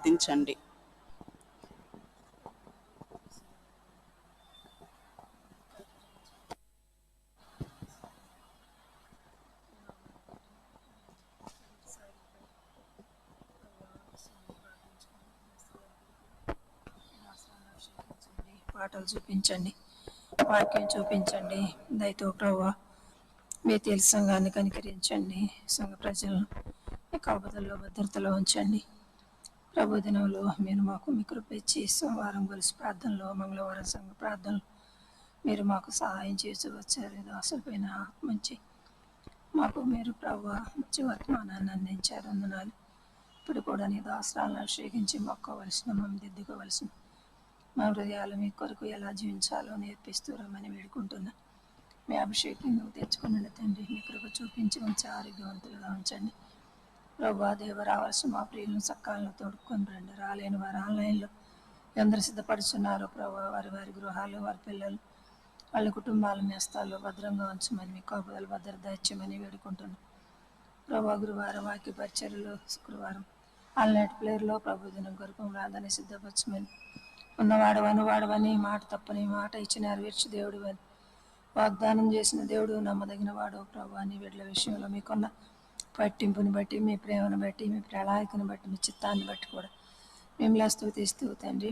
ప్రార్థించండి. పాటలు చూపించండి, వాక్యం చూపించండి. దయతో ప్రభువా బేతేలు సంఘాన్ని కనికరించండి. సంఘ ప్రజలను మీ కాపుదల్లో భద్రతలో ఉంచండి. ప్రభు దినంలో మీరు మాకు మీ కృప ఇచ్చి సోమవారం గొలుసు ప్రార్థనలో, మంగళవారం సంఘ ప్రార్థనలు మీరు మాకు సహాయం చేసి వచ్చారు. దాసులపైన మంచి మాకు మీరు ప్రభు మంచి వర్తమానాన్ని అందించారు. వందనాలు. ఇప్పుడు కూడా నీ దాసరాలను అభిషేకించి మొక్కవలసిన, మమ్మల్ని దిద్దుకోవలసిన, మా హృదయాలు మీ కొరకు ఎలా జీవించాలో నేర్పిస్తూ రమ్మని వేడుకుంటున్నా. మీ అభిషేకం నువ్వు తెచ్చుకున్న తండ్రి, మీ కృప చూపించి మంచి ఆరోగ్యవంతులుగా ఉంచండి. ప్రభా దేవ రావాల్సిన మా ప్రియులను సకాలంలో తోడుకొని రండి. రాలేని వారు ఆన్లైన్లో ఎందరు సిద్ధపడుచున్నారో ప్రభా వారి వారి గృహాలు, వారి పిల్లలు, వాళ్ళ కుటుంబాల మేస్తాల్లో భద్రంగా ఉంచమని, మీ కాపుదల భద్రత ఇచ్చమని వేడుకుంటున్నాం. ప్రభా గురువారం వాక్య పరిచర్యలు, శుక్రవారం ఆన్లైన్ ప్లేయర్లో ప్రభు దినం కొరకు ప్రార్థన సిద్ధపరచమని, ఉన్నవాడవని మాట తప్పని మాట ఇచ్చి నెరవేర్చి దేవుడు అని వాగ్దానం చేసిన దేవుడు నమ్మదగిన వాడు ప్రభు. అని వీళ్ళ విషయంలో మీకున్న పట్టింపుని బట్టి, మీ ప్రేమను బట్టి, మీ ప్రణాళికను బట్టి, మీ చిత్తాన్ని బట్టి కూడా మిమ్మల్ని స్తుతిస్తూ తండ్రి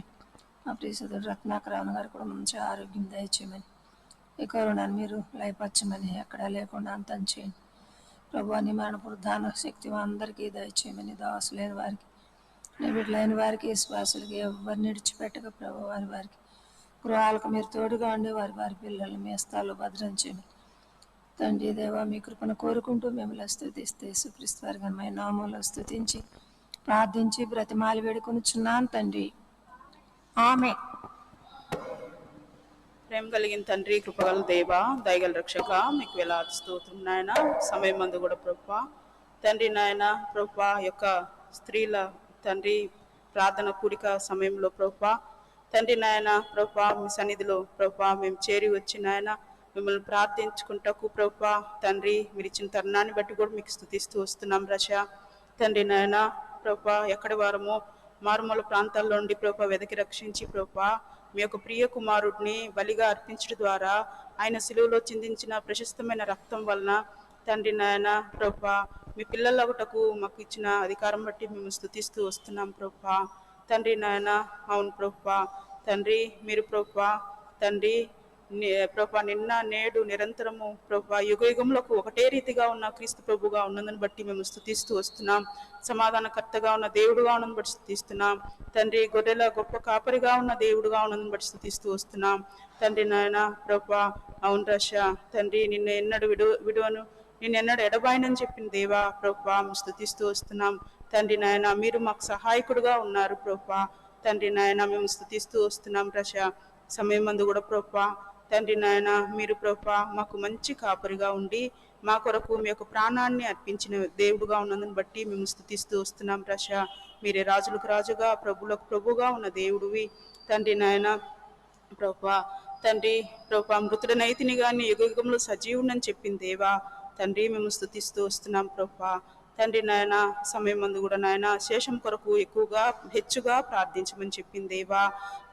మా ప్రియసుడు రత్నాకరావు గారు కూడా మంచి ఆరోగ్యం దయచేయమని, ఈ కరోనాను మీరు లయపరచమని, ఎక్కడా లేకుండా అంతం చేయండి ప్రభు. అని మరణపురుద్ధాన శక్తి అందరికీ దయచేయమని, దాసులైన వారికి, బిడ్డలైన వారికి, విశ్వాసులకి ఎవరిని విడిచిపెట్టక ప్రభు వారి వారికి గృహాలకు మీరు తోడుగా ఉండి వారి వారి పిల్లల్ని మీ హస్తాల్లో భద్రం చేయమని తండ్రి దేవా మీ కృపను కోరుకుంటూ మిమ్మల్ని స్తుతిస్తే యేసుక్రీస్తు వారి ఘనమైన నామములో స్తుతించి ప్రార్థించి బ్రతిమాలి వేడుకొనుచున్నాను తండ్రి, ఆమేన్. ప్రేమ కలిగిన తండ్రి, కృపగల దేవా, దయగల రక్షక, మీకు వేలాది స్తోత్రం నాయన. సమయం మందు కూడా ప్రభా తండ్రి నాయన ప్రభా యొక్క స్త్రీల తండ్రి ప్రార్థన కూడిక సమయంలో ప్రభా తండ్రి నాయన ప్రభా మీ సన్నిధిలో ప్రభా మేము చేరి వచ్చి నాయన మిమ్మల్ని ప్రార్థించుకుంటకు ప్రభా తండ్రి మీరు ఇచ్చిన తరుణాన్ని బట్టి కూడా మీకు స్తుతిస్తూ వస్తున్నాం రష తండ్రి నాయన ప్రభా ఎక్కడి వారమో మారుమూల ప్రాంతాల్లో ఉండి ప్రభా వెదకి రక్షించి ప్రభా మీ యొక్క ప్రియ కుమారుడిని బలిగా అర్పించడం ద్వారా ఆయన శిలువలో చిందించిన ప్రశస్తమైన రక్తం వలన తండ్రి నాయన ప్రభా మీ పిల్లలగుటకు మాకు ఇచ్చిన అధికారం బట్టి మేము స్తుతిస్తూ వస్తున్నాం ప్రభా తండ్రి నాయన. అవును ప్రభా తండ్రి మీరు ప్రభా తండ్రి ప్రభా నిన్న నేడు నిరంతరము ప్రభా యుగయుగములకు ఒకటే రీతిగా ఉన్న క్రీస్తు ప్రభుగా ఉన్నదని బట్టి మేము స్తుతిస్తూ వస్తున్నాం. సమాధానకర్తగా ఉన్న దేవుడుగా ఉన్నదని బట్టి స్తుతిస్తున్నాం తండ్రి. గొర్రెల గొప్ప కాపరిగా ఉన్న దేవుడుగా ఉన్నదని బట్టి స్తుతిస్తూ వస్తున్నాం తండ్రి నాయన ప్రభా. అవును రష తండ్రి నిన్ను ఎన్నడు విడువను నిన్నెన్నడు ఎడబాయనని చెప్పిన దేవా ప్రభా స్తుతిస్తూ వస్తున్నాం తండ్రి నాయన. మీరు మాకు సహాయకుడుగా ఉన్నారు ప్రభా తండ్రి నాయన. మేము స్తుతిస్తూ వస్తున్నాం రష సమయం మందు కూడా ప్రభా తండ్రి నాయన మీరు ప్రభా మాకు మంచి కాపరిగా ఉండి మా కొరకు మీ యొక్క ప్రాణాన్ని అర్పించిన దేవుడుగా ఉన్నదని బట్టి మేము స్తుతిస్తూ వస్తున్నాం రష. మీరే రాజులకు రాజుగా ప్రభులకు ప్రభుగా ఉన్న దేవుడివి తండ్రి నాయన ప్రభా తండ్రి ప్రభా. మృతుడనైతిని కానీ యుగయుగంలో సజీవుడని చెప్పిన దేవా తండ్రి మేము స్తుతిస్తూ వస్తున్నాం ప్రభా తండ్రి నాయన. సమయం మందు కూడా నాయన శేషం కొరకు హెచ్చుగా ప్రార్థించమని చెప్పింది దేవా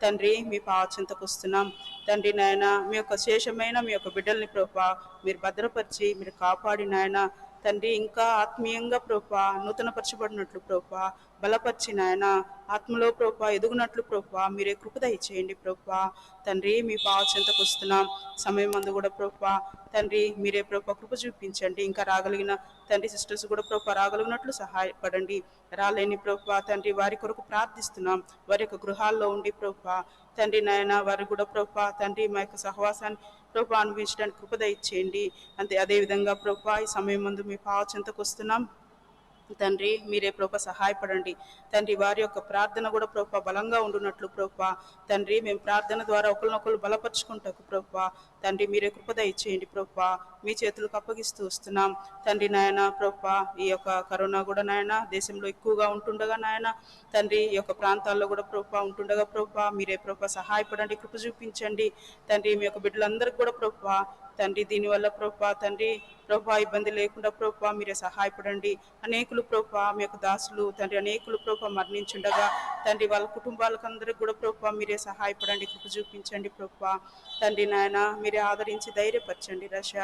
తండ్రి. మీ పావచింతకు వస్తున్నాం తండ్రి నాయన. మీ యొక్క శేషమైన మీ యొక్క బిడ్డల్ని ప్రభా మీరు భద్రపరిచి మీరు కాపాడి నాయన తండ్రి ఇంకా ఆత్మీయంగా ప్రభా నూతనపరచబడినట్లు ప్రభా బలపరిచి నాయన ఆత్మలో ప్రభా ఎదుగునట్లు ప్రభా మీరే కృప దయచేయండి ప్రభా తండ్రి. మీ పావచింతకు వస్తున్నాం సమయం మందు కూడా ప్రభా తండ్రి మీరే ప్రభా కృప చూపించండి. ఇంకా రాగలిగిన తండ్రి సిస్టర్స్ కూడా ప్రభా రాగలిగినట్లు సహాయపడండి. రాలేని ప్రభా తండ్రి వారి కొరకు ప్రార్థిస్తున్నాం. వారి యొక్క గృహాల్లో ఉండి ప్రభా తండ్రి నాయన వారు కూడా ప్రభా తండ్రి మా యొక్క సహవాసాన్ని ప్రభా అనుభవించడానికి కృప దయచేయండి. అంతే అదేవిధంగా ప్రభా ఈ సమయం ముందు మీ పావచింతకు వస్తున్నాం తండ్రి. మీరే ప్రభా సహాయపడండి తండ్రి. వారి యొక్క ప్రార్థన కూడా ప్రభా బలంగా ఉండునట్లు ప్రభా తండ్రి మేము ప్రార్థన ద్వారా ఒకరినొకరు బలపరుచుకుంటాకు ప్రభా తండ్రి మీరే కృప దయచేయండి ప్రభా. మీ చేతులకు అప్పగిస్తూ వస్తున్నాం తండ్రి నాయన ప్రభా. ఈ యొక్క కరోనా కూడా నాయన దేశంలో ఎక్కువగా ఉంటుండగా నాయన తండ్రి ఈ యొక్క ప్రాంతాల్లో కూడా ప్రభా ఉంటుండగా ప్రభా మీరే ప్రభా సహాయపడండి, కృప చూపించండి తండ్రి. మీ యొక్క బిడ్డలందరికీ కూడా ప్రభా తండ్రి దీనివల్ల ప్రభా తండ్రి ప్రభా ఇబ్బంది లేకుండా ప్రభా మీరే సహాయపడండి. అనేకులు ప్రభా మీ యొక్క దాసులు తండ్రి అనేకులు ప్రభా మరణించుండగా తండ్రి వాళ్ళ కుటుంబాలకు అందరికి కూడా ప్రభా మీరే సహాయపడండి, కృప చూపించండి ప్రభా. తండ్రి నాయన మీరే ఆదరించి ధైర్యపరచండి రష.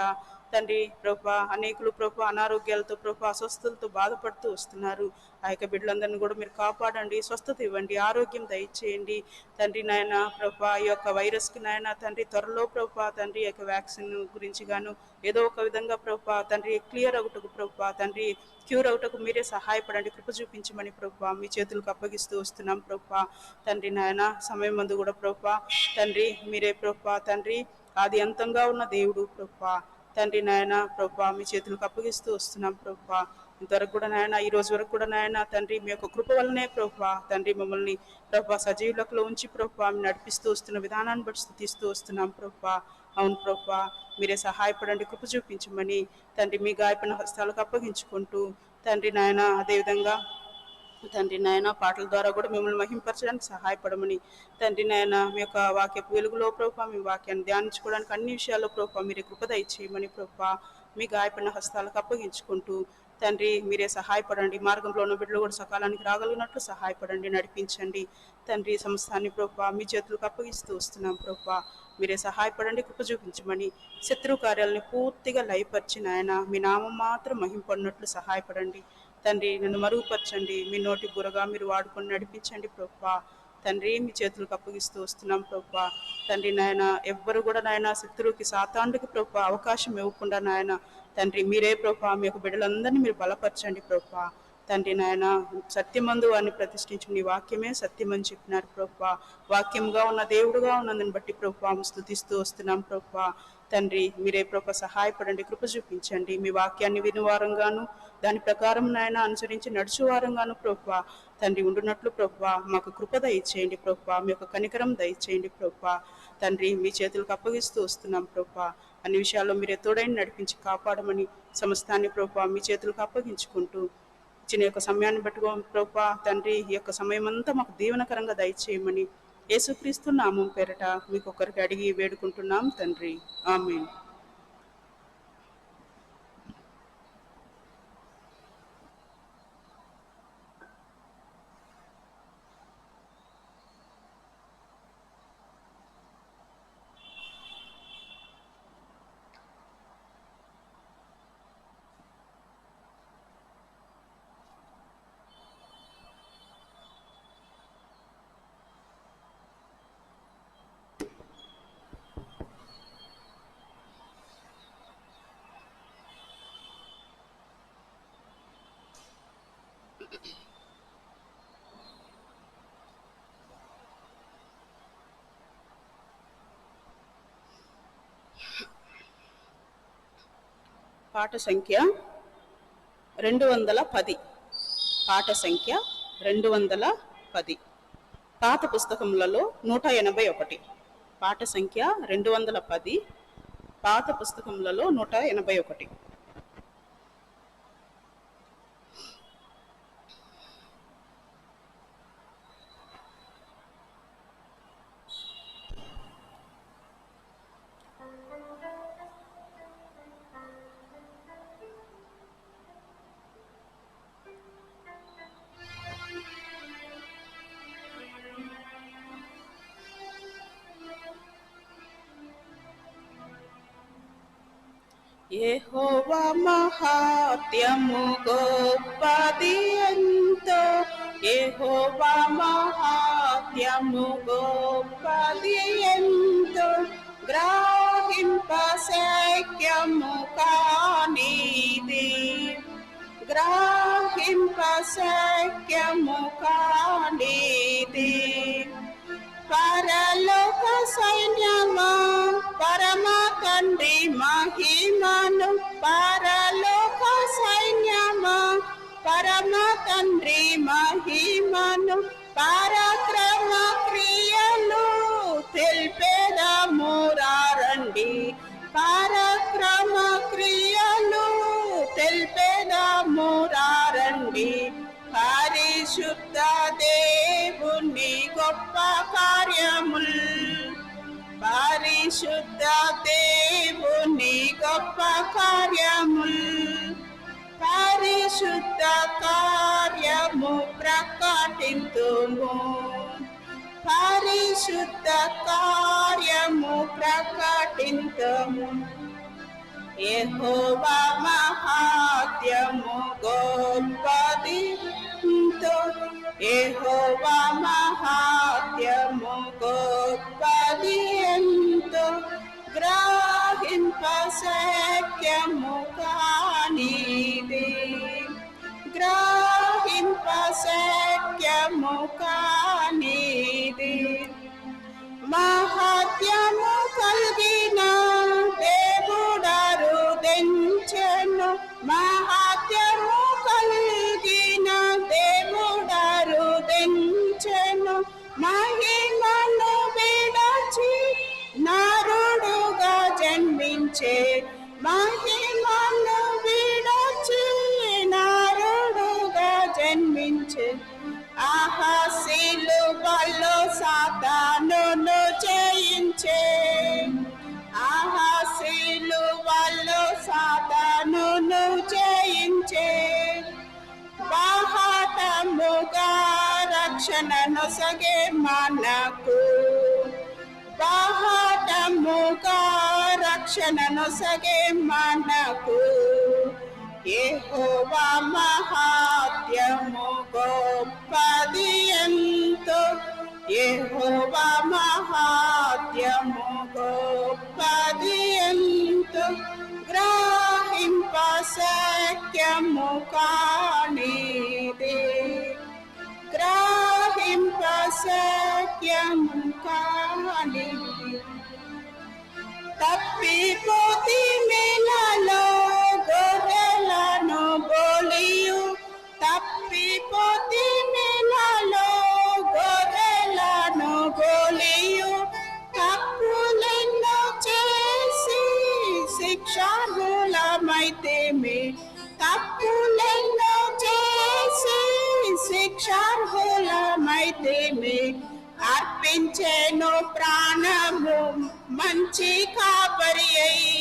తండ్రి ప్రభా అనేకులు ప్రభా అనారోగ్యాలతో ప్రభా అస్వస్థతలతో బాధపడుతూ వస్తున్నారు. ఆ యొక్క బిడ్డలందరినీ కూడా మీరు కాపాడండి, స్వస్థత ఇవ్వండి, ఆరోగ్యం దయచేయండి తండ్రి నాయన ప్రభా. ఈ యొక్క వైరస్కి నాయన తండ్రి త్వరలో ప్రభా తండ్రి యొక్క వ్యాక్సిన్ గురించి గాను ఏదో ఒక విధంగా ప్రభా తండ్రి క్లియర్ అవుటకు ప్రభా తండ్రి క్యూర్ అవుటకు మీరే సహాయపడండి, కృప చూపించమని ప్రభా మీ చేతులకు అప్పగిస్తూ వస్తున్నాం ప్రభా. తండ్రి నాయన సమయం మందు కూడా ప్రభా తండ్రి మీరే ప్రభా తండ్రి ఆది అంతంగా ఉన్న దేవుడు ప్రభా. తండ్రి నాయన ప్రభా మీ చేతులకు అప్పగిస్తూ వస్తున్నాం ప్రభా. ఇంతవరకు కూడా నాయన ఈ రోజు వరకు కూడా నాయన తండ్రి మీ యొక్క కృప వల్లనే ప్రభా తండ్రి మమ్మల్ని ప్రభా సజీవులలో ఉంచి ప్రభా నడిపిస్తూ వస్తున్న విధానాన్ని బట్టి స్తుతిస్తూ వస్తున్నాం ప్రభా. అవును ప్రభా మీరే సహాయపడండి, కృప చూపించమని తండ్రి మీ గాయపడిన హస్తాలకు అప్పగించుకుంటూ తండ్రి నాయన అదేవిధంగా తండ్రి నాయన పాటల ద్వారా కూడా మిమ్మల్ని మహింపరచడానికి సహాయపడమని తండ్రి నాయన మీ యొక్క వాక్యపు వెలుగులో ప్రభా మీ వాక్యాన్ని ధ్యానించుకోవడానికి అన్ని విషయాల్లో ప్రభా మీరే కృప దయచేయమని ప్రభా మీ గాయపడిన హస్తాలకు అప్పగించుకుంటూ తండ్రి మీరే సహాయపడండి. మార్గంలో ఉన్న బిడ్డలు కూడా సకాలానికి రాగలిగినట్లు సహాయపడండి, నడిపించండి తండ్రి. సంస్థాన్ని ప్రభా మీ చేతులకు అప్పగిస్తూ వస్తున్నాం ప్రభా మీరే సహాయపడండి, కృప చూపించమని. శత్రు కార్యాలని పూర్తిగా లయపరిచి నాయన మీ నామం మాత్రం మహింపడినట్లు సహాయపడండి తండ్రి. నన్ను మరుగుపరచండి, మీ నోటి బురగా మీరు వాడుకొని నడిపించండి ప్రభా తండ్రి. మీ చేతులకు అప్పగిస్తూ వస్తున్నాం ప్రభా తండ్రి నాయన. ఎవ్వరు కూడా నాయన శత్రువుకి సాతాండుకి ప్రభా అవకాశం ఇవ్వకుండా నాయన తండ్రి మీరే ప్రభా మీ యొక్క బిడ్డలందరినీ మీరు బలపరచండి ప్రభా తండ్రి నాయన. సత్యమందు వారిని ప్రతిష్ఠించి నీ వాక్యమే సత్యమని చెప్పినారు ప్రభా. వాక్యంగా ఉన్న దేవుడుగా ఉన్నదని బట్టి ప్రభా స్తుతిస్తూ వస్తున్నాం ప్రభా తండ్రి. మీరే ప్రభా సహాయపడండి, కృప చూపించండి. మీ వాక్యాన్ని వినువారంగాను దాని ప్రకారం నాయన అనుసరించి నడుచువారంగాను ప్రభా తండ్రి ఉండునట్లు ప్రభా మాకు కృప దయచేయండి ప్రభా. మీ యొక్క కనికరం దయచేయండి ప్రభా తండ్రి. మీ చేతులకు అప్పగిస్తూ వస్తున్నాం ప్రభా. అన్ని విషయాల్లో మీరే తోడైన నడిపించి కాపాడమని సమస్తాన్ని ప్రభా మీ చేతులకు అప్పగించుకుంటూ ఇచ్చిన యొక్క సమయాన్ని బట్టుకో ప్రభా తండ్రి. ఈ యొక్క సమయం అంతా మాకు దీవెనకరంగా దయచేయమని యేసుక్రీస్తు నామం పేరట మీకు ఒకరికి అడిగి వేడుకుంటున్నాం తండ్రి, ఆమేన్. పాట సంఖ్య 210. పాట సంఖ్య 210. పాత పుస్తకములలో 181. పాట సంఖ్య 210. పాత పుస్తకములలో 181. యెహోవా మహాత్యము గొప్పది ఎంతో, యెహోవా మహాత్యము గొప్పది ఎంతో, గ్రహింపశక్యము కానిది, గ్రహింపశక్యము కానిది. పరలోక సైన్యమా పరమ తండ్రి మహిమను, పరలోక సైన్యమా పరమ తండ్రి మహిమను, పరాక్రమ క్రియలు తెలిపేదము రండి, పరాక్రమ క్రియలు తెలిపేదము రండి. పరిశుద్ధ దేవుని గొప్ప కార్యముల్, పరిశుద్ధ దేవుని గొప్ప కార్యముల్, పరిశుద్ధ పరిశుద్ధ కార్యము ప్రకటింతుము, పరిశుద్ధ కార్యము ప్రకటింతుము. యెహోవా మహాత్మ్యము గొప్పది ఎంతో, యెహోవా మహాత్మ్యము గొప్పది ఎంతో, గ్రహింప శక్యము కానిది, గ్రహింప శక్యము కానిది. మహాత్మ్యము కలిగిన దేవుడారు దెంచెను, మహాత్మ్యము కలిగిన దేవుడారు దెంచెను. మహిమను విడచి నరుడుగా జన్మించే, మహిమను విడచి నరుడుగా జన్మించే. ఆహా సిలువలో సాతానును జయించే, ఆహా సిలువలో సాతానును జయించే. బాహాటముగా రక్షణ నొసగే మనకు, బాహాటముగా రక్షణ నొసగే మనకు. యెహోవా మహాత్మ్యము గొప్పది ఎంతో, యెహోవా మహాత్మ్యము గొప్పది ఎంతో, గ్రహింప శక్యము కానిది, గ్రహింప శక్యము కానిది. తప్పిపోతి మేలలో గొర్రెలను బోలియు, తప్పిపోతి మేలలో గొర్రెలను బోలియు, తప్పులెన్నో చేసి శిక్షార్హులమైతేమి, తప్పులెన్నో చేసి శిక్షార్హులమైతేమి. అర్పించేను ప్రాణము మంచి కాపరి అయి,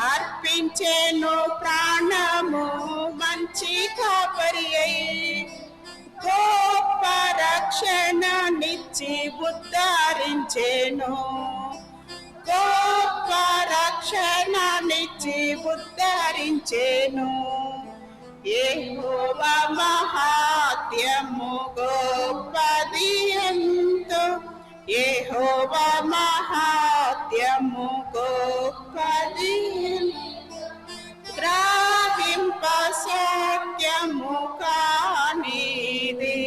అర్పించేను ప్రాణము మంచి కాపరి అయి. గొప్ప రక్షణ నిచ్చి ఉద్ధరించేను, గొప్ప రక్షణ నిచ్చి ఉద్ధరించేను. యెహోవా మహాత్మ్యము గొప్పది ఎంతో, యెహోవా మహాత్మ్యము గొప్పది ఎంతో, గ్రహింప శక్యము కానిది,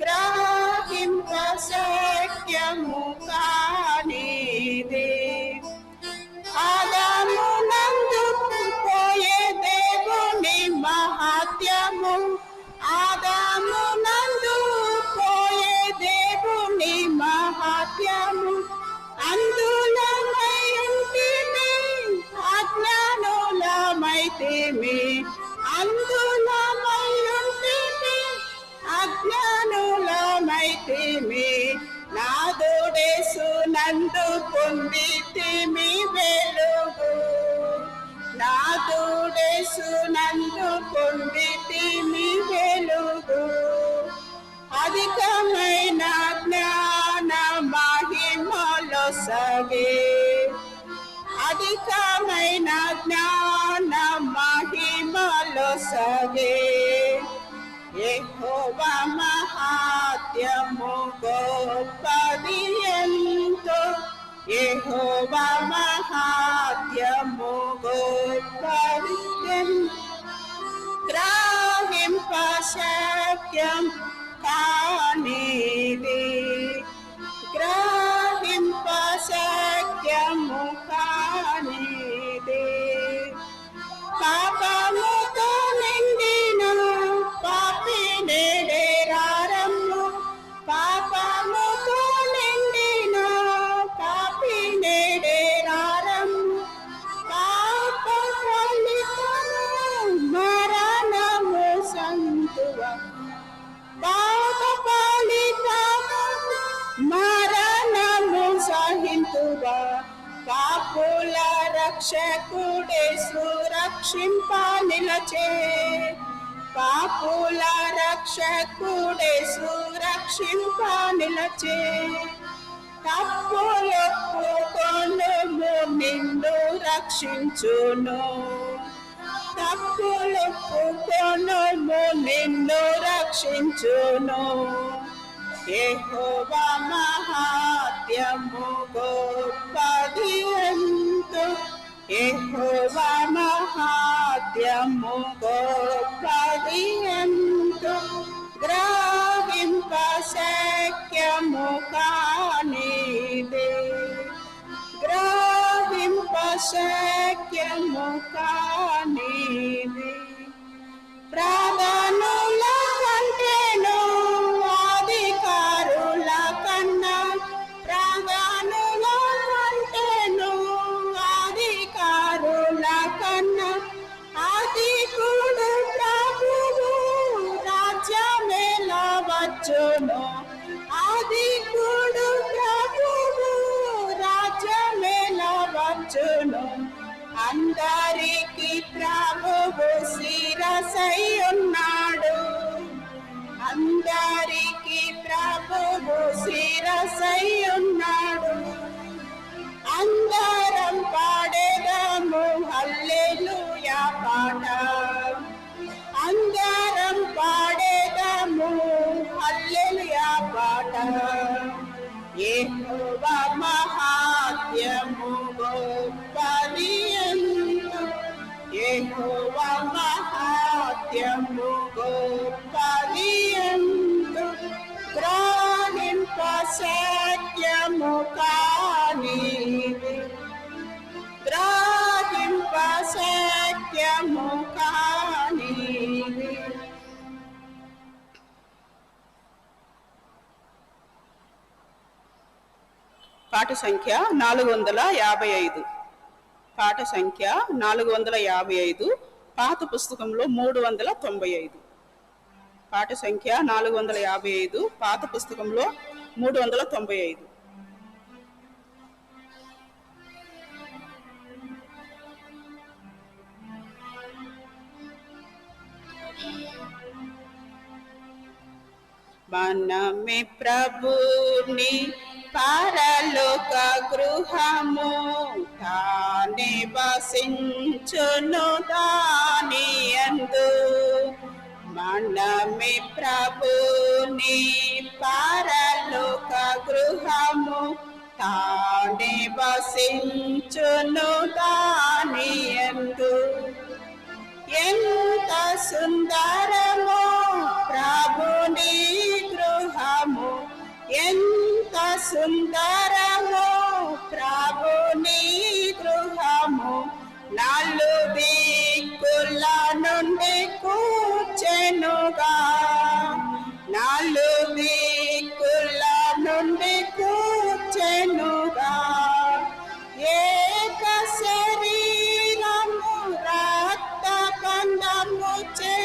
గ్రహింప శక్యము కానిది. ఆదాము నందు పోయే దేవుని మహాత్మ్యము, ఆదాము నందు పోయే దేవుని మహాత్మ్యము. అందులమై ఉంటిమి అజ్ఞానులమైతిమి, అందులమై ఉంటిమి అజ్ఞానులమైతిమి. నాదుడేసు నందు పొందితిమి వెలుగు, నాదుడేసు నందు పొందితిమి వెలుగు. అధికమైన జ్ఞాన మహిమలో సగే, అధికమైన జ్ఞాన మహిమలో సగే. యెహోవా మహాత్మ్యము గొప్పది ఎంతో, యెహోవా మహాత్మ్యము గొప్పది ఎంతో, గ్రహింప శక్యం కానిది, గ్రహింప శక్యము కానిది. పాపముతో నిండిన పాపి నేడేరారమ్ము, పాపముతో నిండిన పాపి నేడేరారమ్ము. పాప ఫలితము మరణము సంతువ, పాప ఫలితము మరణము సహింతువ. పాపుల రక్షకుడే సురక్షింప నిలచే పాపుల రక్షకుడే సురక్షింప నిలచే తప్పులొప్పుకొనుము నిన్ను రక్షించును తప్పులొప్పుకొనుము నిన్ను రక్షించును యెహోవా మహాత్మ్యము గొప్పది ఎంతో యెహోవా మహాత్మ్యము గొప్పది ఎంతో గ్రహింప శక్యము కానిదే గ్రహింప శక్యము కానిదే ప్రాణముల కంటేను అధికారుల కన్నా ప్రాణముల కంటేను అధికారుల కన్నా అధికుడు ప్రభువు రాజ్యమేల వచ్చును అధికుడు ప్రభువు రాజ్యమేల వచ్చును అందరికి ప్రభువు శిరసై ఉన్నాడు అందరికి ప్రభువు శిరసై ఉన్నాడు అందరం పాడేదము హల్లెలూయా పాట అందరం పాడేదము హల్లెలూయా పాట యెహోవా మహాత్మ్యము గొప్పది ఎంతో యెహోవా మహాత్మ్యము గొప్పది ఎంతో గ్రహింప శక్యము కానిది గ్రహింప శక్యము కానిది పాట సంఖ్య 455 పాట సంఖ్య 455 పాత పుస్తకంలో 395 పాట సంఖ్య 455 పాత పుస్తకంలో 395 మనమే ప్రభుని పరలోక గృహము తానే వసించును దాని యందు మనమే ప్రభుని పరలోక గృహము తానే వసించును దాని యందు ఎంత సుందరమో ప్రభుని గృహము ఎంత సుందరమో ప్రభుని గృహము నాలుగు దిక్కుల నుండి కూర్చెనుగా నాలుగు దిక్కుల నుండి కూర్చెనుగా ఏక శరీరము రక్త కందముచే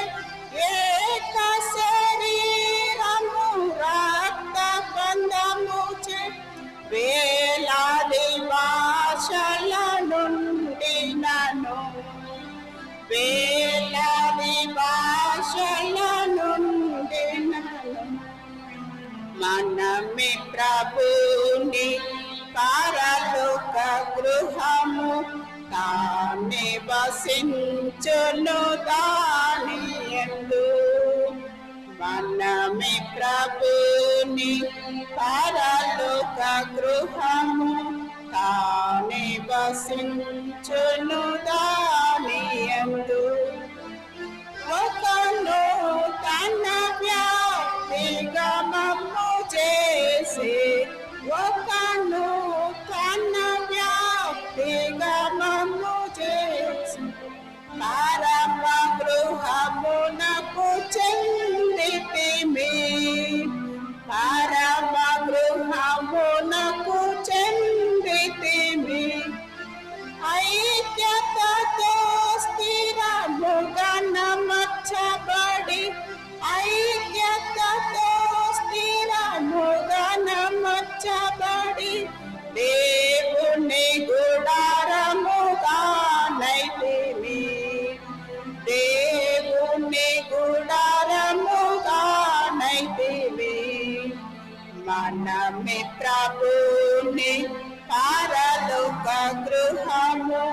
ఏక శరీరము రక్త కందముచే వేలాది భాషల నుండి నన్ను వేలాది భాషల నుండి నన్ను మనమే ప్రభుని పరలోక గృహము తానే వసించును దాని యందు మనమే ప్రభుని పరలోక గృహము తానే వసించును దాని యందు ఒకను తన వ్యాధిగమము చేసి ఒకను తన వ్యాధిగమము చేసి పరమ గృహమునకు చెందితిమి పరమ గృహమునకు చెందితిమి ఐక్యతతో స్థిరముగా నమర్చబడి ఐక్యతతో స్థిరముగా నమర్చబడి దేవుని గుడారముగా మనమే ప్రభుని పరలోక గృహము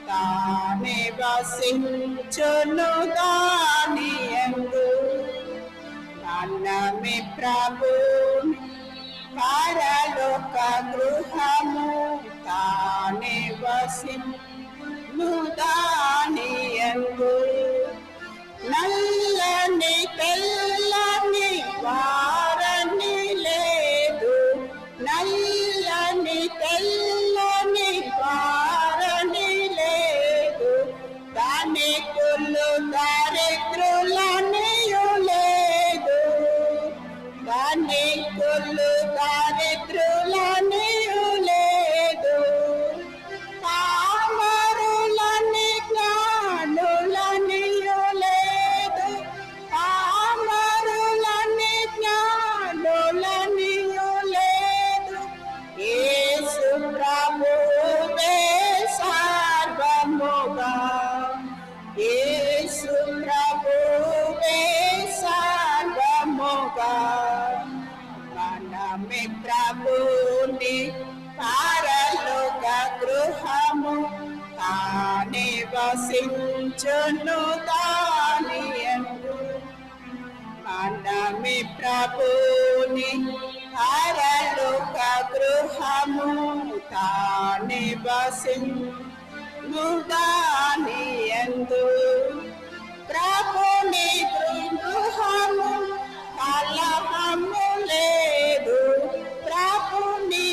తానే వసించును దానియందు. మనమే ప్రభుని పరలోక గృహము తానే వసించును దానియందు. నల్లని తెల్లని వారని లేదు, నల్లని తెల్లని వారని లేదు, దాని కుళ్ళు దారిద్రులనియు లేదు, దాని కుళ్ళు దారిద్రులనియు లేదు. పామరులని జ్ఞానులనియు లేదు, పామరులని జ్ఞానులనియు లేదు. యేసు ప్రభువే సర్వముగా, యేసు ప్రభువే సర్వముగా. మనమే ప్రభుని పరలోక గృహము తానే వసించును దానియందు. మనమే ప్రభుని పరలోక గృహము తానే వసించును దానియందు. ప్రభుని గృహము కలహము లేదు, ప్రభుని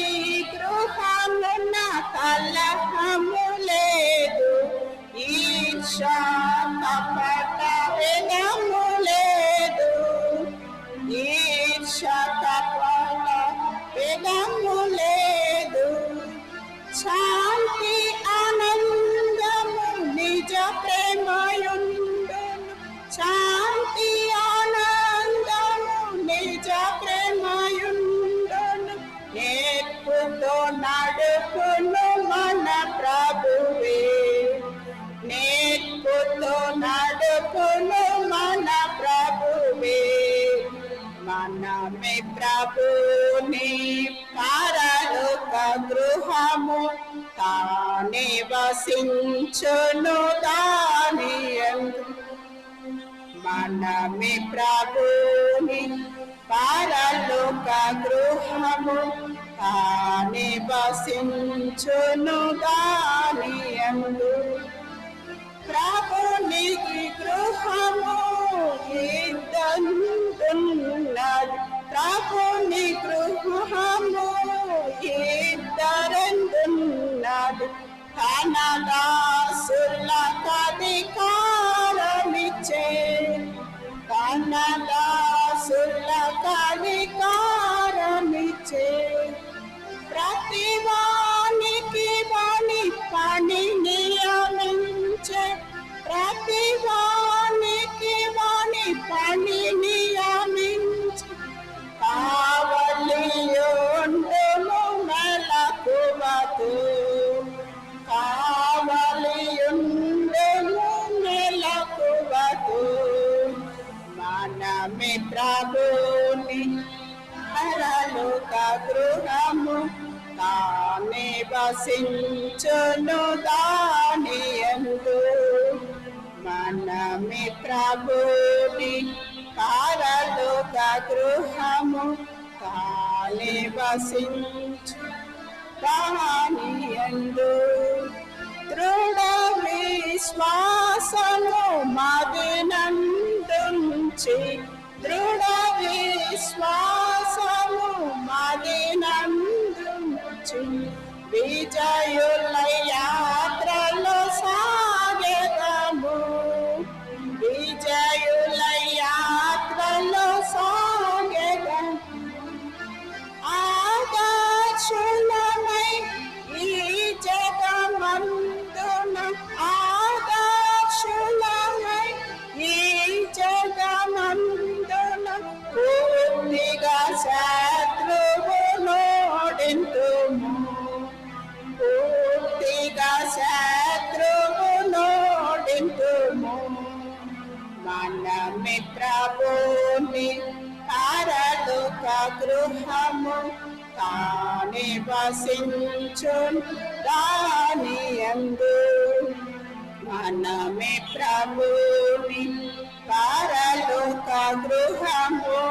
గృహమున కలహము లేదు, ఈర్ష కపట వినము లేదు, ఈర్ష కపట వినము లేదు. శాంతి ఆనందము నిజ ప్రేమయుండును, శాంతి ఆనందము నిజ ప్రేమయుండును. నేర్పుతో నడుపును మన ప్రభువే, నేర్పుతో నడుపును మన ప్రభువే. మనమే ప్రభుని పరలోక గృహము తానే వసించును దానియందు. మనమే ప్రభుని పరలోక గృహము తానే వసించును దానియందు. ప్రభుని గృహము ఇద్దరున్నది, ప్రభుని గృహము ఇద్దరున్నది. తన దాసులకు అధికారమిచ్చే, తన దాసులకు అధికారమిచ్చే. ప్రతి వానికి వాని పని నియమించే, ప్రతి వానికి వాని పని నియమించే. కావలియుండును మెలకువతో, కావలియుండును మెలకువతో. మనమే ప్రభుని పరలోక గృహము తానే వసించును దానియందు. మనమే ప్రభుని పరలోక గృహము తానే వసించు దానియందు. దృఢ విశ్వాసము మదినందుంచి, దృఢ విశ్వాసము మదినందుంచి, విజయులై యాత్రలో సాగెదము, విజయులై యాత్రలో సాగెదము. ఆదర్శులమై ఈ జగమందున, ఆదర్శులమై ఈ జగమందున పూర్తిగా శత్రువును ఓడింతుము, పూర్తిగా గృహము తానే వసించును దానియందు. మనమే ప్రభుని పరలోక గృహము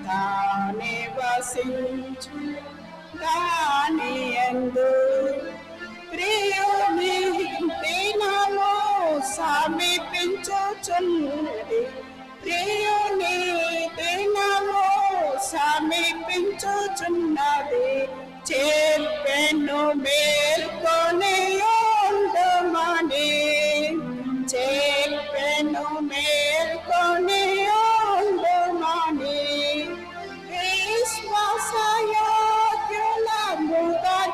తానే వసించును దానియందు. ప్రియుని దినము సమీపించుచున్నది, ప్రియుని దినము సమీపించుచున్నది. చెప్పెను మేల్కొని ఉండమని, చెప్పెను మేల్కొని ఉండమని. విశ్వాసయోగ్యులముగా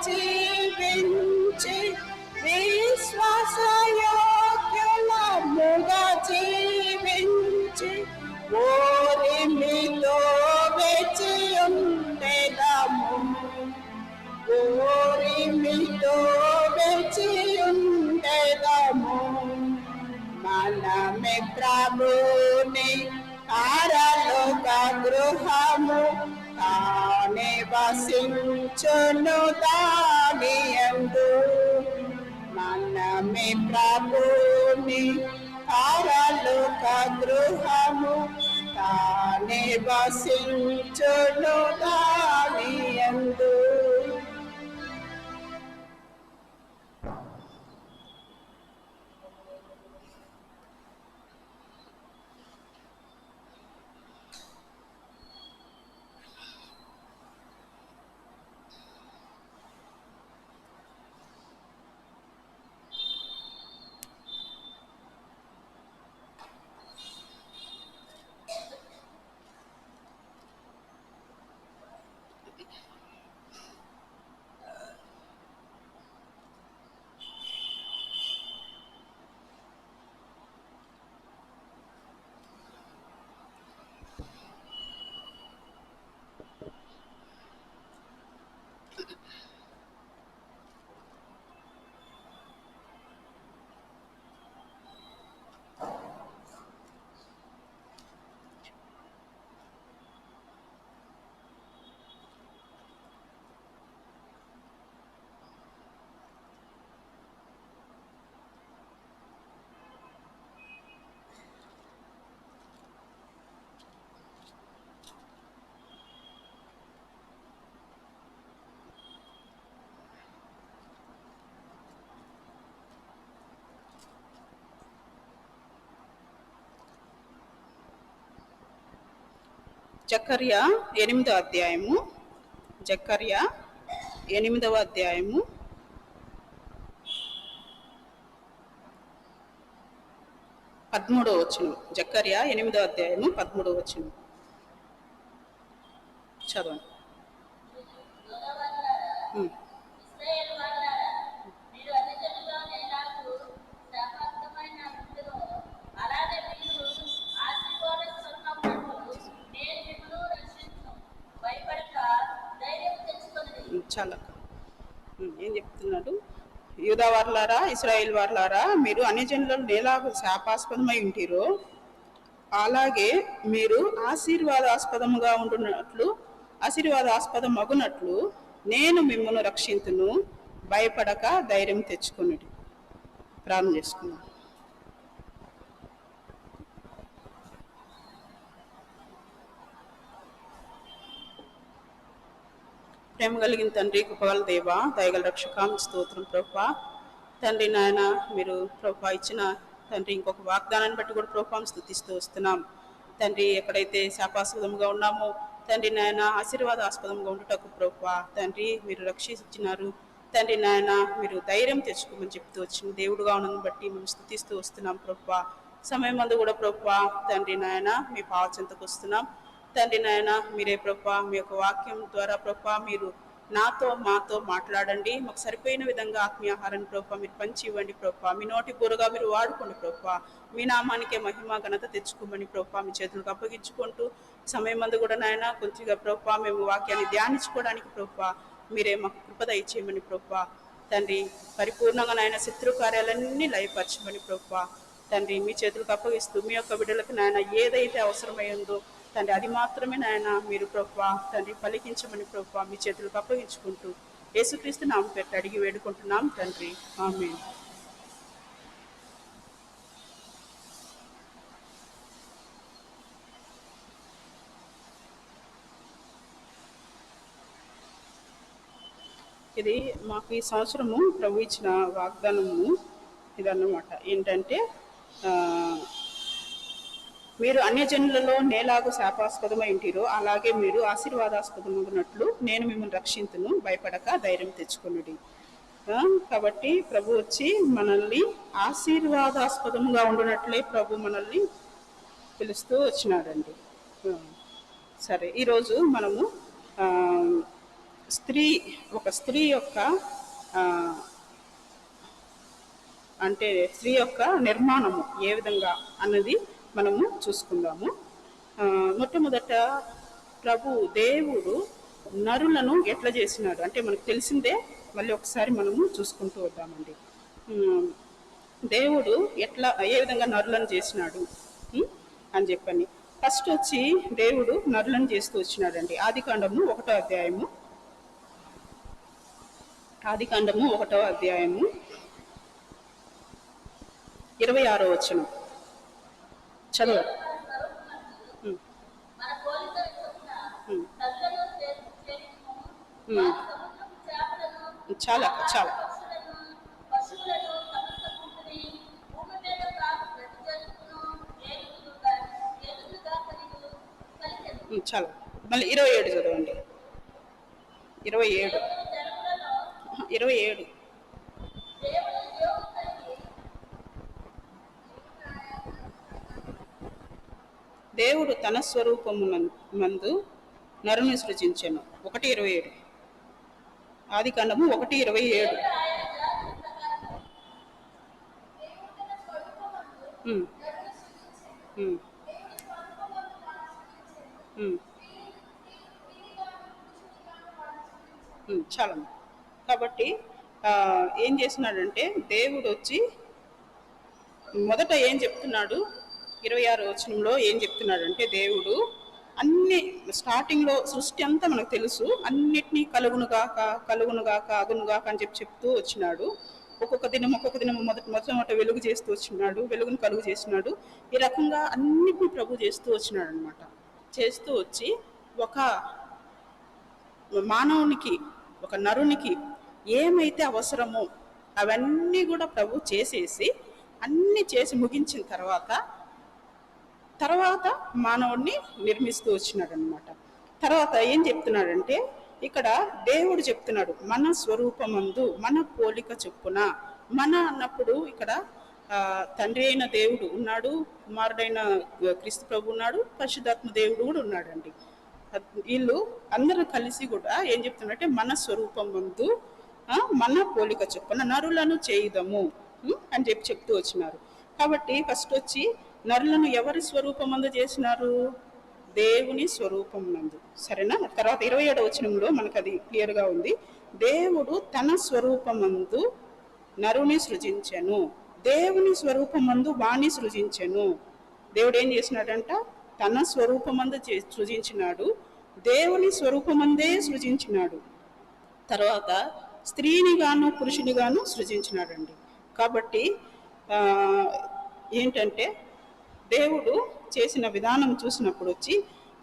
జీవించి, విశ్వాసయోగ్యులముగా జీవించి ఓరిమితో వేచి ఉండెదము, ఓరిమితో వేచి ఉండెదము. మనమే ప్రభుని పరలోక గృహము తానే వసించును దానియందు. మనమే ప్రభుని పరలోక గృహము తానే వసించును దానియందు. జకర్యా 8వ అధ్యాయము, జకర్యా 8వ అధ్యాయము 13వ వచనం. జకర్యా 8వ అధ్యాయము 13వ వచనం చదవండి. చాలా ఏం చెప్తున్నాడు? యూదా వార్లారా, ఇశ్రాయేల్ వార్లారా, మీరు అన్యజనులను ఎలాగో శాపాస్పదమై ఉంటిరో అలాగే మీరు ఆశీర్వాదాస్పదముగా ఉంటున్నట్లు, ఆశీర్వాదాస్పదం మగునట్లు నేను మిమ్మల్ని రక్షింతును. భయపడక ధైర్యం తెచ్చుకున్నది. ప్రార్థన చేసుకున్నాను. ప్రేమ కలిగిన తండ్రి, కృపగల దేవ, దయగల రక్షక, స్తోత్రం ప్రభా. తండ్రి నాయన, మీరు ప్రభా ఇచ్చిన తండ్రి ఇంకొక వాగ్దానాన్ని బట్టి కూడా ప్రభావం స్తుతిస్తూ వస్తున్నాం. తండ్రి ఎక్కడైతే శాపాస్పదంగా ఉన్నామో తండ్రి నాయన ఆశీర్వాదాస్పదంగా ఉండుటకు ప్రభా తండ్రి మీరు రక్షించినారు. తండ్రి నాయన మీరు ధైర్యం తెచ్చుకోమని చెప్తూ వచ్చిన దేవుడుగా ఉన్నదని బట్టి మేము స్తుతిస్తూ వస్తున్నాం ప్రభా. సమయం అందు కూడా ప్రభా తండ్రి నాయన మీ పావచెంతకు వస్తున్నాం. తండ్రి నాయన మీరే ప్రభా మీ యొక్క వాక్యం ద్వారా ప్రభా మీరు మాతో మాట్లాడండి. మాకు సరిపోయిన విధంగా ఆత్మీయాహారాన్ని ప్రభా మీరు పంచి ఇవ్వండి ప్రభా. మీ నోటి కూరగా మీరు వాడుకోండి ప్రభా. మీ నామానికే మహిమ ఘనత తెచ్చుకోమని ప్రభా మీ చేతులకు అప్పగించుకుంటూ సమయం అందు కూడా నాయన కొద్దిగా ప్రభా మేము వాక్యాన్ని ధ్యానించుకోవడానికి ప్రభా మీరే మాకు కృప దయచేయమని ప్రభా. తండ్రి పరిపూర్ణంగా నాయన శత్రు కార్యాలన్నీ లయపరచమని ప్రభా తండ్రి మీ చేతులకు అప్పగిస్తూ మీ యొక్క బిడ్డలకు నాయన ఏదైతే అవసరమైందో తండ్రి అది మాత్రమే నాయన మీరు ప్రభువా తండ్రి పలికించమని ప్రభువా మీ చేతులకు అప్పగించుకుంటూ యేసుక్రీస్తు నామం పెట్టి అడిగి వేడుకుంటున్నాం తండ్రి, ఆమేన్. ఇది మాకు ఈ సంవత్సరము ప్రభు ఇచ్చిన వాగ్దానము ఇదన్నమాట. ఏంటంటే మీరు అన్యజనులలో నేలాగు శాపాస్పదమై ఉంటిరో అలాగే మీరు ఆశీర్వాదాస్పదమగునట్లు నేను మిమ్మల్ని రక్షించును, భయపడక ధైర్యం తెచ్చుకొనుడి. కాబట్టి ప్రభు వచ్చి మనల్ని ఆశీర్వాదాస్పదంగా ఉండునట్లే ప్రభు మనల్ని పిలుస్తూ వచ్చినాడండి. సరే, ఈరోజు మనము ఒక స్త్రీ యొక్క అంటే స్త్రీ యొక్క నిర్మాణము ఏ విధంగా అన్నది మనము చూసుకుందాము. మొట్టమొదట దేవుడు నరులను ఎట్లా చేసినాడు అంటే మనకు తెలిసిందే, మళ్ళీ ఒకసారి మనము చూసుకుంటూ వద్దామండి. దేవుడు ఏ విధంగా నరులను చేసినాడు అని చెప్పని ఫస్ట్ వచ్చి దేవుడు నరులను చేస్తూ వచ్చినాడండి. ఆదికాండము 1వ అధ్యాయము 26వ వచనం చదువు. చాలా చాలా చాలా మళ్ళీ 27 చదవండి. 27 దేవుడు తన స్వరూపమునందు నరుని సృజించెను. 1:27 ఆదికాండము 1:27. చాలా. కాబట్టి ఏం చేస్తున్నాడంటే దేవుడు వచ్చి మొదట ఏం చెప్తున్నాడు, 26వ వచనంలో ఏం చెప్తున్నాడంటే దేవుడు అన్ని స్టార్టింగ్లో సృష్టి అంతా మనకు తెలుసు, అన్నిటినీ కలుగునుగాక అగునుగాక అని చెప్తూ వచ్చినాడు. ఒక్కొక్క దినం మొట్టమొదట వెలుగు చేస్తూ వచ్చినాడు, వెలుగును కలుగు చేసినాడు. ఈ రకంగా అన్నిటినీ ప్రభు చేస్తూ వచ్చినాడు అనమాట. చేస్తూ వచ్చి ఒక మానవునికి, ఒక నరునికి ఏమైతే అవసరమో అవన్నీ కూడా ప్రభు చేసేసి అన్ని చేసి ముగించిన తర్వాత మానవుడిని నిర్మిస్తూ వచ్చినాడు అనమాట. తర్వాత ఏం చెప్తున్నాడంటే ఇక్కడ దేవుడు చెప్తున్నాడు మన స్వరూపమందు మన పోలిక చొప్పున. మన అన్నప్పుడు ఇక్కడ తండ్రి అయిన దేవుడు ఉన్నాడు, కుమారుడైన క్రీస్తు ప్రభు ఉన్నాడు, పరిశుద్ధాత్మ దేవుడు కూడా ఉన్నాడండి. వీళ్ళు అందరూ కలిసి కూడా ఏం చెప్తున్నారంటే మన స్వరూపమందు మన పోలిక చొప్పున నరులను చేయుదము అని చెప్తూ వచ్చినారు. కాబట్టి ఫస్ట్ వచ్చి నరులను ఎవరి స్వరూపమందు చేసినారు? దేవుని స్వరూపం నందు. సరేనా? తర్వాత 27వ వచనంలో మనకు అది క్లియర్గా ఉంది. దేవుడు తన స్వరూపమందు నరుని సృజించెను, దేవుని స్వరూపమందు వాణ్ణి సృజించెను. దేవుడు ఏం చేసినాడంట? తన స్వరూపమందు సృజించినాడు, దేవుని స్వరూపమందే సృజించినాడు. తర్వాత స్త్రీని గాను పురుషుని గాను సృజించినాడండి. కాబట్టి ఏంటంటే దేవుడు చేసిన విధానం చూసినప్పుడు వచ్చి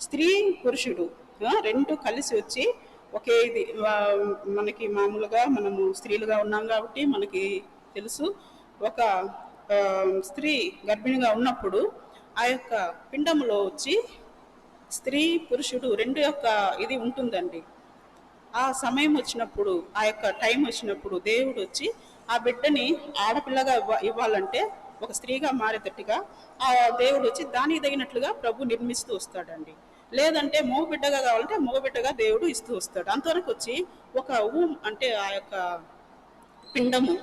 స్త్రీ పురుషుడు రెండు కలిసి వచ్చి ఒకే ఇది. మనకి మామూలుగా మనము స్త్రీలుగా ఉన్నాం కాబట్టి మనకి తెలుసు, ఒక స్త్రీ గర్భిణిగా ఉన్నప్పుడు ఆ యొక్క పిండములో వచ్చి స్త్రీ పురుషుడు రెండు యొక్క ఇది ఉంటుందండి. ఆ సమయం వచ్చినప్పుడు, ఆ యొక్క టైం వచ్చినప్పుడు దేవుడు వచ్చి ఆ బిడ్డని ఆడపిల్లగా ఇవ్వాలంటే ఒక స్త్రీగా మారేటట్టుగా ఆ దేవుడు వచ్చి దానికి తగినట్లుగా ప్రభు నిర్మిస్తూ వస్తాడండి. లేదంటే మగబిడ్డగా కావాలంటే మగబిడ్డగా దేవుడు ఇస్తూ వస్తాడు. అంతవరకు వచ్చి ఒక అంటే ఆ యొక్క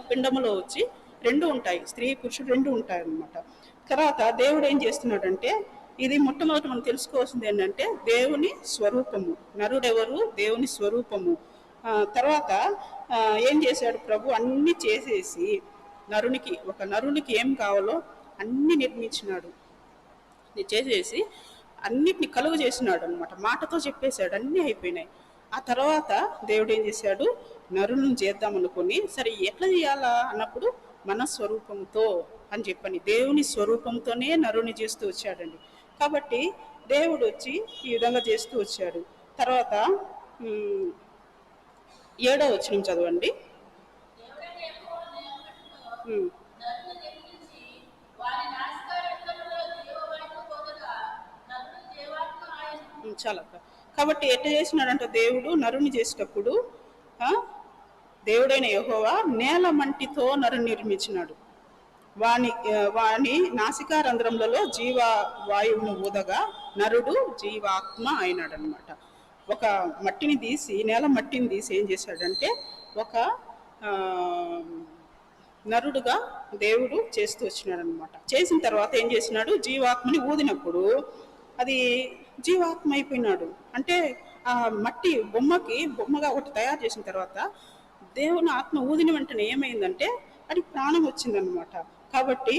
పిండములో వచ్చి రెండు ఉంటాయి, స్త్రీ పురుషుడు రెండు ఉంటాయి అన్నమాట. తర్వాత దేవుడు ఏం చేస్తున్నాడంటే, ఇది మొట్టమొదటి మనం తెలుసుకోవాల్సింది ఏంటంటే దేవుని స్వరూపము. నరుడెవరు? దేవుని స్వరూపము. తర్వాత ఏం చేశాడు ప్రభు? అన్ని చేసేసి ఒక నరునికి ఏం కావాలో అన్ని నిర్మించినాడు. చేసేసి అన్నిటిని కలుగు చేసినాడు అనమాట. మాటతో చెప్పేశాడు, అన్నీ అయిపోయినాయి. ఆ తర్వాత దేవుడు ఏం చేశాడు, నరులను చేద్దాం అనుకుని, సరే ఎట్లా చేయాలా అన్నప్పుడు మన స్వరూపంతో అని చెప్పని దేవుని స్వరూపంతోనే నరుని చేస్తూ వచ్చాడండి. కాబట్టి దేవుడు వచ్చి ఈ విధంగా చేస్తూ వచ్చాడు. తర్వాత 7వ వచనం చదవండి. చాలా. కాబట్టి ఎట్లా చేసినాడంటే దేవుడు నరుని చేసేటప్పుడు దేవుడైన యెహోవా నేల మంటితో నరుని నిర్మించినాడు. వాని నాసికా రంధ్రములలో జీవ వాయువును ఊదగా నరుడు జీవాత్మ అయినాడు అనమాట. ఒక మట్టిని తీసి, నేల మట్టిని తీసి ఏం చేశాడంటే ఒక నరుడుగా దేవుడు చేస్తూ వచ్చినాడు అనమాట. చేసిన తర్వాత ఏం చేసినాడు, జీవాత్మని ఊదినప్పుడు అది జీవాత్మ అయిపోయినాడు. అంటే ఆ మట్టి బొమ్మగా ఒకటి తయారు చేసిన తర్వాత దేవుని ఆత్మ ఊదిన వెంటనే ఏమైందంటే అది ప్రాణం వచ్చిందనమాట. కాబట్టి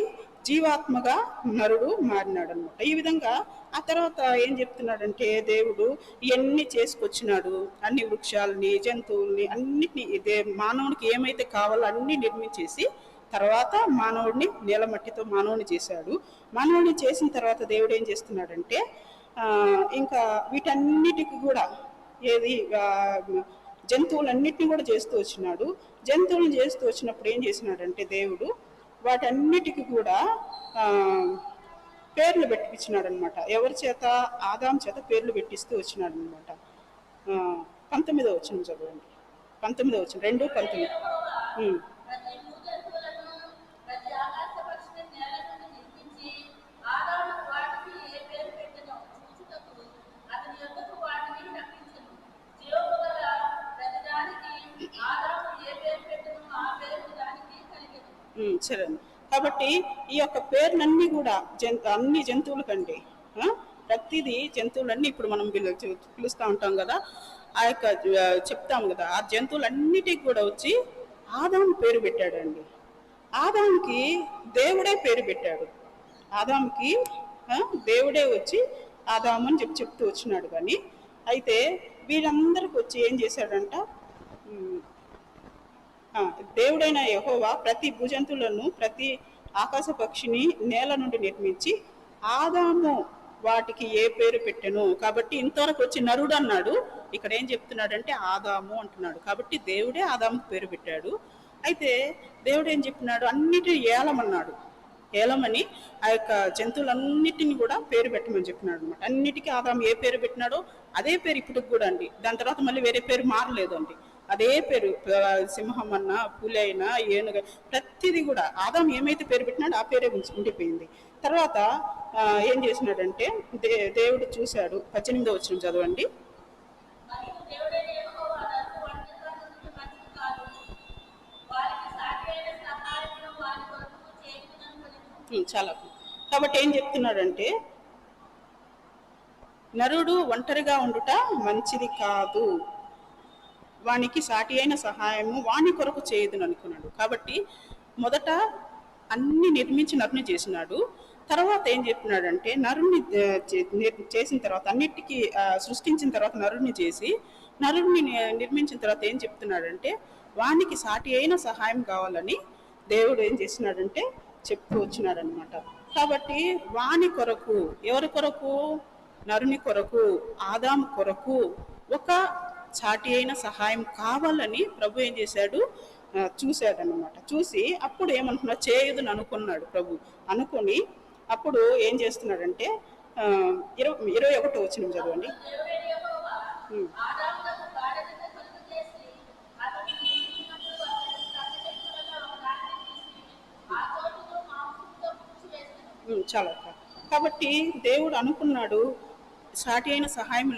జీవాత్మగా నరుడు మారినాడు అనమాట. ఈ విధంగా ఆ తర్వాత ఏం చెప్తున్నాడంటే దేవుడు ఇవన్నీ చేసుకొచ్చినాడు, అన్ని వృక్షాలని, జంతువుల్ని, అన్నిటినీ మానవునికి ఏమైతే కావాలో అన్నీ నిర్మించేసి తర్వాత మానవుడిని నేలమట్టితో మానవుని చేశాడు. మానవుడిని చేసిన తర్వాత దేవుడు ఏం చేస్తున్నాడంటే ఇంకా వీటన్నిటికి కూడా జంతువులన్నిటిని కూడా చేస్తూ వచ్చినాడు. జంతువులను చేస్తూ వచ్చినప్పుడు ఏం చేసినాడంటే దేవుడు వాటన్నిటికీ కూడా పేర్లు పెట్టించినాడు అనమాట. ఎవరి చేత? ఆదాం చేత పేర్లు పెట్టిస్తూ వచ్చినాడు అనమాట. 19వ వచనం చదవండి. 19వ వచనం 2:19. సరే. కాబట్టి ఈ యొక్క పేర్లన్నీ కూడా అన్ని జంతువుల కంటే ప్రతిదీ జంతువులన్నీ ఇప్పుడు మనం పిలుస్తూ ఉంటాం కదా, ఆ యొక్క చెప్తాం కదా, ఆ జంతువులన్నిటికి కూడా వచ్చి ఆదాము పేరు పెట్టాడండి. ఆదాముకి దేవుడే పేరు పెట్టాడు. ఆదాముకి దేవుడే వచ్చి ఆదాము అని చెప్తూ వచ్చినాడు. కానీ అయితే వీళ్ళందరికీ వచ్చి ఏం చేశాడంట, దేవుడైన యెహోవా ప్రతి భుజంతులను, ప్రతి ఆకాశ పక్షిని నేల నుండి నిర్మించి ఆదాము వాటికి ఏ పేరు పెట్టెను. కాబట్టి ఇంతవరకు వచ్చి నరుడు అన్నాడు, ఇక్కడ ఏం చెప్తున్నాడంటే ఆదాము అంటున్నాడు. కాబట్టి దేవుడే ఆదాముకు పేరు పెట్టాడు. అయితే దేవుడు ఏం చెప్పినాడు, అన్నిటిని ఏలమన్నాడు. ఏలమని ఆ యొక్క జంతువులన్నిటిని కూడా పేరు పెట్టమని చెప్పినాడు అనమాట. అన్నిటికీ ఆదాము ఏ పేరు పెట్టినాడో అదే పేరు ఇప్పటికి కూడా అండి. దాని తర్వాత మళ్ళీ వేరే పేరు మారలేదు అండి. అదే పేరు, సింహం అన్నా, పులి అయినా, ఏనుగ, ప్రతిదీ కూడా ఆదాం ఏమైతే పేరు పెట్టినాడో ఆ పేరే ఉండిపోయింది. తర్వాత ఏం చేసినాడంటే దేవుడు చూశాడు. 18వ వచనం చదవండి. చాలా. కాబట్టి ఏం చెప్తున్నాడంటే నరుడు ఒంటరిగా ఉండుట మంచిది కాదు, వానికి సాటి అయిన సహాయము వాని కొరకు చేయదును అనుకున్నాడు. కాబట్టి మొదట అన్ని నిర్మించి నరుని చేసినాడు. తర్వాత ఏం చెప్తున్నాడంటే నరుని చేసిన తర్వాత, అన్నిటికీ సృష్టించిన తర్వాత నరుని చేసి, నరుని నిర్మించిన తర్వాత ఏం చెప్తున్నాడంటే వానికి సాటి అయిన సహాయం కావాలని దేవుడు ఏం చేస్తున్నాడంటే చెప్తూ వచ్చినాడనమాట. కాబట్టి వాని కొరకు, ఎవరి కొరకు? నరుని కొరకు, ఆదాము కొరకు ఒక సాటి అయిన సహాయం కావాలని ప్రభు ఏం చేశాడు, చూశాడనమాట. చూసి అప్పుడు ఏమనుకున్నా, చేయదుని అనుకున్నాడు ప్రభు. అనుకొని అప్పుడు ఏం చేస్తున్నాడంటే 21వ వచనం చదవండి. చాలా. కాబట్టి దేవుడు అనుకున్నాడు, సాటి అయిన సహాయం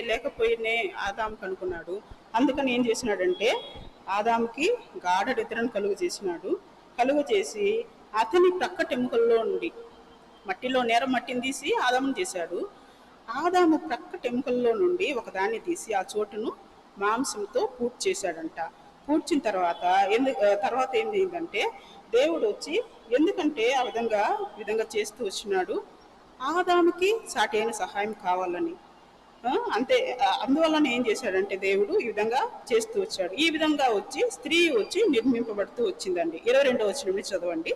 లేకపోయినే ఆదాముకి అనుకున్నాడు. అందుకని ఏం చేసినాడంటే ఆదాముకి గాఢ నిద్రను కలుగు చేసినాడు. కలుగు చేసి అతని ప్రక్కటెముకల్లో నుండి, మట్టిలో మట్టిని తీసి ఆదాముని చేశాడు. ఆదాము ప్రక్కటెముకల్లో నుండి ఒకదాన్ని తీసి ఆ చోటును మాంసంతో పూర్తి చేశాడంట. పూడ్చిన తర్వాత ఏం చేయిందంటే దేవుడు వచ్చి, ఎందుకంటే ఆ విధంగా చేస్తూ వచ్చినాడు, ఆదాముకి సాటి అయిన సహాయం కావాలని. అంతే. అందువలన ఏం చేశాడంటే దేవుడు ఈ విధంగా చేస్తూ వచ్చాడు. ఈ విధంగా వచ్చి స్త్రీ వచ్చి నిర్మింపబడుతూ వచ్చిందండి. 22వ వచనం నుండి చదవండి.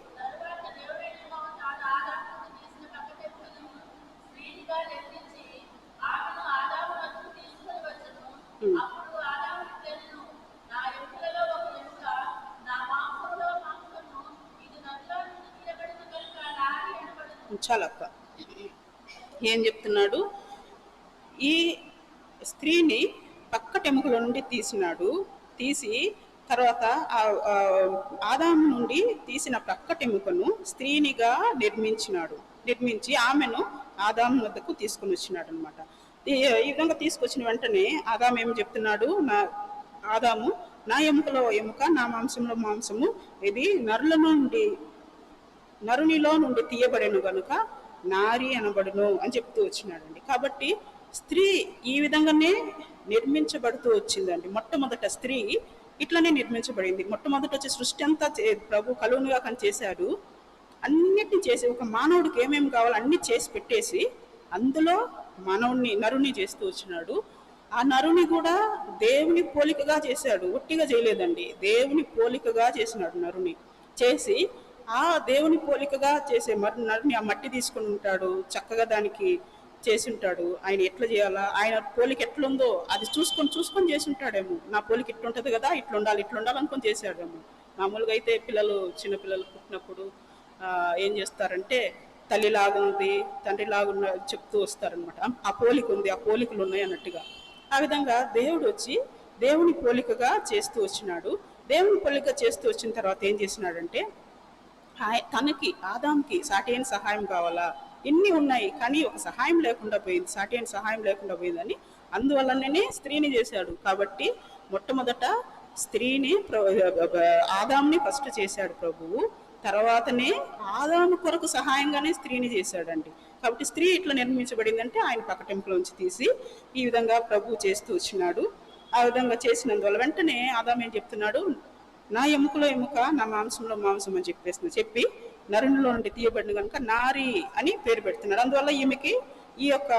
చాలక్క ఏం చెప్తున్నాడు? ఈ స్త్రీని పక్కటెముకల నుండి తీసి తర్వాత ఆదాము నుండి తీసిన పక్కటెముకను స్త్రీనిగా నిర్మించి ఆమెను ఆదాము వద్దకు తీసుకుని వచ్చినాడు అనమాట. ఈ విధంగా తీసుకొచ్చిన వెంటనే ఆదాము ఏం చెప్తున్నాడు? ఆదాము నా ఎముకలో ఎముక, నా మాంసంలో మాంసము, ఇది నరునిలో నుండి తీయబడెను గనుక నారి అనబడును అని చెప్తూ వచ్చినాడండి. కాబట్టి స్త్రీ ఈ విధంగానే నిర్మించబడుతూ వచ్చిందండి. మొట్టమొదట స్త్రీ ఇట్లనే నిర్మించబడింది. మొట్టమొదట వచ్చి సృష్టి అంతా ప్రభు కలుగునుగా కానీ చేశాడు. అన్నిటిని చేసి ఒక మానవుడికి ఏమేమి కావాలో అన్ని చేసి పెట్టేసి అందులో నరుని చేస్తూ వచ్చినాడు. ఆ నరుని కూడా దేవుని పోలికగా చేశాడు. ఒట్టిగా చేయలేదండి, దేవుని పోలికగా చేసినాడు. నరుని చేసి ఆ దేవుని పోలికగా చేసే నరుని ఆ మట్టి తీసుకుని ఉంటాడు, చక్కగా దానికి చేసి ఉంటాడు. ఆయన ఎట్లా చేయాలా, ఆయన పోలిక ఎట్లుందో అది చూసుకొని చేసి ఉంటాడేమో. నా పోలిక ఇట్లుంటుంది కదా, ఇట్లుండాలి అనుకొని చేశాడేమో. మామూలుగా అయితే చిన్నపిల్లలు పుట్టినప్పుడు ఏం చేస్తారంటే తల్లిలాగా ఉంది, తండ్రిలాగా చెప్తూ వస్తారనమాట. ఆ పోలిక ఉంది, ఆ పోలికలు ఉన్నాయి అన్నట్టుగా. ఆ విధంగా దేవుడు వచ్చి దేవుని పోలికగా చేస్తూ వచ్చినాడు. దేవుని పోలిక చేస్తూ వచ్చిన తర్వాత ఏం చేసినాడంటే తనకి ఆదాంకి సాటి అయిన సహాయం కావాలా, ఇన్ని ఉన్నాయి కానీ ఒక సహాయం లేకుండా పోయింది, సాటి అయిన సహాయం లేకుండా పోయిందని అందువల్లనే స్త్రీని చేశాడు. కాబట్టి మొట్టమొదట స్త్రీని ఆదాంని ఫస్ట్ చేశాడు ప్రభువు, తర్వాతనే ఆదాము కొరకు సహాయంగానే స్త్రీని చేశాడండి. కాబట్టి స్త్రీ ఇట్లా నిర్మించబడిందంటే ఆయన పక్కటెంపులోంచి తీసి ఈ విధంగా ప్రభువు చేస్తూ వచ్చినాడు. ఆ విధంగా చేసినందువల్ల వెంటనే ఆదాం ఏం చెప్తున్నాడు? నా ఎముకలో ఎముక, నా మాంసంలో మాంసం అని చెప్పి నరునిలో నుండి తీయబడిన కనుక నారి అని పేరు పెడుతున్నాడు. అందువల్ల ఈమెకి, ఈ యొక్క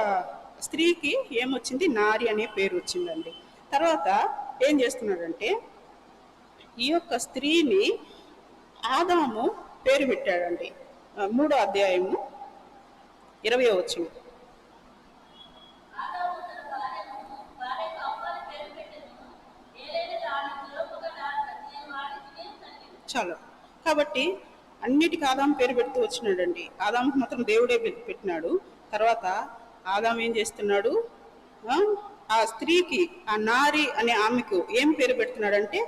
స్త్రీకి ఏమొచ్చింది? నారి అనే పేరు వచ్చిందండి. తర్వాత ఏం చేస్తున్నాడంటే ఈ యొక్క స్త్రీని ఆదాము పేరు పెట్టాడండి. 3వ అధ్యాయము 20వ వచనం. చాలు. కాబట్టి అన్నిటికీ ఆదాము పేరు పెడుతూ వచ్చినాడండి. ఆదాముకు మాత్రం దేవుడే పెట్టినాడు. తర్వాత ఆదాము ఏం చేస్తున్నాడు? ఆ స్త్రీకి, ఆ నారి అనే ఆమెకు ఏం పేరు పెడుతున్నాడంటే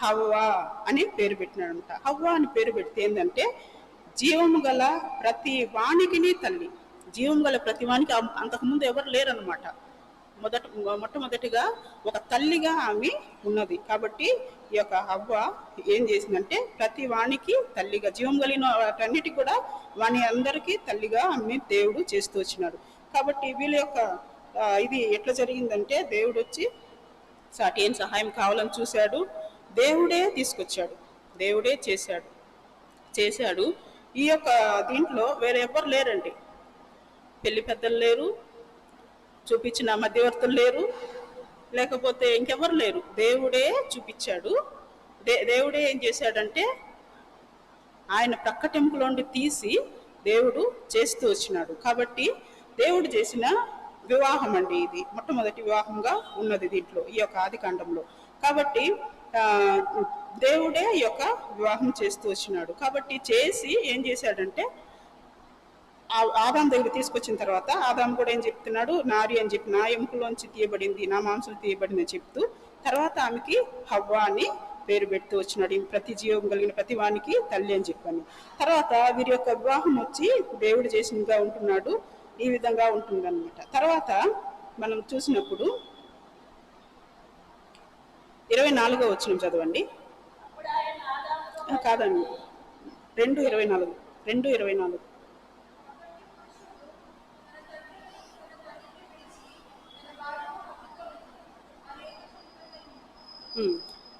హవ్వా అని పేరు పెట్టినాడంట. హవ్వా అని పేరు పెడితే ఏంటంటే జీవము గల ప్రతి వాణికిని తల్లి. జీవం గల ప్రతి వానికి అంతకుముందు ఎవరు లేరనమాట. మొట్టమొదటిగా ఒక తల్లిగా ఆమె ఉన్నది. కాబట్టి ఈ యొక్క హవ్వ ఏం చేసిందంటే ప్రతి వానికి తల్లిగా, జీవం కలిగిన వాటన్నిటి కూడా వాని అందరికీ తల్లిగా ఆమె దేవుడు చేస్తూ వచ్చినాడు. కాబట్టి వీళ్ళ యొక్క ఇది ఎట్లా జరిగిందంటే దేవుడు వచ్చి సాటి ఏం సహాయం కావాలని చూశాడు, దేవుడే తీసుకొచ్చాడు, దేవుడే చేశాడు. ఈ యొక్క దీంట్లో వేరే ఎవ్వరు లేరండి. పెళ్లి పెద్దలు లేరు, చూపించిన మధ్యవర్తులు లేరు, లేకపోతే ఇంకెవరు లేరు. దేవుడే చూపించాడు. దేవుడే ఏం చేశాడంటే ఆయన ప్రక్కటెంపులోండి తీసి దేవుడు చేస్తూ వచ్చినాడు. కాబట్టి దేవుడు చేసిన వివాహం అండి ఇది. మొట్టమొదటి వివాహంగా ఉన్నది దీంట్లో, ఈ యొక్క ఆదికాండంలో. కాబట్టి దేవుడే ఈ యొక్క వివాహం చేస్తూ వచ్చినాడు. కాబట్టి చేసి ఏం చేశాడంటే ఆదాం దగ్గర తీసుకొచ్చిన తర్వాత ఆదాం కూడా ఏం చెప్తున్నాడు? నారి అని చెప్పి, నా ఎముకలోంచి తీయబడింది, నా మాంసం తీయబడింది అని చెప్తూ తర్వాత ఆమెకి హవ్వా అని పేరు పెడుతూ వచ్చినాడు. ప్రతి జీవం కలిగిన ప్రతి వానికి తల్లి అని చెప్పాను. తర్వాత వీరి యొక్క వివాహం వచ్చి దేవుడు చేసినగా ఉంటున్నాడు. ఈ విధంగా ఉంటుందన్నమాట. తర్వాత మనం చూసినప్పుడు 24వ వచనం చదవండి. కాదండి, 2:24.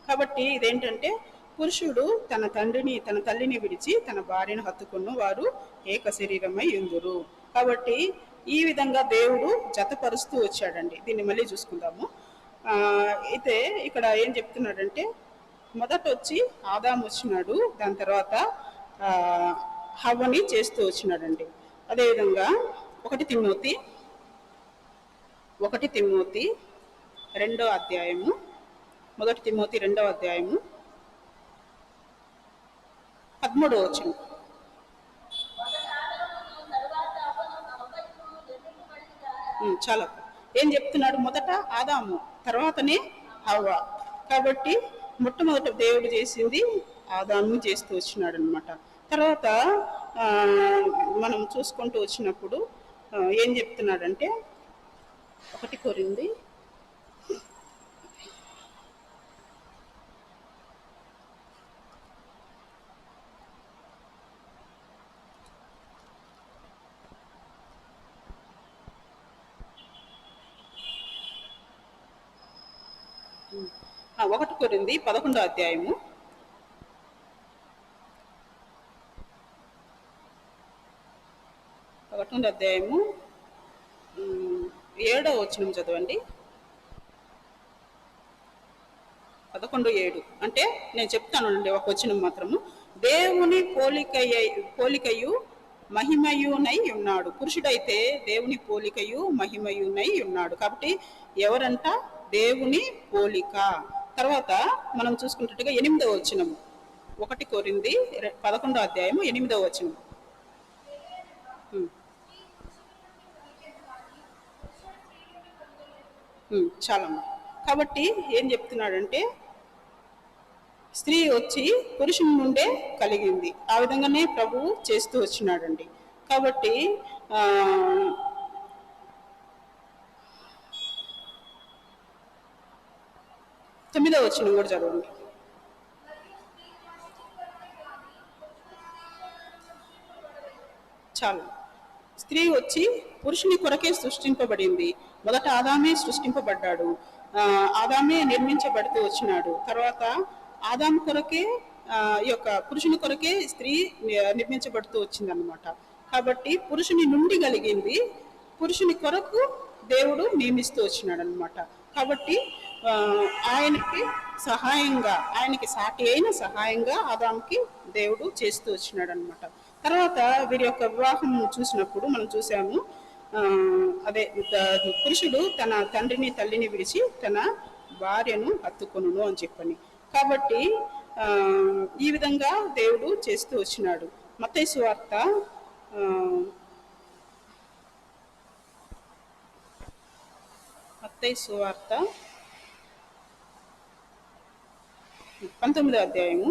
కాబట్టి ఇదేంటంటే పురుషుడు తన తల్లిని విడిచి తన భార్యను హత్తుకున్న వారు ఏక శరీరమై ఉందురు. కాబట్టి ఈ విధంగా దేవుడు జతపరుస్తూ వచ్చాడండి. దీన్ని మళ్ళీ చూసుకుందాము. అయితే ఇక్కడ ఏం చెప్తున్నాడంటే, మొదట వచ్చి ఆదాము వచ్చినాడు, దాని తర్వాత హవ్వని చేస్తూ వచ్చినాడండి. అదేవిధంగా ఒకటి తిమోతి 2వ అధ్యాయము, 1 తిమోతి 2వ అధ్యాయము 13వ వచనం. చాలా ఏం చెప్తున్నాడు? మొదట ఆదాము, తర్వాతనే హవ్వ. కాబట్టి మొట్టమొదట దేవుడు చేసింది ఆదాము చేస్తూ వచ్చినాడు అనమాట. తర్వాత మనం చూసుకుంటూ వచ్చినప్పుడు ఏం చెప్తున్నాడంటే, 1 కొరింథీ 11వ అధ్యాయము 7వ వచనం చదవండి. 11:7 అంటే నేను చెప్తానండి ఒక వచనం మాత్రము. దేవుని పోలికయు మహిమయునై ఉన్నాడు. పురుషుడైతే దేవుని పోలికయు మహిమయునై ఉన్నాడు. కాబట్టి ఎవరంట? దేవుని పోలిక. తర్వాత మనం చూసుకున్నట్టుగా 8వ వచనము, 1 కొరింథీ 11వ అధ్యాయము 8వ వచనం. చాలా. కాబట్టి ఏం చెప్తున్నాడంటే, స్త్రీ వచ్చి పురుషుని నుండే కలిగింది. ఆ విధంగానే ప్రభువు చేస్తూ వచ్చినాడండి. కాబట్టి 9వ వచనం కూడా చదవండి. చాలు. స్త్రీ వచ్చి పురుషుని కొరకే సృష్టింపబడింది. మొదట ఆదామే సృష్టింపబడ్డాడు, ఆదామే నిర్మించబడుతూ వచ్చినాడు. తర్వాత ఆదాము కొరకే ఈ యొక్క పురుషుని కొరకే స్త్రీ నిర్మించబడుతూ వచ్చింది అనమాట. కాబట్టి పురుషుని నుండి కలిగింది, పురుషుని కొరకు దేవుడు నియమిస్తూ వచ్చినాడు అనమాట. కాబట్టి ఆయనకి సహాయంగా, ఆయనకి సాటి అయిన సహాయంగా ఆదాముకి దేవుడు చేస్తూ వచ్చినాడు అనమాట. తర్వాత వీరి యొక్క వివాహం చూసినప్పుడు మనం చూసాము, అదే పురుషుడు తన తండ్రిని తల్లిని విడిచి తన భార్యను హత్తుకొనును అని చెప్పని. కాబట్టి ఈ విధంగా దేవుడు చేస్తూ వచ్చినాడు. మత్తయి సువార్త 19వ అధ్యాయము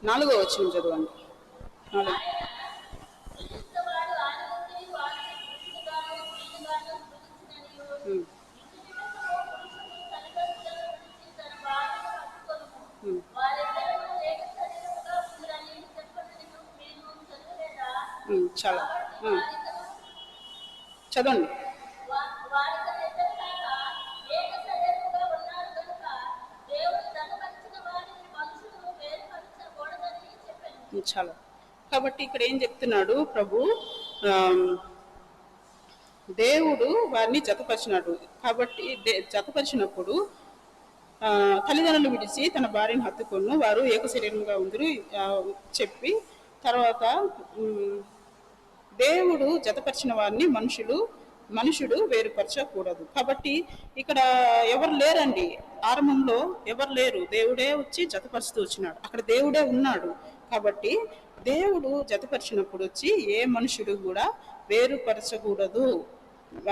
4వ వచనం చదవండి. చాలా చదవండి. చాలా. కాబట్టి ఇక్కడ ఏం చెప్తున్నాడు ప్రభు? దేవుడు వారిని జతపరిచినాడు. కాబట్టి జతపరిచినప్పుడు తల్లిదండ్రులు విడిచి తన భార్యను హత్తుకొను, వారు ఏక శరీరంగా ఉందరు చెప్పి, తర్వాత దేవుడు జతపరిచిన వారిని మనుషుడు వేరుపరచకూడదు. కాబట్టి ఇక్కడ ఎవరు లేరండి, ఆరంభంలో ఎవరు లేరు, దేవుడే వచ్చి జతపరుస్తూ వచ్చినాడు. అక్కడ దేవుడే ఉన్నాడు. కాబట్టి దేవుడు జతపరిచినప్పుడు వచ్చి ఏ మనుషుడు కూడా వేరుపరచకూడదు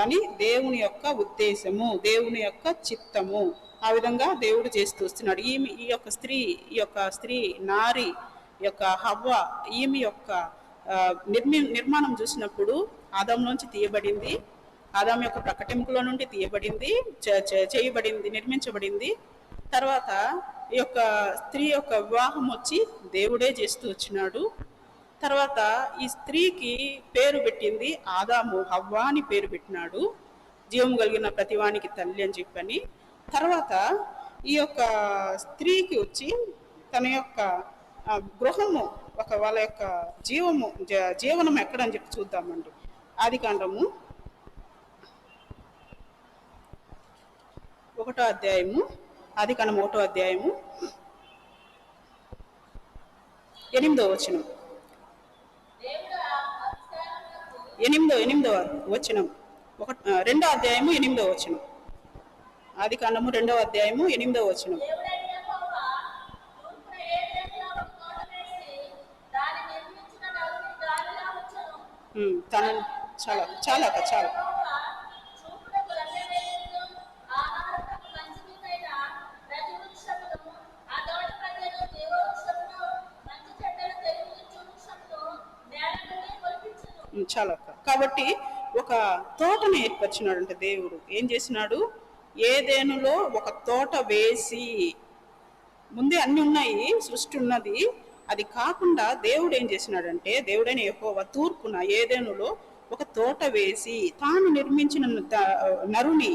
అని దేవుని యొక్క ఉద్దేశము, దేవుని యొక్క చిత్తము. ఆ విధంగా దేవుడు చేస్తూ వస్తున్నాడు. ఈ యొక్క స్త్రీ నారి యొక్క హవ్వ, ఈమె యొక్క నిర్మాణం చూసినప్పుడు ఆదాంలోంచి తీయబడింది, ఆదాం యొక్క ప్రకటింపులో నుండి తీయబడింది, చేయబడింది, నిర్మించబడింది. తర్వాత ఈ యొక్క స్త్రీ యొక్క వివాహం వచ్చి దేవుడే చేస్తూ వచ్చినాడు. తర్వాత ఈ స్త్రీకి పేరు పెట్టింది ఆదాము, హవ్వ అని పేరు పెట్టినాడు, జీవం కలిగిన ప్రతివానికి తల్లి అని చెప్పని. తర్వాత ఈ యొక్క స్త్రీకి వచ్చి తన యొక్క గృహము వాళ్ళ యొక్క జీవనం ఎక్కడని చెప్పి చూద్దామండి. ఆదికాండము 1వ అధ్యాయము, ఆదికాండం 1వ అధ్యాయము 8వ వచనం, 8వ వచనం, 2వ అధ్యాయము 8వ వచనం, ఆదికాండము 2వ అధ్యాయము 8వ వచనం. తన చాలా చాలా చాలా చాలా. కాబట్టి ఒక తోటను ఏర్పరిచినాడంటే దేవుడు ఏం చేసినాడు, ఏదెనులో ఒక తోట వేసి, ముందే అన్ని ఉన్నాయి, సృష్టి ఉన్నది, అది కాకుండా దేవుడు ఏం చేసినాడంటే, దేవుడైన యెహోవా తూర్పున ఏదెనులో ఒక తోట వేసి తాను నిర్మించిన నరుని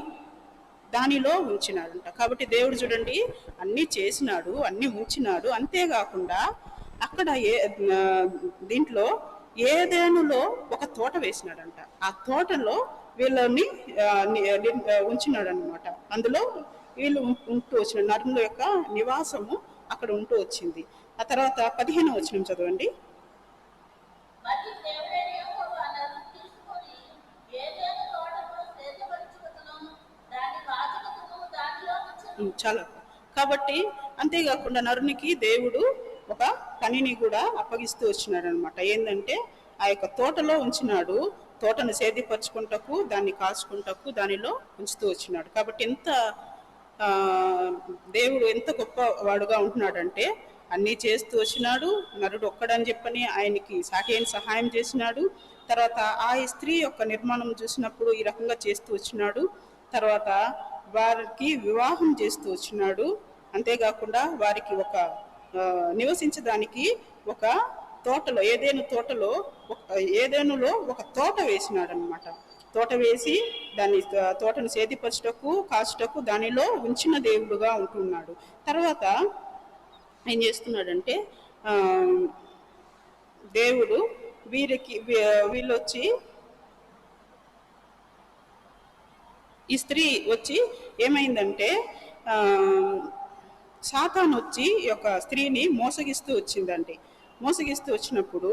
దానిలో ఉంచినాడంట. కాబట్టి దేవుడు చూడండి అన్నీ చేసినాడు, అన్నీ ఉంచినాడు. అంతేకాకుండా అక్కడ దీంట్లో ఏదెనులో ఒక తోట వేసినాడంట. ఆ తోటలో వీళ్ళని ఉంచినాడు అనమాట. అందులో వీళ్ళు ఉంటూ వచ్చిన నరుల యొక్క నివాసము అక్కడ ఉంటూ వచ్చింది. ఆ తర్వాత 15వ వచనం చదవండి. చాలా. కాబట్టి అంతేకాకుండా నరునికి దేవుడు ఒక పనిని కూడా అప్పగిస్తూ వచ్చినాడు అనమాట. ఏంటంటే ఆ యొక్క తోటలో ఉంచినాడు, తోటను సేద్యపరచుకుంటకు, దాన్ని కాచుకుంటకు దానిలో ఉంచుతూ వచ్చినాడు. కాబట్టి దేవుడు ఎంత గొప్ప వాడుగా ఉంటున్నాడంటే అన్నీ చేస్తూ వచ్చినాడు. నరుడు ఒక్కడని చెప్పని ఆయనకి సహాయం చేసినాడు. తర్వాత ఆ స్త్రీ యొక్క నిర్మాణం చూసినప్పుడు ఈ రకంగా చేస్తూ వచ్చినాడు. తర్వాత వారికి వివాహం చేస్తూ వచ్చినాడు. అంతేకాకుండా వారికి ఒక నివసించడానికి ఒక తోటలో ఏదేనులో ఒక తోట వేసినాడు అనమాట. తోట వేసి దాన్ని తోటను సేద్యపరచుటకు, కాచుటకు దానిలో ఉంచిన దేవుడుగా ఉంటున్నాడు. తర్వాత ఏం చేస్తున్నాడంటే దేవుడు వీళ్ళొచ్చి ఈ స్త్రీ వచ్చి ఏమైందంటే సాతాను వచ్చి ఈ యొక్క స్త్రీని మోసగిస్తూ వచ్చిందండి. మోసగిస్తూ వచ్చినప్పుడు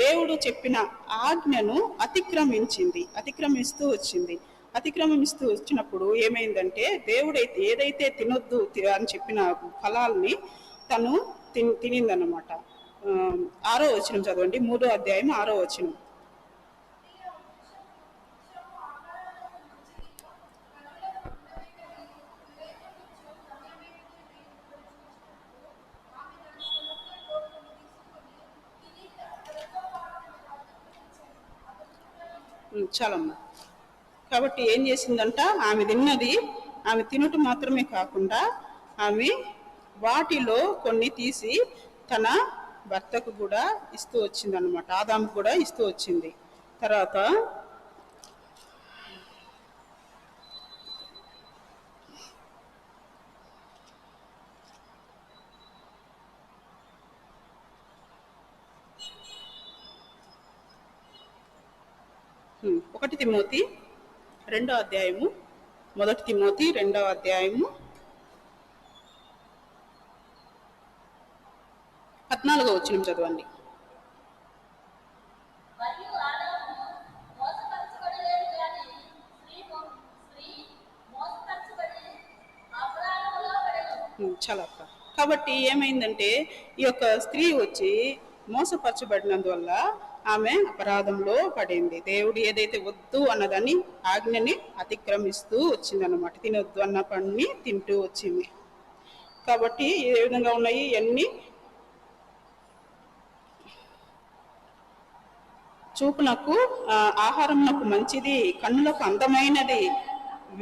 దేవుడు చెప్పిన ఆజ్ఞను అతిక్రమిస్తూ వచ్చినప్పుడు ఏమైందంటే దేవుడు ఏదైతే తినొద్దు అని చెప్పిన ఫలాల్ని తను తినిందన్నమాట. 6వ వచనం చదవండి, 3వ అధ్యాయం 6వ వచనం. చాలమ్మా. కాబట్టి ఏం చేసిందంట, ఆమె తినటం మాత్రమే కాకుండా ఆమె వాటిలో కొన్ని తీసి తన భర్తకు కూడా ఇస్తూ వచ్చింది అనమాట. ఆదాముకు కూడా ఇస్తూ వచ్చింది. తర్వాత తిమోతి 2వ అధ్యాయము, 1 తిమోతి 2వ అధ్యాయము 14వ వచనం చదవండి. చాలా. కాబట్టి ఏమైందంటే ఈ యొక్క స్త్రీ వచ్చి మోసపరచబడినందువల్ల ఆమె అపరాధంలో పడింది. దేవుడు ఏదైతే వద్దు అన్నదాన్ని ఆజ్ఞని అతిక్రమిస్తూ వచ్చిందన్నమాట. తినొద్దు అన్న పని తింటూ వచ్చింది. కాబట్టి ఏ విధంగా ఉన్నాయి ఇవన్నీ, చూపునకు ఆహారమునకు మంచిది, కన్నులకు అందమైనది,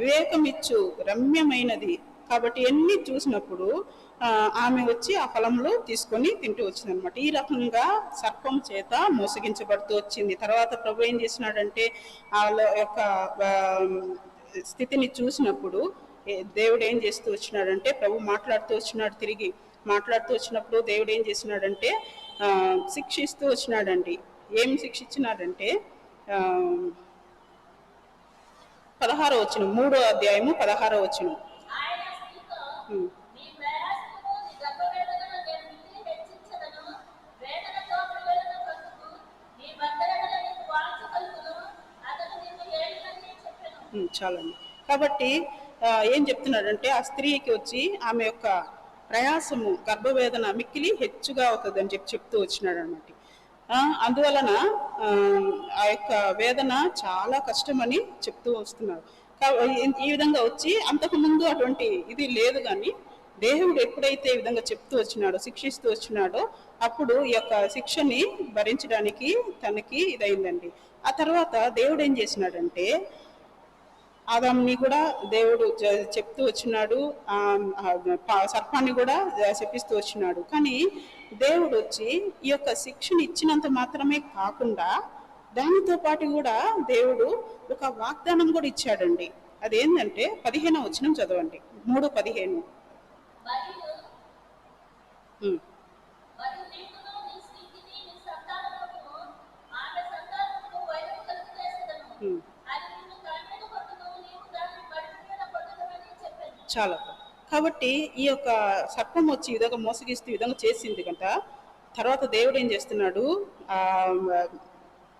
వివేకమిచ్చు రమ్యమైనది. కాబట్టి ఎన్ని చూసినప్పుడు ఆమె వచ్చి ఆ ఫలంలో తీసుకొని తింటూ వచ్చింది అనమాట. ఈ రకంగా సర్పం చేత మోసగించబడుతూ వచ్చింది. తర్వాత ప్రభు ఏం చేసినాడంటే వాళ్ళ యొక్క స్థితిని చూసినప్పుడు దేవుడు ఏం చేస్తూ వచ్చినాడంటే, ప్రభు మాట్లాడుతూ వచ్చినాడు, తిరిగి మాట్లాడుతూ వచ్చినప్పుడు దేవుడు ఏం చేసినాడంటే శిక్షిస్తూ వచ్చినాడండి. ఏం శిక్షించినాడంటే 16వ వచనం, 3వ అధ్యాయము 16వ వచనం. చాలండి. కాబట్టి ఏం చెప్తున్నాడంటే, ఆ స్త్రీకి వచ్చి ఆమె యొక్క ప్రయాసము గర్భవేదన మిక్కిలి హెచ్చుగా అవుతుందని చెప్తూ వచ్చినాడు అనమాట. అందువలన ఆ యొక్క వేదన చాలా కష్టమని చెప్తూ వస్తున్నారు. ఈ విధంగా వచ్చి అంతకుముందు అటువంటి ఇది లేదు, కానీ దేవుడు ఎప్పుడైతే ఈ విధంగా చెప్తూ వచ్చినాడో, శిక్షిస్తూ వచ్చినాడో, అప్పుడు ఈ యొక్క శిక్షని భరించడానికి తనకి ఇదైందండి. ఆ తర్వాత దేవుడు ఏం చేసినాడంటే, ఆదాంని కూడా దేవుడు చెప్తూ వచ్చినాడు, సర్పాన్ని కూడా శపిస్తూ వచ్చినాడు. కానీ దేవుడు వచ్చి ఈ యొక్క శిక్షను ఇచ్చినంత మాత్రమే కాకుండా దానితో పాటు కూడా దేవుడు ఒక వాగ్దానం కూడా ఇచ్చాడండి. అదేంటంటే 15వ వచనం చదవండి, 3:15. చాలా. కాబట్టి ఈ యొక్క సర్పం వచ్చి ఈ విధంగా మోసగిస్తూ ఈ విధంగా చేసింది కదా. తర్వాత దేవుడు ఏం చేస్తున్నాడు,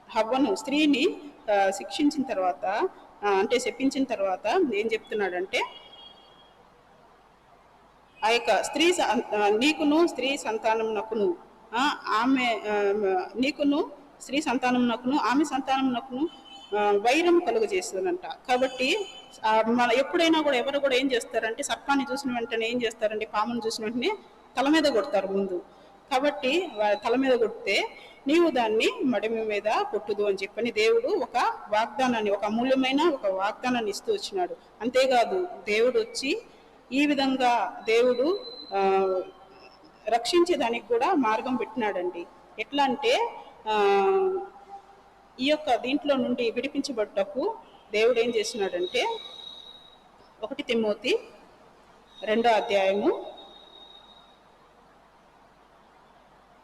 హవ్వను, స్త్రీని శిక్షించిన తర్వాత, అంటే శపించిన తర్వాత ఏం చెప్తున్నాడంటే, ఆ యొక్క స్త్రీ నీకును స్త్రీ సంతానమునకును ఆమె నీకును స్త్రీ సంతానమునకును ఆమె సంతానమునకును వైరం కలుగజేస్తుందంట. కాబట్టి మన ఎప్పుడైనా కూడా ఎవరు కూడా ఏం చేస్తారంటే, సర్పాన్ని చూసిన వెంటనే ఏం చేస్తారంటే, పామును చూసిన వెంటనే తల మీద కొడతారు ముందు. కాబట్టి తల మీద కొడితే నీవు దాన్ని మడిమి మీద కొట్టుదు అని చెప్పని దేవుడు ఒక వాగ్దానాన్ని, ఒక అమూల్యమైన ఒక వాగ్దానాన్ని ఇస్తూ వచ్చినాడు. అంతేకాదు దేవుడు వచ్చి ఈ విధంగా దేవుడు రక్షించేదానికి కూడా మార్గం పెట్టినాడండి. ఎట్లా అంటే ఈ యొక్క దీంట్లో నుండి విడిపించబడ్డకు దేవుడు ఏం చేసినాడంటే, 1 తిమోతి 2వ అధ్యాయము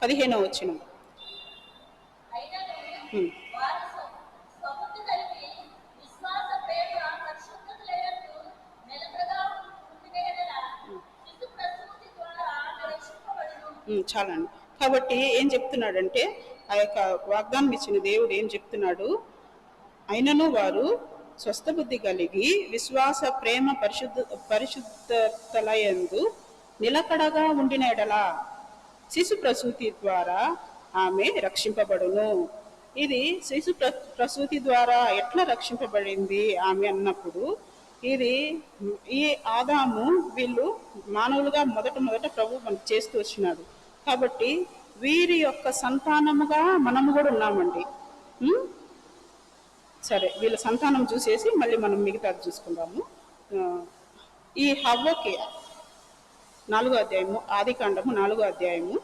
15వ వచనం. చాలండి. కాబట్టి ఏం చెప్తున్నాడంటే, ఆ యొక్క వాగ్దానం ఇచ్చిన దేవుడు ఏం చెప్తున్నాడు, అయినను వారు స్వస్థ బుద్ధి కలిగి విశ్వాస ప్రేమ పరిశుద్ధతలయందు నిలకడగా ఉండిన ఎడల శిశు ప్రసూతి ద్వారా ఆమె రక్షింపబడును. ఇది శిశు ప్రసూతి ద్వారా ఎట్లా రక్షింపబడింది ఆమె అన్నప్పుడు, ఇది ఈ ఆదాము వీళ్ళు మానవులుగా మొదట ప్రభు మనకు చేస్తూ వచ్చినాడు. కాబట్టి వీరి యొక్క సంతానముగా మనము కూడా ఉన్నామండి. సరే, వీళ్ళ సంతానం చూసేసి మళ్ళీ మనం మిగతాది చూసుకుందాము. ఈ హవ్వకి 4వ అధ్యాయము, ఆదికాండము 4వ అధ్యాయము,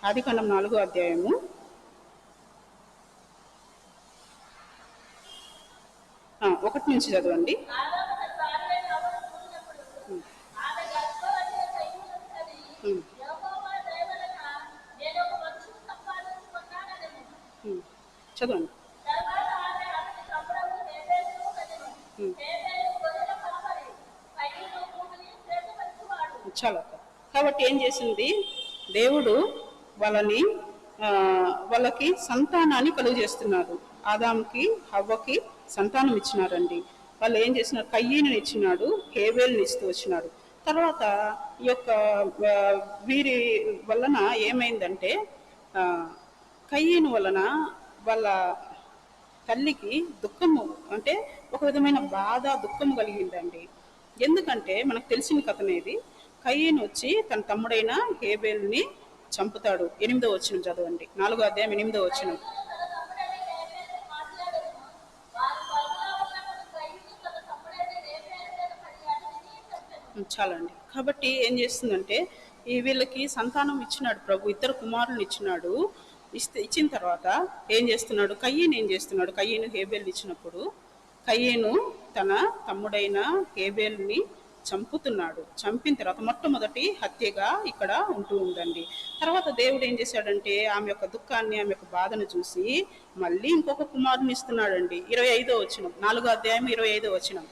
ఆదికాండం 4వ అధ్యాయము 1 నుంచి చదవండి. చదవండి. చాలా. కాబట్టి ఏం చేసింది దేవుడు, వాళ్ళకి సంతానాన్ని కలుగు చేస్తున్నారు. ఆదాంకి హవ్వకి సంతానం ఇచ్చినారండి. వాళ్ళు ఏం చేసినారు, కయ్యీని ఇచ్చినాడు, హేబేల్ని ఇస్తూ వచ్చినాడు. తర్వాత ఈ యొక్క వీరి వలన ఏమైందంటే, కయ్యీను వలన వాళ్ళ తల్లికి దుఃఖము, అంటే ఒక విధమైన బాధ, దుఃఖము కలిగిందండి. ఎందుకంటే మనకు తెలిసిన కథనేది, కయ్యీను వచ్చి తన తమ్ముడైన హేబేల్ని చంపుతాడు. 8వ వచనం చదవండి, 4వ అధ్యాయం 8వ వచనం. చాలండి. కాబట్టి ఏం చేస్తుందంటే, వీళ్ళకి సంతానం ఇచ్చినాడు ప్రభు, 2 కుమారులను ఇచ్చినాడు. ఇచ్చిన తర్వాత ఏం చేస్తున్నాడు, కయ్యను ఏం చేస్తున్నాడు, కయ్యను హేబేల్ ఇచ్చినప్పుడు కయ్యేను తన తమ్ముడైన హేబేలుని చంపిన తర్వాత మొట్టమొదటి హత్యగా ఇక్కడ ఉంటూ ఉందండి. తర్వాత దేవుడు ఏం చేశాడంటే ఆమె యొక్క దుఃఖాన్ని, ఆమె యొక్క బాధను చూసి మళ్ళీ ఇంకొక కుమారుని ఇస్తున్నాడండి. 25వ వచనం, 4వ అధ్యాయం 25వ వచనం.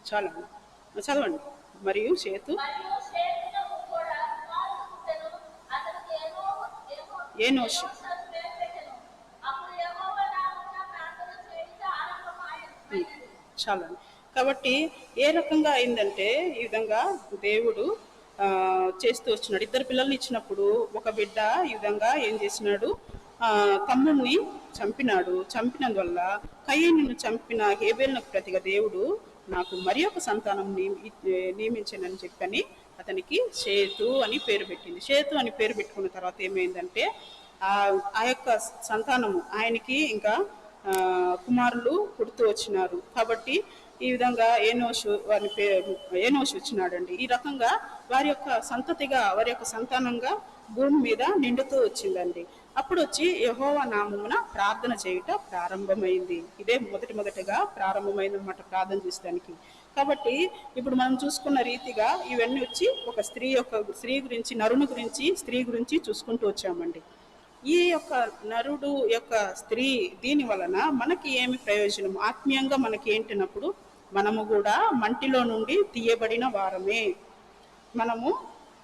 చాలా చదవండి. మరియు చేతు ఏనోషు. చాలా. కాబట్టి ఏ రకంగా అయిందంటే ఈ విధంగా దేవుడు చేస్తూ వచ్చినాడు. 2 పిల్లల్ని ఇచ్చినప్పుడు ఒక బిడ్డ ఈ విధంగా ఏం చేసినాడు, తమ్ముడిని చంపినాడు. చంపినందువల్ల కయ్యేనును చంపిన హేబేలునకు ప్రతిగా దేవుడు నాకు మరి ఒక సంతానం నియమించానని చెప్పని అతనికి షేతు అని పేరు పెట్టింది. షేతు అని పేరు పెట్టుకున్న తర్వాత ఏమైందంటే ఆ యొక్క సంతానము ఆయనకి ఇంకా కుమారులు పుడుతూ వచ్చినారు. కాబట్టి ఈ విధంగా ఏనోషు వచ్చినాడండి. ఈ రకంగా వారి యొక్క సంతతిగా, వారి యొక్క సంతానంగా భూమి మీద నిండుతూ వచ్చిందండి. అప్పుడు వచ్చి యెహోవా నామమున ప్రార్థన చేయుట ప్రారంభమైంది. ఇదే మొదటిగా ప్రారంభమైంది అన్నమాట ప్రార్థన చేసడానికి. కాబట్టి ఇప్పుడు మనం చూసుకున్న రీతిగా ఇవన్నీ వచ్చి ఒక స్త్రీ గురించి, నరుని గురించి, స్త్రీ గురించి చూసుకుంటూ వచ్చామండి. ఈ యొక్క నరుడు యొక్క స్త్రీ దీని వలన మనకి ఏమి ప్రయోజనం, ఆత్మీయంగా మనకి ఏంటినప్పుడు మనము కూడా మంటిలో నుండి తీయబడిన వారమే. మనము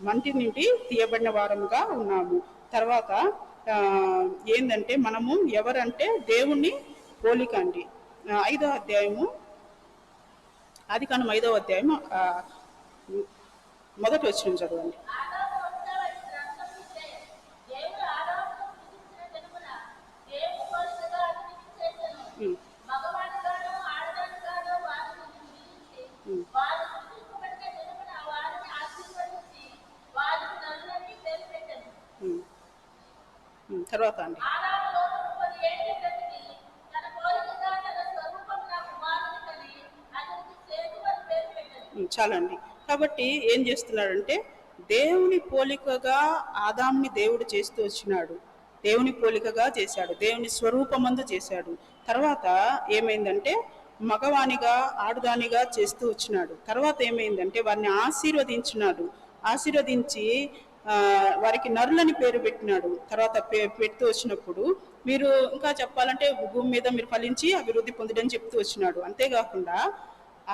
మంటి నుండి తీయబడిన వారముగా ఉన్నాము. తర్వాత ఏంటంటే మనము ఎవరంటే దేవుని పోలిక అండి. 5వ అధ్యాయము, ఆదికాండం 5వ అధ్యాయము 1వ వచనం చదవండి. తర్వాత అండి చాలండి. కాబట్టి ఏం చేస్తున్నాడంటే దేవుని పోలికగా ఆదాంని దేవుడు చేస్తూ వచ్చినాడు. దేవుని పోలికగా చేశాడు, దేవుని స్వరూపమందు చేశాడు. తర్వాత ఏమైందంటే మగవానిగా ఆడుదానిగా చేస్తూ వచ్చినాడు. తర్వాత ఏమైందంటే వారిని ఆశీర్వదించి వారికి నరులని పేరు పెట్టినాడు. తర్వాత పెడుతూ వచ్చినప్పుడు మీరు ఇంకా చెప్పాలంటే భూమి మీద మీరు ఫలించి అభివృద్ధి పొందడని చెప్తూ వచ్చినాడు. అంతేకాకుండా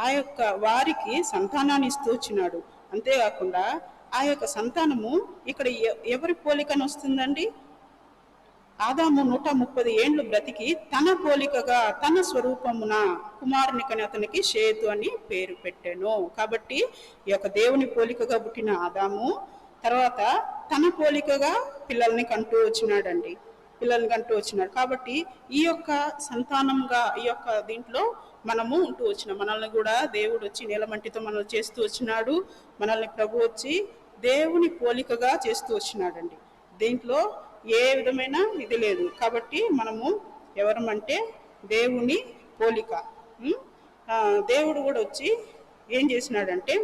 ఆ యొక్క వారికి సంతానాన్ని ఇస్తూ వచ్చినాడు. అంతేకాకుండా ఆ యొక్క సంతానము ఇక్కడ ఎవరి పోలికను వస్తుందండి? ఆదాము 130 ఏండ్లు బ్రతికి తన పోలికగా తన స్వరూపమున కుమారుని కని అతనికి షేతు అని పేరు పెట్టాను. కాబట్టి ఈ యొక్క దేవుని పోలికగా పుట్టిన ఆదాము తర్వాత తన పోలికగా పిల్లల్ని కంటూ వచ్చినాడండి. కాబట్టి ఈ యొక్క సంతానంగా ఈ యొక్క దీంట్లో మనము ఉంటూ వచ్చినాం. మనల్ని కూడా దేవుడు వచ్చి నీలమంటితో మనల్ని చేస్తూ వచ్చినాడు. మనల్ని ప్రభు వచ్చి దేవుని పోలికగా చేస్తూ వచ్చినాడండి. దీంట్లో ఏ విధమైన ఇది లేదు. కాబట్టి మనము ఎవరమంటే దేవుని పోలిక. దేవుడు కూడా వచ్చి ఏం చేసినాడంటే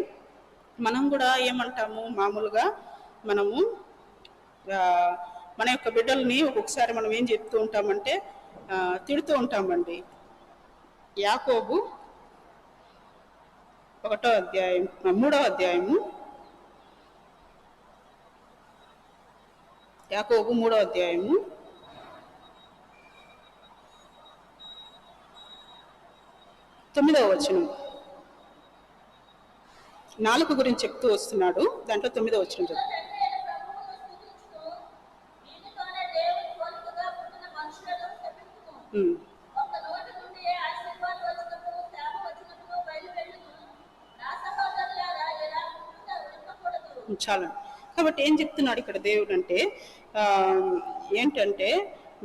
మనం కూడా ఏమంటాము, మామూలుగా మనము మన యొక్క బిడ్డల్ని ఒక్కొక్కసారి మనం ఏం చెప్తూ ఉంటామంటే తిడుతూ ఉంటామండి. యాకోబు 1వ అధ్యాయం 3వ అధ్యాయము, యాకోబు 3వ అధ్యాయము 9వ వచనం, 4 గురించి చెప్తూ వస్తున్నాడు. దాంట్లో 9వ వచనం చదువు. చాలా. కాబట్టి ఏం చెప్తున్నాడు ఇక్కడ దేవుడు అంటే ఏంటంటే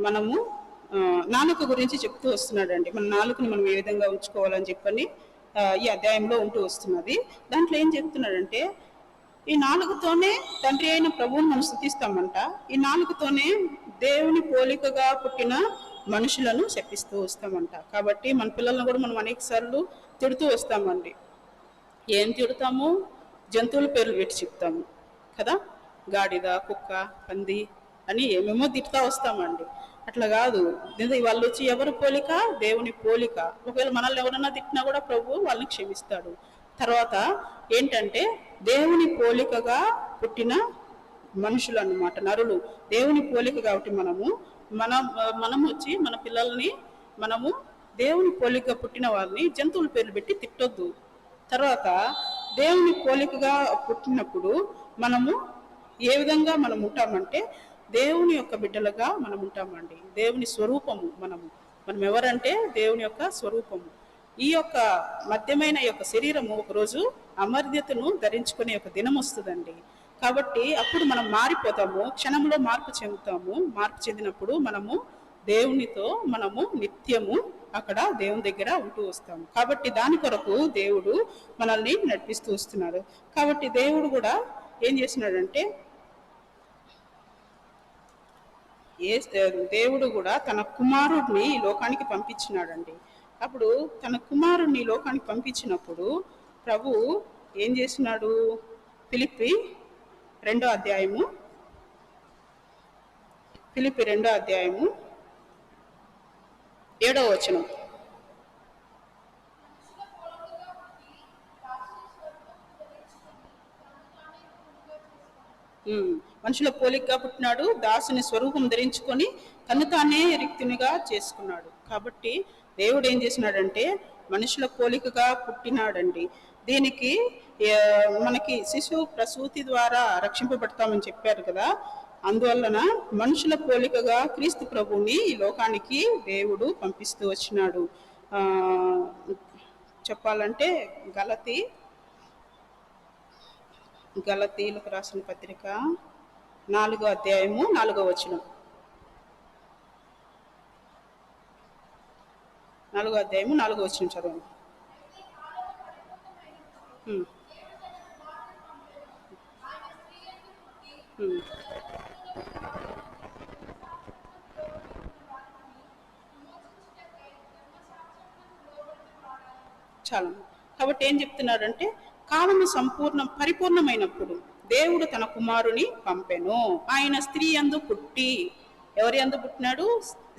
మనము నాలుక గురించి చెప్తూ వస్తున్నాడండి. మన నాలుకని మనం ఏ విధంగా ఉంచుకోవాలని చెప్పని ఈ అధ్యాయంలో ఉంటూ వస్తున్నది. దాంట్లో ఏం చెప్తున్నాడంటే ఈ నాలుగుతోనే తండ్రి అయిన ప్రభువుని మనం స్తుతిస్తామంట. ఈ నాలుగుతోనే దేవుని పోలికగా పుట్టిన మనుషులను శపిస్తూ వస్తామంట. కాబట్టి మన పిల్లలను కూడా మనం అనేక సార్లు తిడుతూ వస్తామండి. ఏం తిడతాము? జంతువుల పేర్లు పెట్టి చెప్తాము కదా, గాడిద, కుక్క, పంది అని ఏమేమో తిట్టుతా వస్తామండి. అట్లా కాదు. వాళ్ళు వచ్చి ఎవరి పోలిక? దేవుని పోలిక. ఒకవేళ మనల్ని ఎవరన్నా తిట్టినా కూడా ప్రభు వాళ్ళని క్షమిస్తాడు. తర్వాత ఏంటంటే దేవుని పోలికగా పుట్టిన మనుషులు అన్నమాట, నరులు. దేవుని పోలిక కాబట్టి మనం వచ్చి మన పిల్లల్ని మనము దేవుని పోలికగా పుట్టిన వారిని జంతువుల పేర్లు పెట్టి తిట్టొద్దు. తర్వాత దేవుని పోలికగా పుట్టినప్పుడు మనము ఏ విధంగా మనం ఉంటామంటే దేవుని యొక్క బిడ్డలుగా మనం ఉంటామండి. దేవుని స్వరూపము మనం ఎవరంటే దేవుని యొక్క స్వరూపము. ఈ యొక్క మధ్యమైన యొక్క శరీరము ఒకరోజు అమర్యాదను ధరించుకునే ఒక దినం వస్తుందండి. కాబట్టి అప్పుడు మనం మారిపోతాము, క్షణంలో మార్పు చెందుతాము. మార్పు చెందినప్పుడు మనము దేవునితో నిత్యము అక్కడ దేవుని దగ్గర ఉంటూ వస్తాము. కాబట్టి దాని కొరకు దేవుడు మనల్ని నడిపిస్తూ వస్తున్నాడు. కాబట్టి దేవుడు కూడా ఏం చేస్తున్నాడంటే దేవుడు కూడా తన కుమారుడిని ఈ లోకానికి పంపించినాడండి. అప్పుడు తన కుమారుడిని లోకానికి పంపించినప్పుడు ప్రభు ఏం చేసినాడు? ఫిలిప్పి 2వ అధ్యాయము 7వ వచనం. మనుషుల పోలికగా పుట్టినాడు, దాసుని స్వరూపం ధరించుకొని తను తానే రిక్తునిగా చేసుకున్నాడు. కాబట్టి దేవుడు ఏం చేసినాడంటే మనుషుల పోలికగా పుట్టినాడండి. దీనికి మనకి శిశువు ప్రసూతి ద్వారా రక్షింపబడతామని చెప్పారు కదా. అందువలన మనుషుల పోలికగా క్రీస్తు ప్రభువుని ఈ లోకానికి దేవుడు పంపిస్తూ వచ్చినాడు. చెప్పాలంటే గలతీలకు రాసిన పత్రిక 4వ అధ్యాయము 4వ వచనం. 4వ అధ్యాయము 4వ వచనం చదవండి. చాలా. కాబట్టి ఏం చెప్తున్నాడంటే కాలము పరిపూర్ణమైనప్పుడు దేవుడు తన కుమారుని పంపెను. ఆయన స్త్రీ యందు పుట్టి, ఎవరి యందు పుట్టినాడు?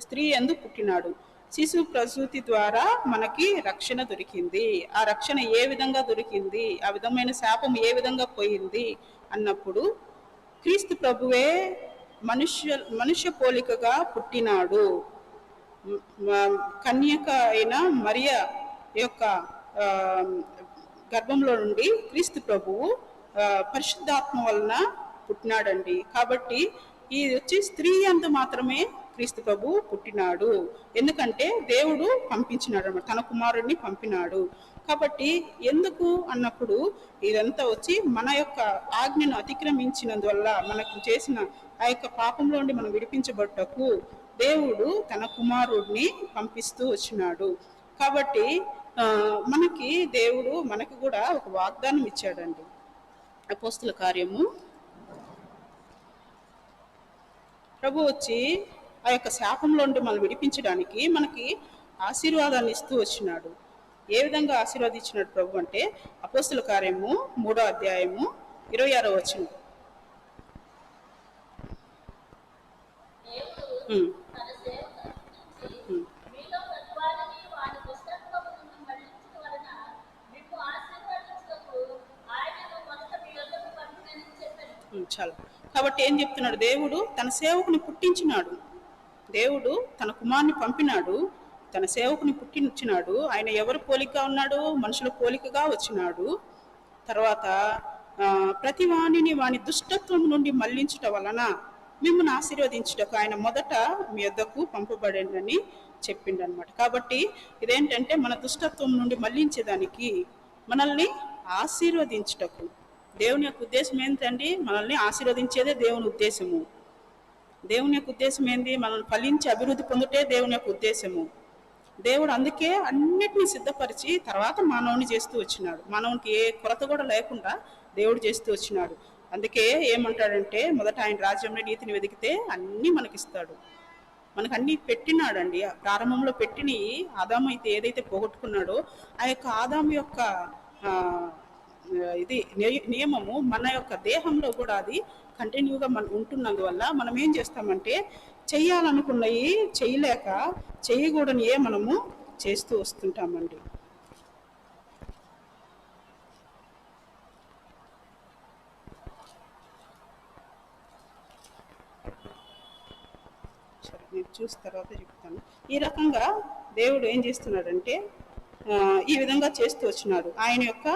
స్త్రీ యందు పుట్టినాడు. శిశు ప్రసూతి ద్వారా మనకి రక్షణ దొరికింది. ఆ రక్షణ ఏ విధంగా దొరికింది, ఆ విధమైన శాపం ఏ విధంగా పోయింది అన్నప్పుడు క్రీస్తు ప్రభువే మనుష్య పోలికగా పుట్టినాడు. కన్యక అయిన మరియ యొక్క గర్భంలో నుండి క్రీస్తు ప్రభువు పరిశుద్ధాత్మ వలన పుట్టినాడండి. కాబట్టి ఇది వచ్చి స్త్రీ అందు మాత్రమే క్రీస్తు ప్రభు పుట్టినాడు. ఎందుకంటే దేవుడు పంపించినాడు అన్నమాట, తన కుమారుడిని పంపినాడు. కాబట్టి ఎందుకు అన్నప్పుడు ఇదంతా వచ్చి మన యొక్క ఆజ్ఞను అతిక్రమించినందువల్ల మనకు చేసిన ఆ యొక్క పాపంలో నుండి మనం విడిపించబట్టకు దేవుడు తన కుమారుడిని పంపిస్తూ వచ్చినాడు. కాబట్టి దేవుడు మనకు కూడా ఒక వాగ్దానం ఇచ్చాడండి. అపోస్తుల కార్యము ప్రభు వచ్చి ఆ యొక్క శాపంలో నుండి మనం విడిపించడానికి మనకి ఆశీర్వాదాన్ని ఇస్తూ వచ్చినాడు. ఏ విధంగా ఆశీర్వాదించినాడు ప్రభు అంటే అపోస్తుల కార్యము 3వ అధ్యాయము 26వ వచనం. చాలా. కాబట్టి ఏం చెప్తున్నాడు? దేవుడు తన సేవకుని పుట్టించినాడు. దేవుడు తన కుమారుని పంపినాడు, తన సేవకుని పుట్టించినాడు. ఆయన ఎవరి పోలికగా ఉన్నాడు? మనుషుల పోలికగా వచ్చినాడు. తర్వాత ప్రతి వాని దుష్టత్వం నుండి మళ్లించుట వలన మిమ్మల్ని ఆశీర్వదించుటకు ఆయన మొదట మీ యొద్దకు పంపబడేనని చెప్పిండు అనమాట. కాబట్టి ఇదేంటంటే మన దుష్టత్వం నుండి మళ్లించేదానికి, మనల్ని ఆశీర్వదించుటకు. దేవుని యొక్క ఉద్దేశం ఏంటండి? మనల్ని ఆశీర్వదించేదే దేవుని ఉద్దేశము. దేవుని యొక్క ఉద్దేశం ఏంది? మనల్ని ఫలించి అభివృద్ధి పొందుటే దేవుని యొక్క ఉద్దేశము. దేవుడు అందుకే అన్నిటినీ సిద్ధపరిచి తర్వాత మానవుని చేస్తూ వచ్చినాడు. మానవునికి ఏ కొరత కూడా లేకుండా దేవుడు చేస్తూ వచ్చినాడు. అందుకే ఏమంటాడంటే మొదట ఆయన రాజ్యంలో నీతిని వెతికితే అన్నీ మనకిస్తాడు. మనకు అన్ని పెట్టినాడండి. ప్రారంభంలో పెట్టిన ఆదాము అయితే ఏదైతే పోగొట్టుకున్నాడో ఆ యొక్క ఆదాము యొక్క ఆ, ఇది నియమము మన యొక్క దేహంలో కూడా అది కంటిన్యూగా మనం ఉంటున్నందువల్ల మనం ఏం చేస్తామంటే చెయ్యాలనుకున్నవి చేయలేక చేయకూడనియే మనము చేస్తూ వస్తుంటామండి. సరే, నేను చూసిన తర్వాత చెప్తాను. ఈ రకంగా దేవుడు ఏం చేస్తున్నాడంటే ఈ విధంగా చేస్తూ వచ్చినాడు. ఆయన యొక్క